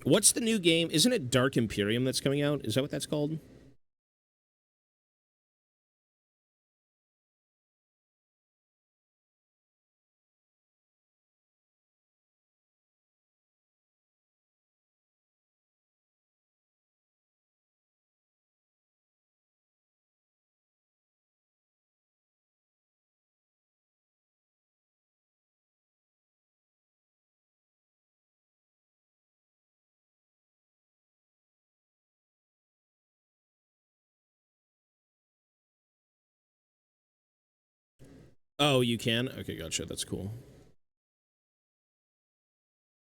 Speaker 1: What's the new game? Isn't it Dark Imperium that's coming out? Is that what that's called? Oh, you can? Okay, gotcha. That's cool.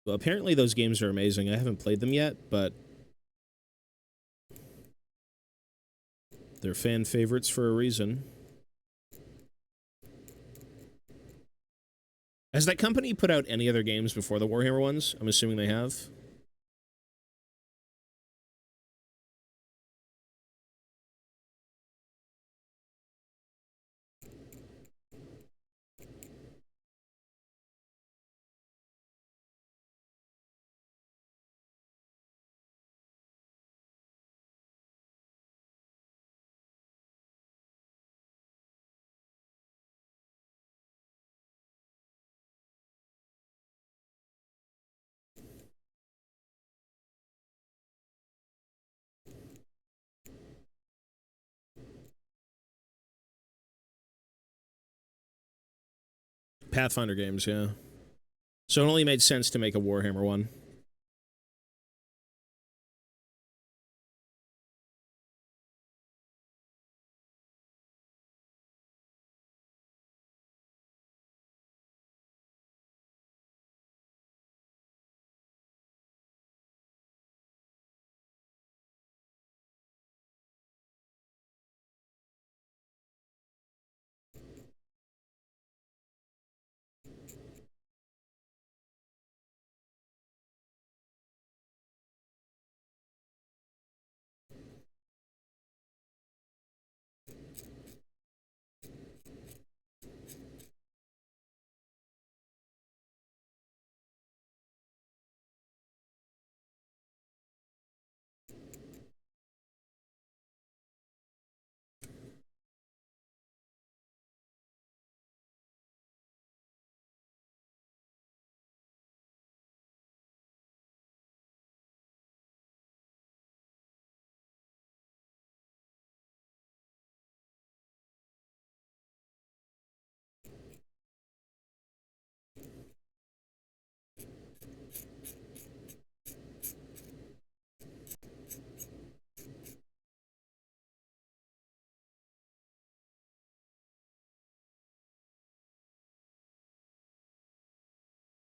Speaker 1: Well, apparently those games are amazing. I haven't played them yet, but they're fan favorites for a reason. Has that company put out any other games before the Warhammer ones? I'm assuming they have. Pathfinder games, yeah. So it only made sense to make a Warhammer one.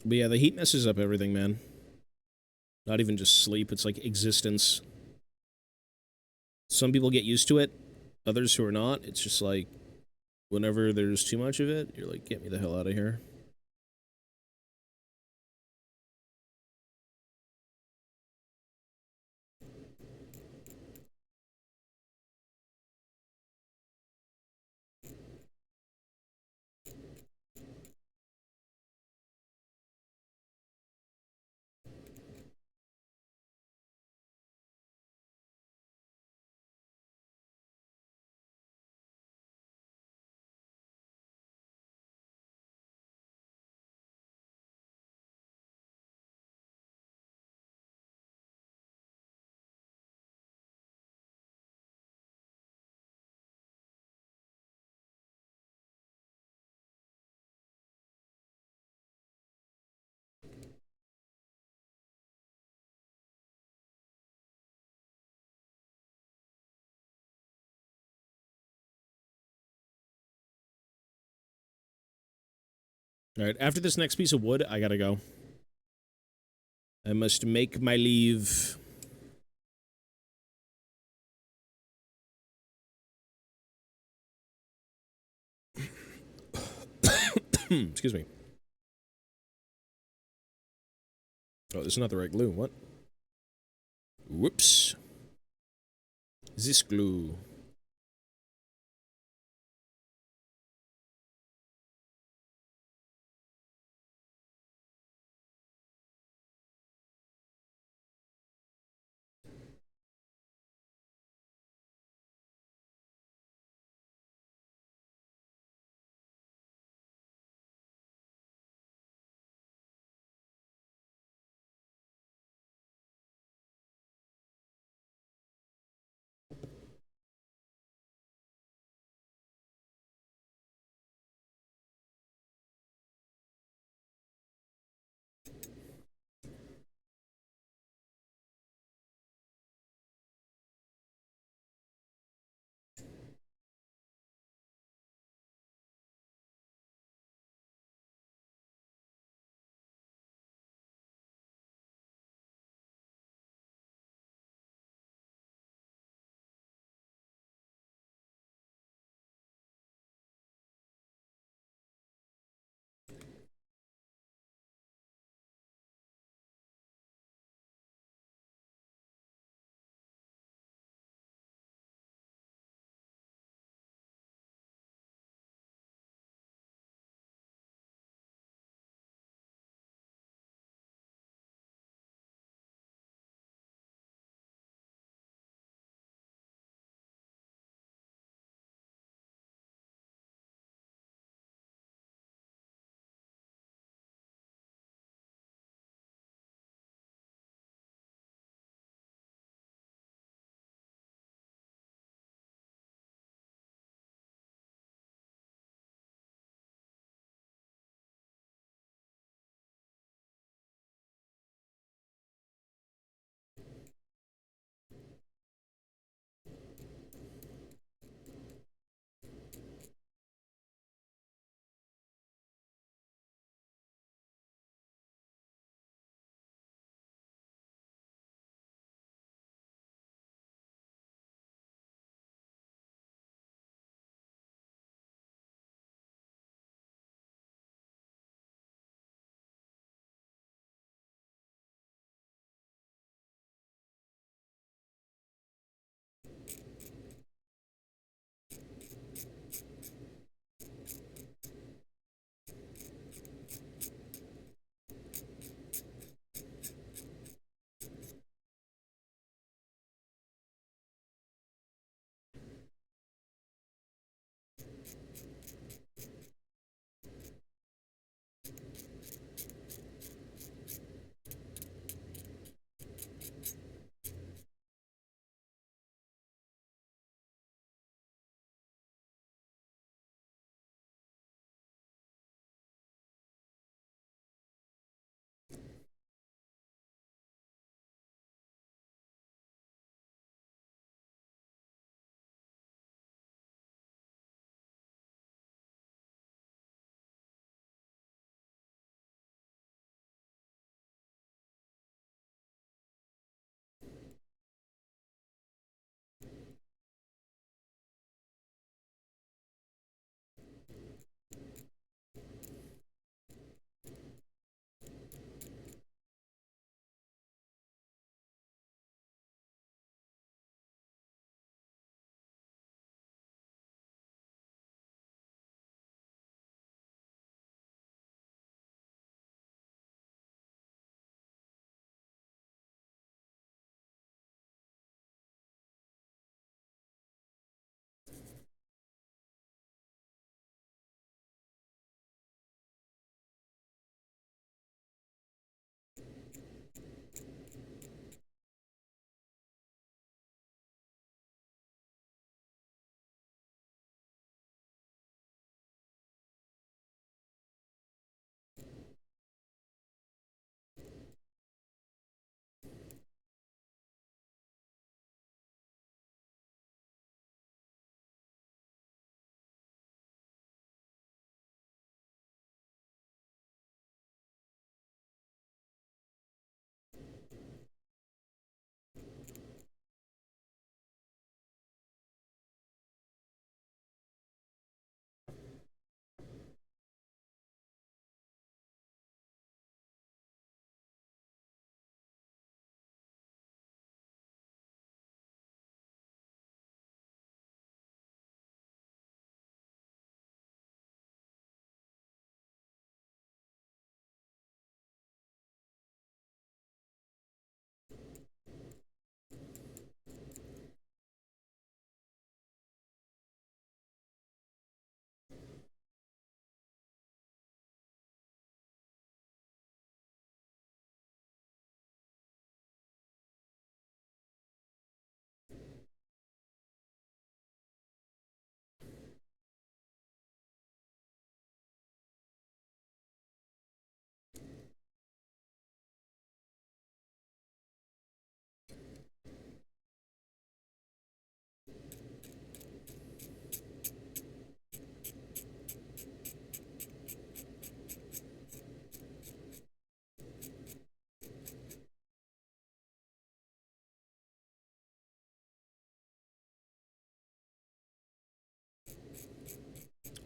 Speaker 1: But yeah, the heat messes up everything, man. Not even just sleep, it's like existence. Some people get used to it, others who are not, it's just like, whenever there's too much of it, you're like, get me the hell out of here. Alright, after this next piece of wood, I gotta go. I must make my leave. Excuse me. Oh, this is not the right glue. What? Whoops. This glue.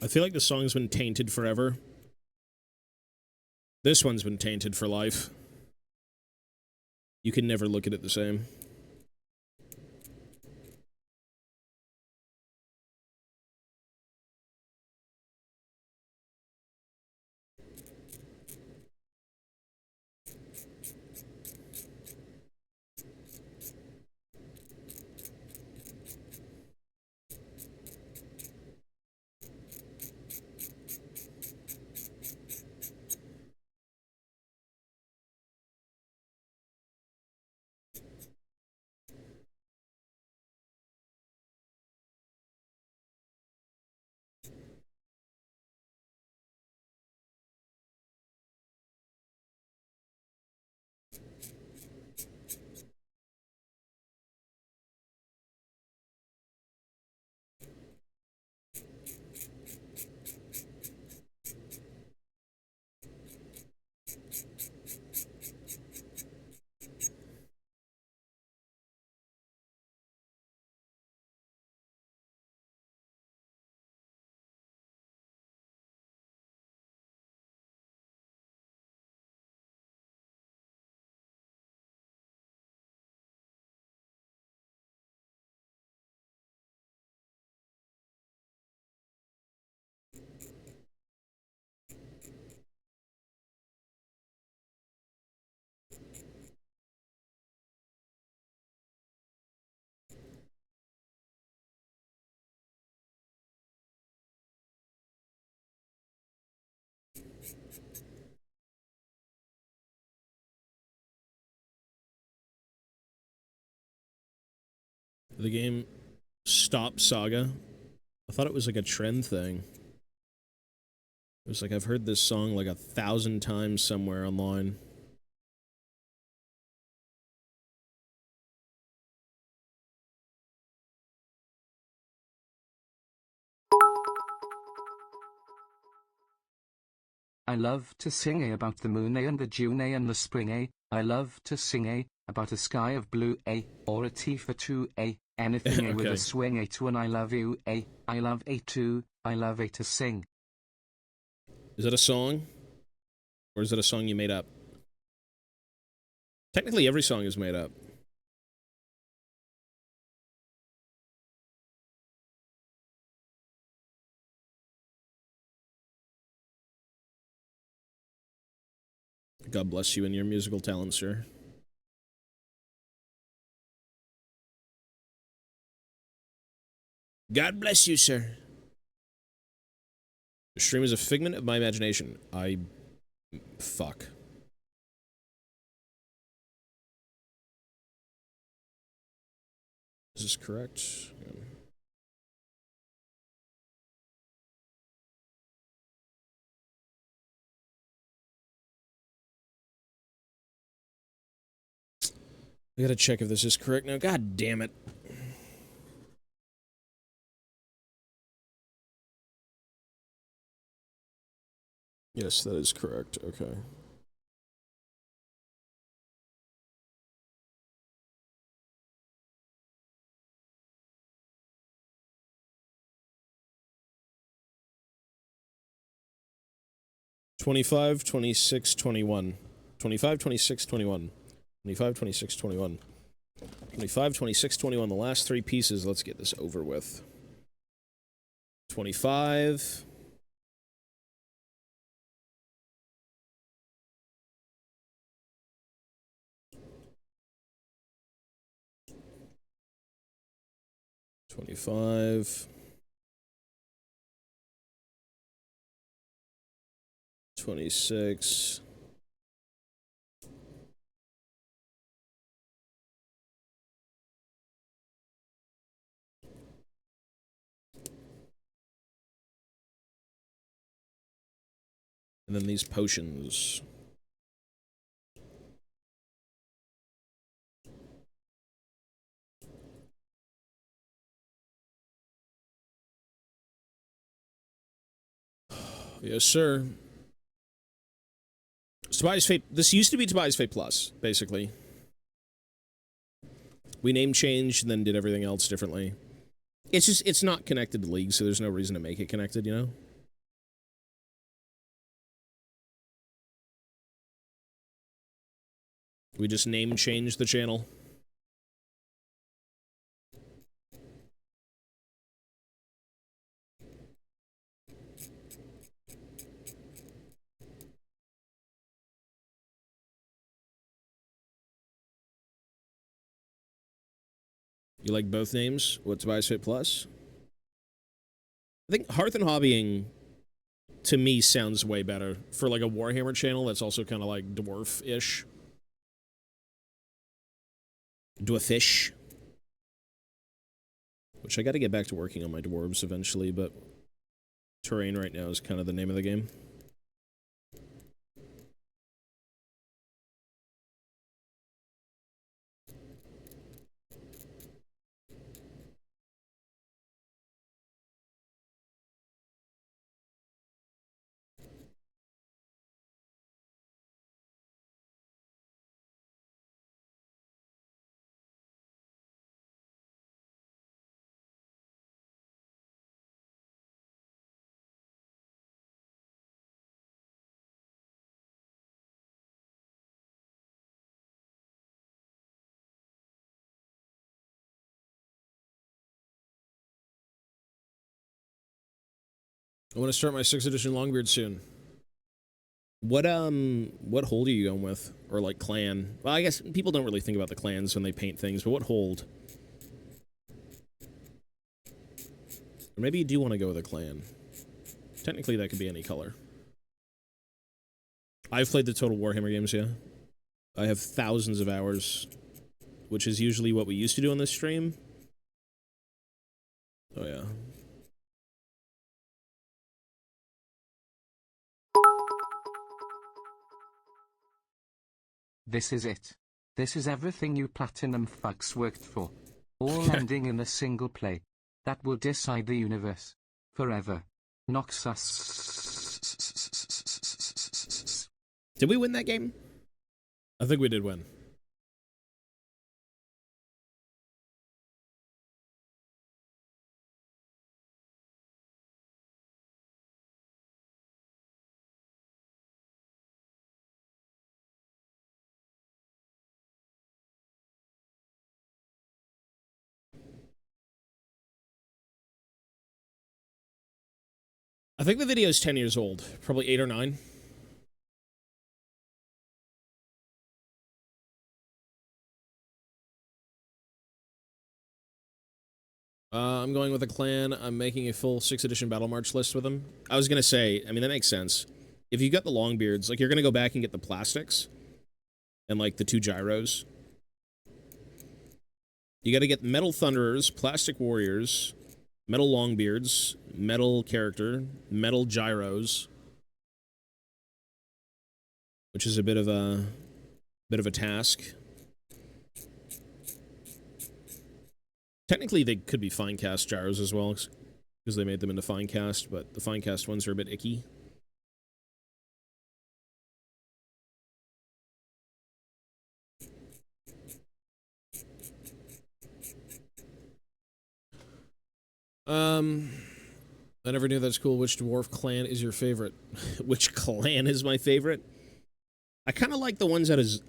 Speaker 1: I feel like the song's been tainted forever. This one's been tainted for life. You can never look at it the same. The game Stop Saga. I thought it was like a trend thing. It was like I've heard this song like 1,000 times somewhere online.
Speaker 2: I love to sing about the moon and the June and the spring. I love to sing about a sky of blue or a T for two anything with
Speaker 1: Okay.
Speaker 2: a swing to, and I love you I love too. I love to sing.
Speaker 1: Is that a song? Or is that a song you made up? Technically, every song is made up. God bless you and your musical talent, sir. God bless you, sir. The stream is a figment of my imagination. Fuck. Is this correct? Yeah. I gotta check if this is correct now. God damn it. Yes, that is correct. Okay. $25, $26, $21. $25, $26, $21. $25, $26, $21. $25, $26, $21. The last three pieces. Let's get this over with. 25. $25. 26. And then these potions. Yes, sir. Tobias Fate. This used to be Tobias Fate Plus, basically. We name changed and then did everything else differently. It's just, it's not connected to League, so there's no reason to make it connected, you know? We just name change the channel. You like both names? What, Tobias Fit Plus? I think Hearth and Hobbying, to me, sounds way better. For like a Warhammer channel that's also kind of like dwarf-ish. Dwarfish. Which I gotta get back to working on my dwarves eventually, but terrain right now is kind of the name of the game. I want to start my 6th edition Longbeard soon. What hold are you going with? Or like clan? Well, I guess people don't really think about the clans when they paint things, but what hold? Or maybe you do want to go with a clan. Technically, that could be any color. I've played the Total Warhammer games, yeah. I have thousands of hours, which is usually what we used to do on this stream. Oh, yeah.
Speaker 2: This is it. This is everything you platinum fucks worked for. All ending in a single play. That will decide the universe. Forever. Noxus.
Speaker 1: Did we win that game? I think we did win. I think the video is 10 years old. Probably 8 or 9. I'm going with a clan. I'm making a full 6th edition Battle March list with them. I was going to say, I mean, that makes sense. If you got the Longbeards, like, you're going to go back and get the plastics. And, like, the 2 gyros. You got to get Metal Thunderers, Plastic Warriors, Metal Longbeards, Metal Character, Metal Gyros. Which is a bit of a task. Technically, they could be Finecast gyros as well, because they made them into Finecast, but the Finecast ones are a bit icky. I never knew that's cool. Which dwarf clan is your favorite? Which clan is my favorite? I kind of like the ones that is,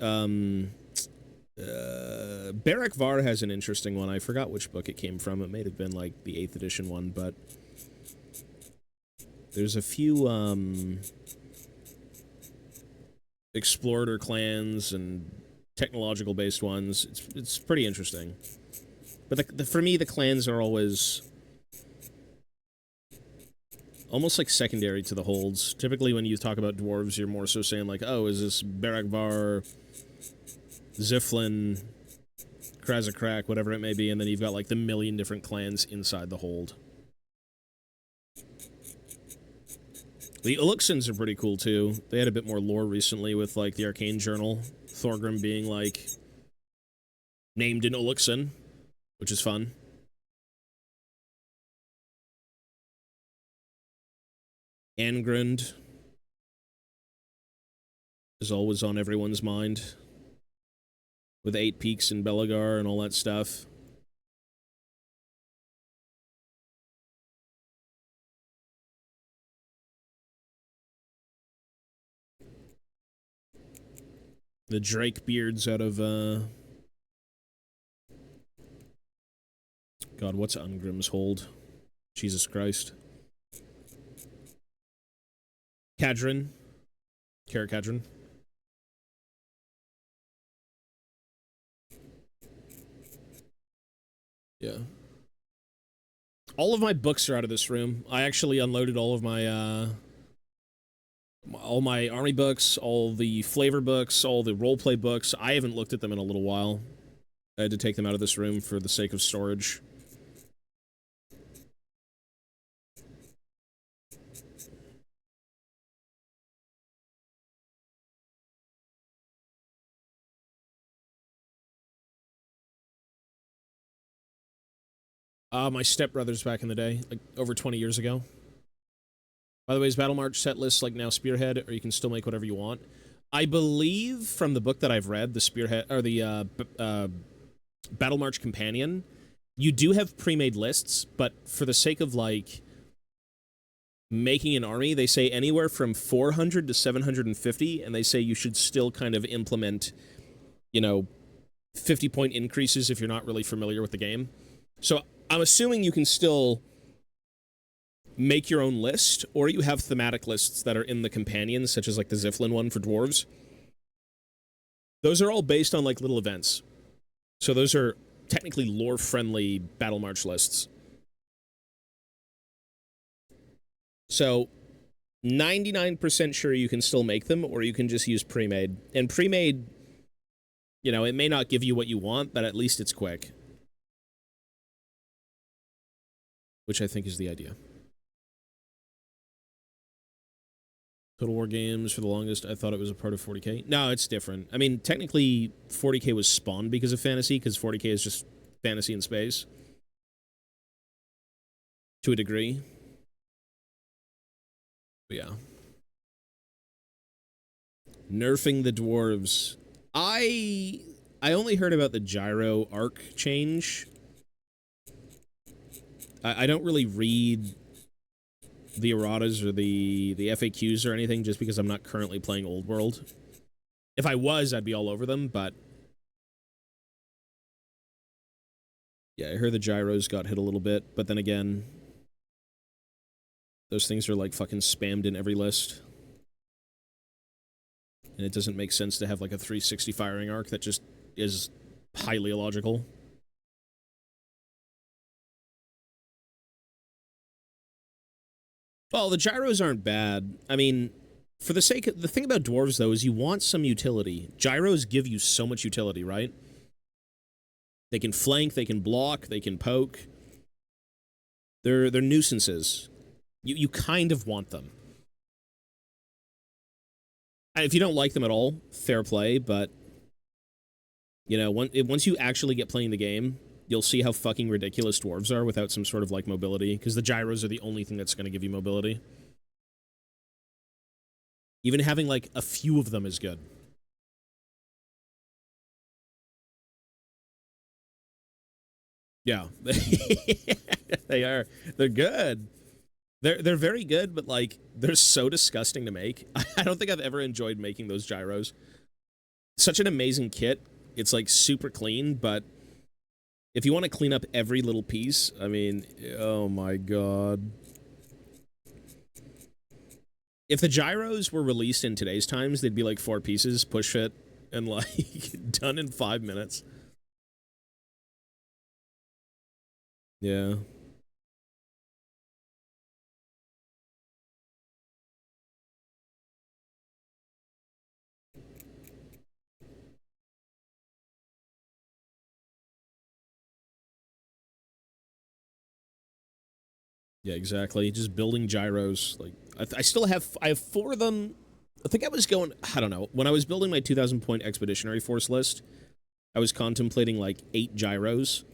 Speaker 1: Barak Var has an interesting one. I forgot which book it came from. It may have been, like, the 8th edition one, but there's a few, explorer clans and technological-based ones. It's pretty interesting. But for me, the clans are always almost like secondary to the holds. Typically, when you talk about dwarves, you're more so saying, like, oh, is this Barak Var, Ziflin, Krazakrak, whatever it may be, and then you've got, like, the million different clans inside the hold. The Ulicksons are pretty cool, too. They had a bit more lore recently with, like, the Arcane Journal. Thorgrim being, like, named in Ulickson, which is fun. Angrund is always on everyone's mind. With 8 Peaks and Belagar and all that stuff. The Drake beards out of, God, what's Ungrim's hold? Jesus Christ. Kadrin. Kara Kadrin. Yeah. All of my books are out of this room. I actually unloaded all of my army books, all the flavor books, all the roleplay books. I haven't looked at them in a little while. I had to take them out of this room for the sake of storage. My stepbrothers back in the day, like over 20 years ago. By the way, is Battle March set lists like now Spearhead, or you can still make whatever you want? I believe from the book that I've read, the Spearhead, or the Battle March Companion, you do have pre-made lists, but for the sake of, like, making an army, they say anywhere from 400 to 750, and they say you should still kind of implement, you know, 50-point increases if you're not really familiar with the game. So I'm assuming you can still make your own list, or you have thematic lists that are in the companions, such as like the Ziflin one for dwarves. Those are all based on like little events. So those are technically lore-friendly Battle March lists. So 99% sure you can still make them, or you can just use pre-made. And pre-made, you know, it may not give you what you want, but at least it's quick. Which I think is the idea. Total War Games, for the longest, I thought it was a part of 40k. No, it's different. I mean, technically, 40k was spawned because of fantasy, because 40k is just fantasy in space. To a degree. But yeah. Nerfing the dwarves. I only heard about the gyro arc change. I don't really read the erratas or the FAQs or anything just because I'm not currently playing Old World. If I was, I'd be all over them, but yeah, I heard the gyros got hit a little bit, but then again, those things are like fucking spammed in every list. And it doesn't make sense to have like a 360 firing arc that just is highly illogical. Well, the gyros aren't bad. I mean, for the sake of... The thing about dwarves, though, is you want some utility. Gyros give you so much utility, right? They can flank, they can block, they can poke. They're nuisances. You kind of want them. If you don't like them at all, fair play, but... You know, once you actually get playing the game, you'll see how fucking ridiculous dwarves are without some sort of, like, mobility, because the gyros are the only thing that's going to give you mobility. Even having, like, a few of them is good. Yeah. They are. They're good. They're very good, but, like, they're so disgusting to make. I don't think I've ever enjoyed making those gyros. Such an amazing kit. It's, like, super clean, but if you want to clean up every little piece, I mean, oh my god. If the gyros were released in today's times, they'd be like 4 pieces, push fit, and like, done in 5 minutes. Yeah. Yeah, exactly. Just building gyros. Like, I still have... I have 4 of them. I think I was going... I don't know. When I was building my 2,000-point Expeditionary Force list, I was contemplating, like, 8 gyros.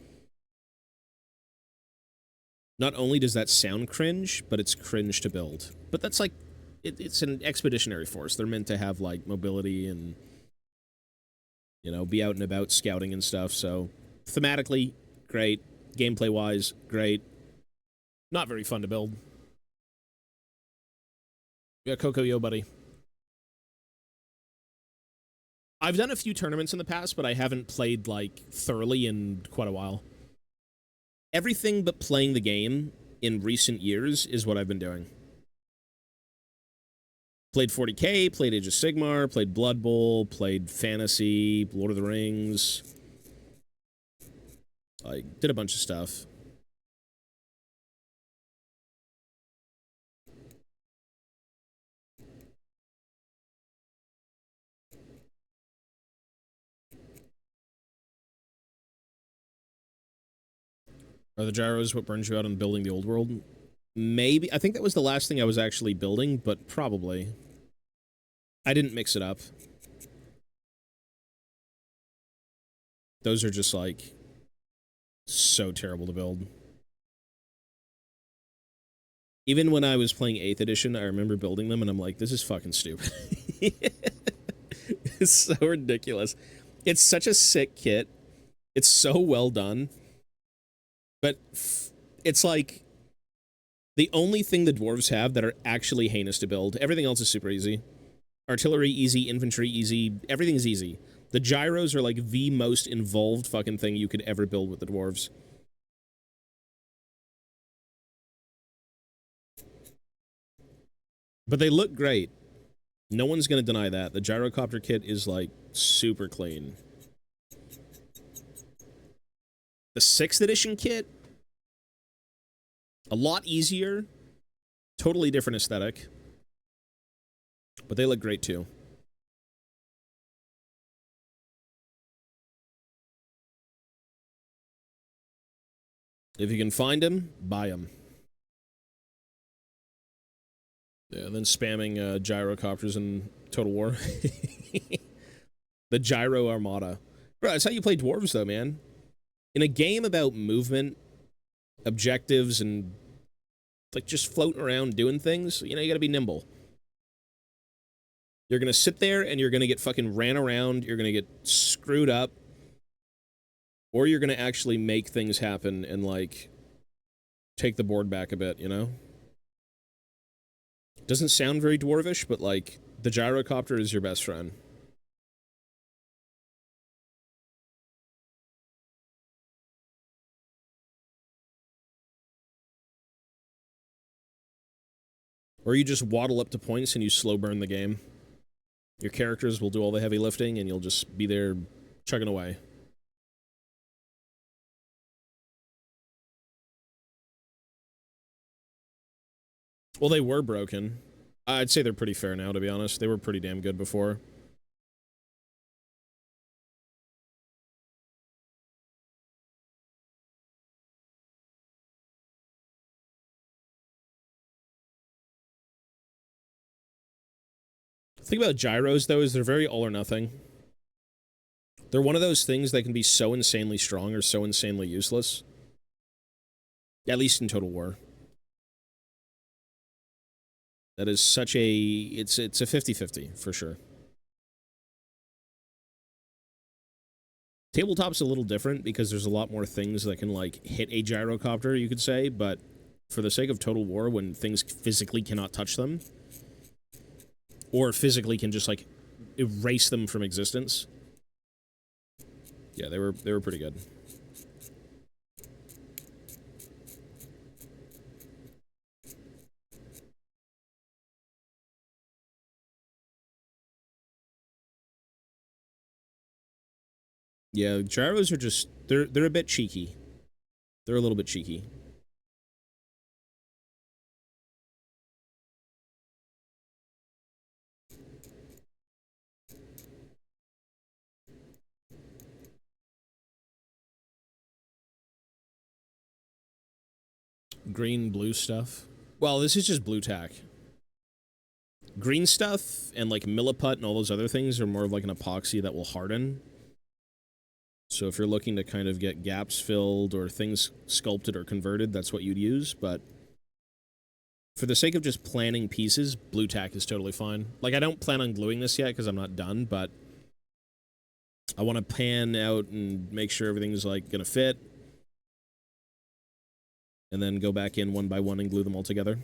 Speaker 1: Not only does that sound cringe, but it's cringe to build. But that's, like... It's an Expeditionary Force. They're meant to have, like, mobility and... You know, be out and about scouting and stuff, so... Thematically, great. Gameplay-wise, great. Not very fun to build. Yeah, Coco, yo, buddy. I've done a few tournaments in the past, but I haven't played, like, thoroughly in quite a while. Everything but playing the game in recent years is what I've been doing. Played 40K, played Age of Sigmar, played Blood Bowl, played Fantasy, Lord of the Rings. I did a bunch of stuff. Are the gyros what burns you out on building the old world? Maybe. I think that was the last thing I was actually building, but probably. I didn't mix it up. Those are just, like, so terrible to build. Even when I was playing 8th edition, I remember building them, and I'm like, this is fucking stupid. It's so ridiculous. It's such a sick kit. It's so well done. But it's like the only thing the dwarves have that are actually heinous to build. Everything else is super easy. Artillery easy, infantry easy, everything's easy. The gyros are like the most involved fucking thing you could ever build with the dwarves. But they look great. No one's gonna deny that. The gyrocopter kit is like super clean. The 6th edition kit, a lot easier, totally different aesthetic, but they look great too. If you can find them, buy them. Yeah, then spamming gyrocopters in Total War. The Gyro Armada. Bro, that's how you play dwarves though, man. In a game about movement, objectives, and like just floating around doing things, you know, you gotta be nimble. You're gonna sit there and you're gonna get fucking ran around, you're gonna get screwed up, or you're gonna actually make things happen and, like, take the board back a bit, you know? Doesn't sound very dwarvish, but, like, the gyrocopter is your best friend. Or you just waddle up to points and you slow burn the game. Your characters will do all the heavy lifting and you'll just be there chugging away. Well, they were broken. I'd say they're pretty fair now, to be honest. They were pretty damn good before. The thing about gyros, though, is they're very all or nothing. They're one of those things that can be so insanely strong or so insanely useless. At least in Total War. That is such a... It's a 50-50, for sure. Tabletop's a little different because there's a lot more things that can, like, hit a gyrocopter, you could say, but for the sake of Total War, when things physically cannot touch them, or physically can just, like, erase them from existence, yeah, they were pretty good. Yeah, gyros are just... They're a bit cheeky. They're a little bit cheeky. Green, blue stuff. Well, this is just blue tack. Green stuff and, like, milliput and all those other things are more of, like, an epoxy that will harden. So if you're looking to kind of get gaps filled or things sculpted or converted, that's what you'd use, but for the sake of just planning pieces, blue tack is totally fine. Like, I don't plan on gluing this yet because I'm not done, but I want to pan out and make sure everything's, like, gonna fit, and then go back in one by one and glue them all together.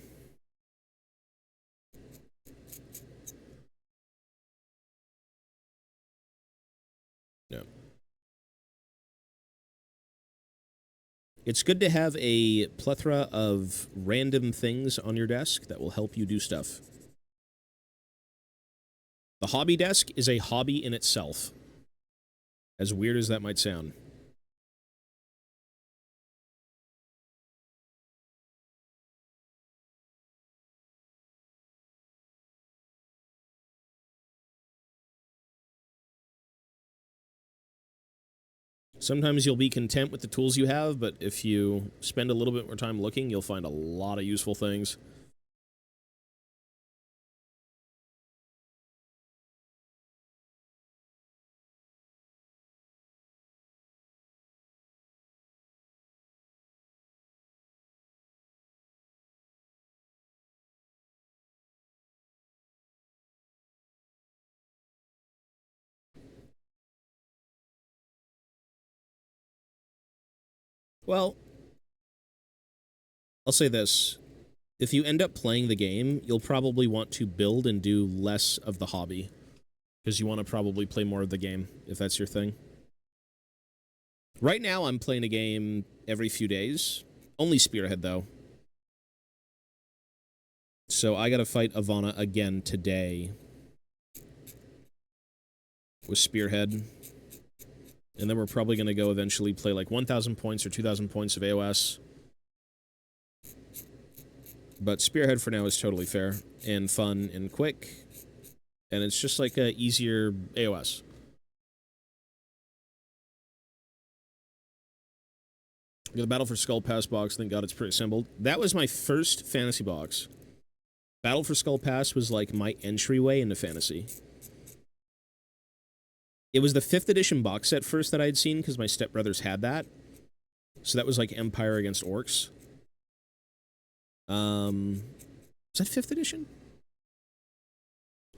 Speaker 1: It's good to have a plethora of random things on your desk that will help you do stuff. The hobby desk is a hobby in itself, as weird as that might sound. Sometimes you'll be content with the tools you have, but if you spend a little bit more time looking, you'll find a lot of useful things. Well, I'll say this. If you end up playing the game, you'll probably want to build and do less of the hobby, because you want to probably play more of the game, if that's your thing. Right now, I'm playing a game every few days. Only Spearhead, though. So I gotta fight Ivana again today with Spearhead. And then we're probably gonna go eventually play like 1,000 points or 2,000 points of AOS. But Spearhead for now is totally fair and fun and quick. And it's just like a easier AOS. We got the Battle for Skull Pass box. Thank God it's pre-assembled. That was my first fantasy box. Battle for Skull Pass was like my entryway into fantasy. It was the 5th edition box set first that I had seen because my stepbrothers had that. So that was like Empire against Orcs. Was that 5th edition?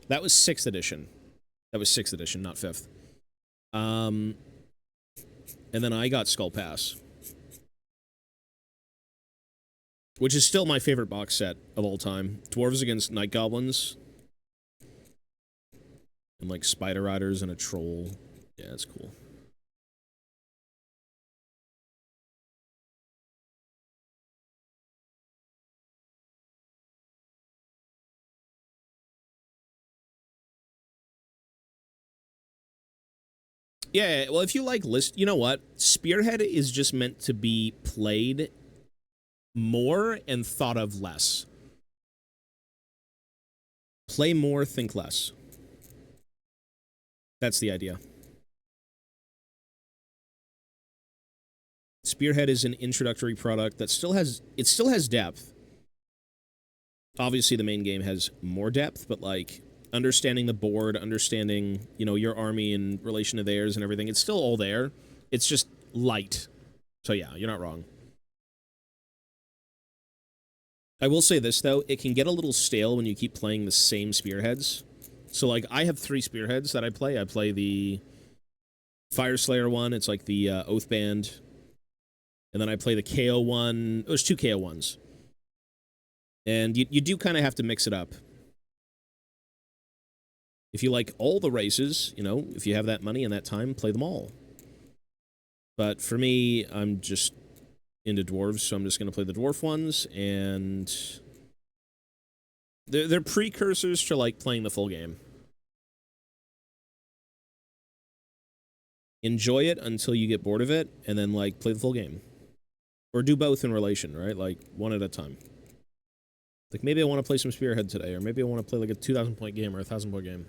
Speaker 1: That was 6th edition. That was 6th edition, not 5th. And then I got Skull Pass, which is still my favorite box set of all time. Dwarves against Night Goblins. And like Spider Riders and a Troll. Yeah, that's cool. Yeah, well, if you like list, you know what? Spearhead is just meant to be played more and thought of less. Play more, think less. That's the idea. Spearhead is an introductory product that still has depth. Obviously, the main game has more depth, but like understanding the board, understanding, you know, your army in relation to theirs and everything, it's still all there. It's just light. So yeah, you're not wrong. I will say this, though. It can get a little stale when you keep playing the same spearheads. So, like, I have 3 spearheads that I play. I play the Fireslayer one. It's like the Oathband. And then I play the KO one. There's 2 KO ones. And you do kind of have to mix it up. If you like all the races, you know, if you have that money and that time, play them all. But for me, I'm just into dwarves, so I'm just going to play the dwarf ones, and they're precursors to, like, playing the full game. Enjoy it until you get bored of it, and then, like, play the full game. Or do both in relation, right? Like, one at a time. Like, maybe I want to play some Spearhead today, or maybe I want to play, like, a 2,000-point game or a 1,000-point game.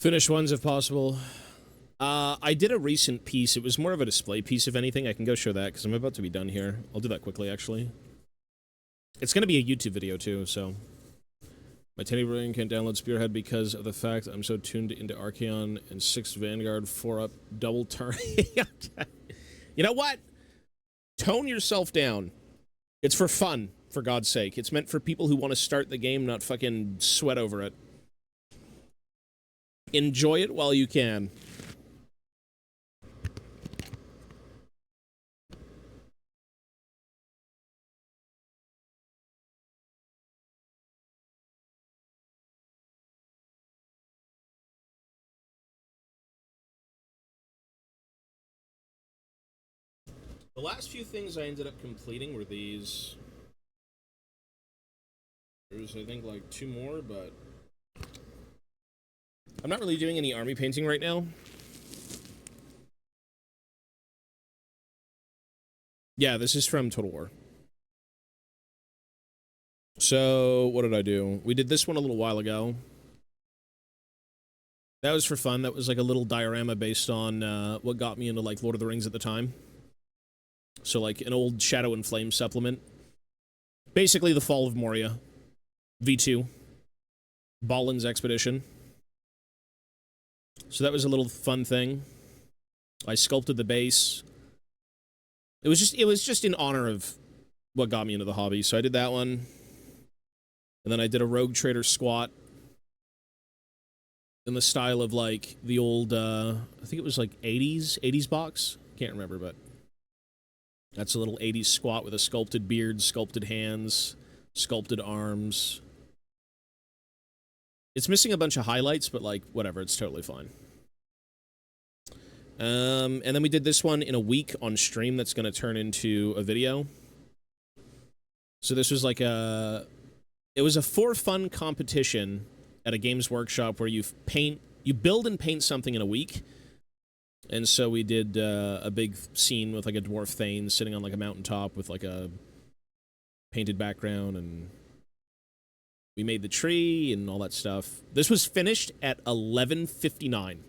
Speaker 1: Finish ones if possible. I did a recent piece. It was more of a display piece, if anything. I can go show that, because I'm about to be done here. I'll do that quickly, actually. It's going to be a YouTube video, too, so... My tiny brain can't download Spearhead because of the fact I'm so tuned into Archeon and 6th Vanguard 4-up double turn. You know what? Tone yourself down. It's for fun, for God's sake. It's meant for people who want to start the game, not fucking sweat over it. Enjoy it while you can. The last few things I ended up completing were these. There's, I think, like 2 more, but... I'm not really doing any army painting right now. Yeah, this is from Total War. So, what did I do? We did this one a little while ago. That was for fun. That was like a little diorama based on what got me into, like, Lord of the Rings at the time. So, like, an old Shadow and Flame supplement. Basically, the Fall of Moria. V2. Balin's Expedition. So that was a little fun thing. I sculpted the base. It was just in honor of what got me into the hobby. So I did that one. And then I did a Rogue Trader squat. In the style of, like, the old, I think it was, like, 80s box? Can't remember, but... That's a little 80s squat with a sculpted beard, sculpted hands, sculpted arms. It's missing a bunch of highlights, but, like, whatever, it's totally fine. And then we did this one in a week on stream that's going to turn into a video. So this was like a... It was a for-fun competition at a Games Workshop where you build and paint something in a week. And so we did a big scene with, like, a dwarf thane sitting on, like, a mountaintop with, like, a painted background, and we made the tree and all that stuff. This was finished at 11:59.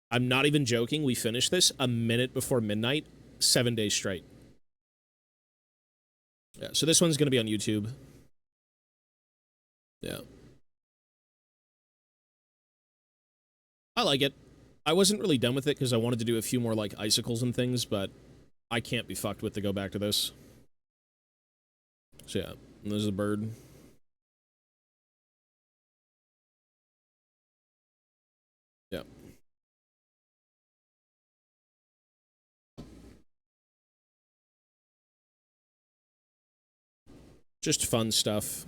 Speaker 1: I'm not even joking. We finished this a minute before midnight, 7 days straight. Yeah, so this one's going to be on YouTube. Yeah. I like it. I wasn't really done with it because I wanted to do a few more, like, icicles and things, but I can't be fucked with to go back to this. So yeah, and there's a bird. Yeah. Just fun stuff.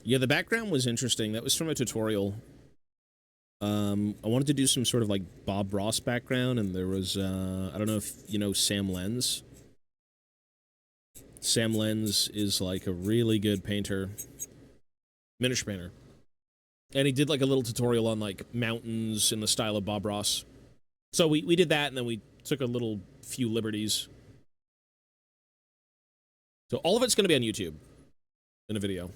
Speaker 1: Yeah, the background was interesting. That was from a tutorial. I wanted to do some sort of, like, Bob Ross background, and there was, I don't know if you know Sam Lenz. Sam Lenz is, like, a really good painter. Miniature painter. And he did, like, a little tutorial on, like, mountains in the style of Bob Ross. So we did that, and then we took a little few liberties. So all of it's going to be on YouTube in a video.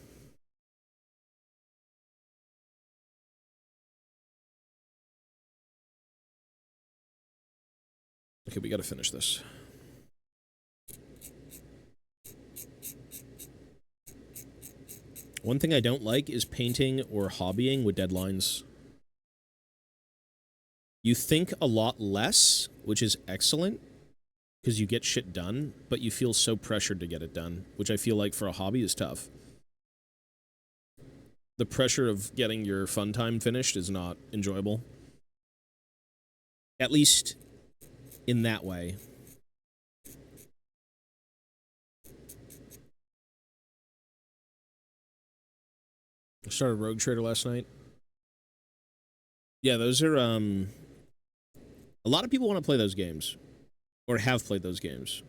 Speaker 1: Okay, we got to finish this. One thing I don't like is painting or hobbying with deadlines. You think a lot less, which is excellent, because you get shit done, but you feel so pressured to get it done, which I feel like for a hobby is tough. The pressure of getting your fun time finished is not enjoyable. At least in that way. I started Rogue Trader last night. Yeah, those are, a lot of people want to play those games. Or have played those games.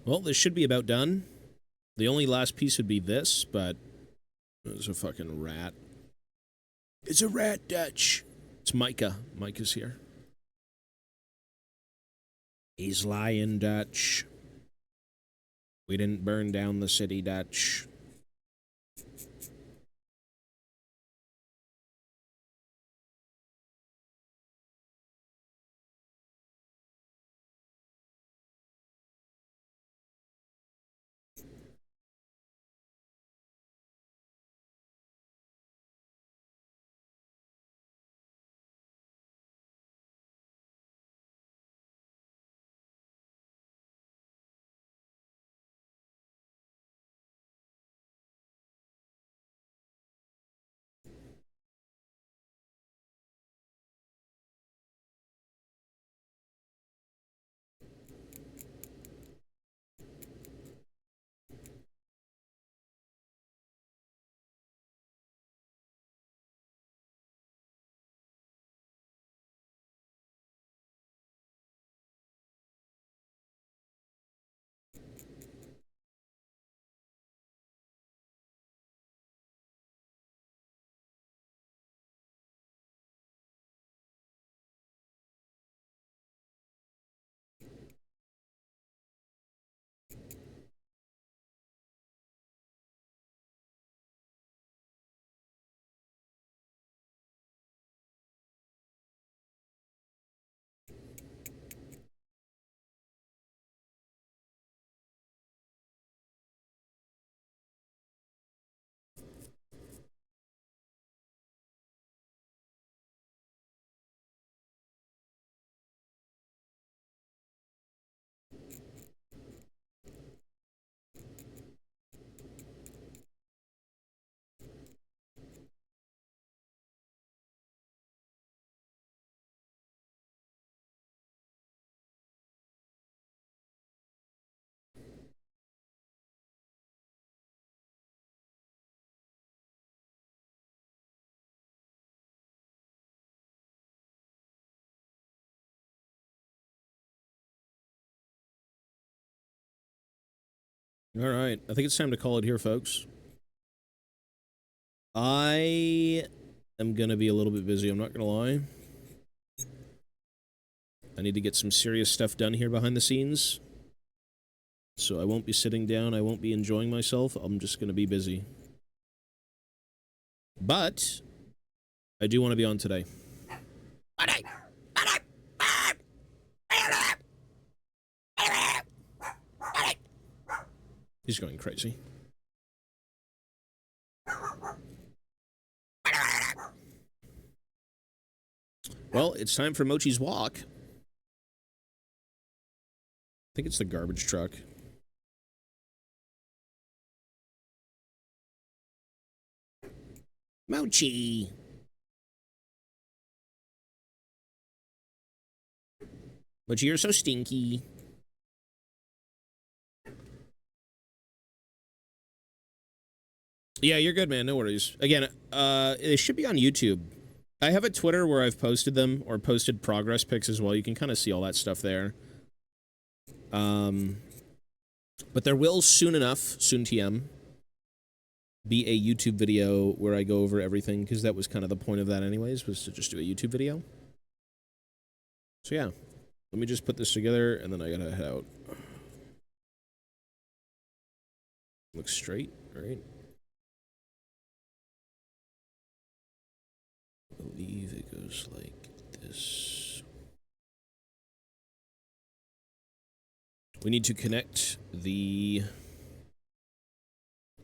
Speaker 1: Well, this should be about done. The only last piece would be this, but there's a fucking rat. It's a rat, Dutch. It's Micah. Micah's here. He's lying, Dutch. We didn't burn down the city, Dutch. All right. I think it's time to call it here, folks. I am going to be a little bit busy. I'm not going to lie. I need to get some serious stuff done here behind the scenes. So I won't be sitting down. I won't be enjoying myself. I'm just going to be busy. But I do want to be on today. He's going crazy. Well, it's time for Mochi's walk. I think it's the garbage truck. Mochi! Mochi, you're so stinky. Yeah, you're good, man. No worries. Again, it should be on YouTube. I have a Twitter where I've posted them, or posted progress pics as well. You can kind of see all that stuff there. But there will soon enough, soon TM, be a YouTube video where I go over everything, because that was kind of the point of that anyways, was to just do a YouTube video. So yeah, let me just put this together, and then I gotta head out. Looks straight, right? I believe it goes like this. We need to connect the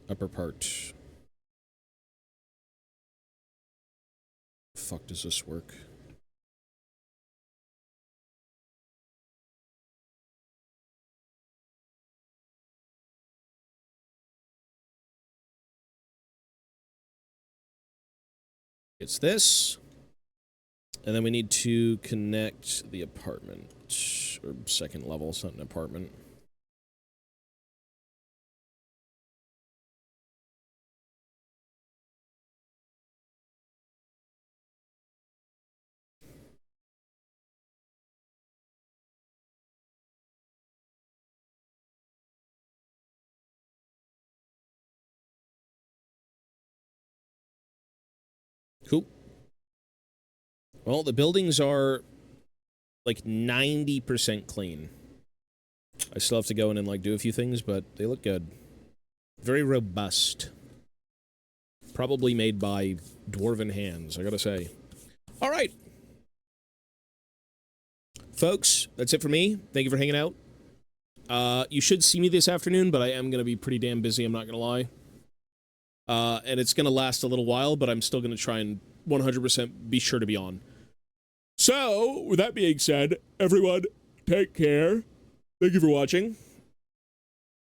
Speaker 1: upper part. Fuck does this work? It's this. And then we need to connect the apartment. Or second level, it's not an apartment. Cool. Well, the buildings are like 90% clean. I still have to go in and like do a few things, but they look good. Very robust. Probably made by dwarven hands, I gotta say. All right. Folks, that's it for me. Thank you for hanging out. You should see me this afternoon, but I am gonna be pretty damn busy, I'm not gonna lie. And it's gonna last a little while, but I'm still gonna try and 100% be sure to be on. So, with that being said, everyone, take care. Thank you for watching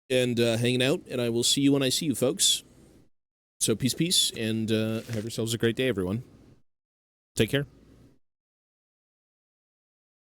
Speaker 1: and hanging out, and I will see you when I see you, folks. So, peace, and have yourselves a great day, everyone. Take care.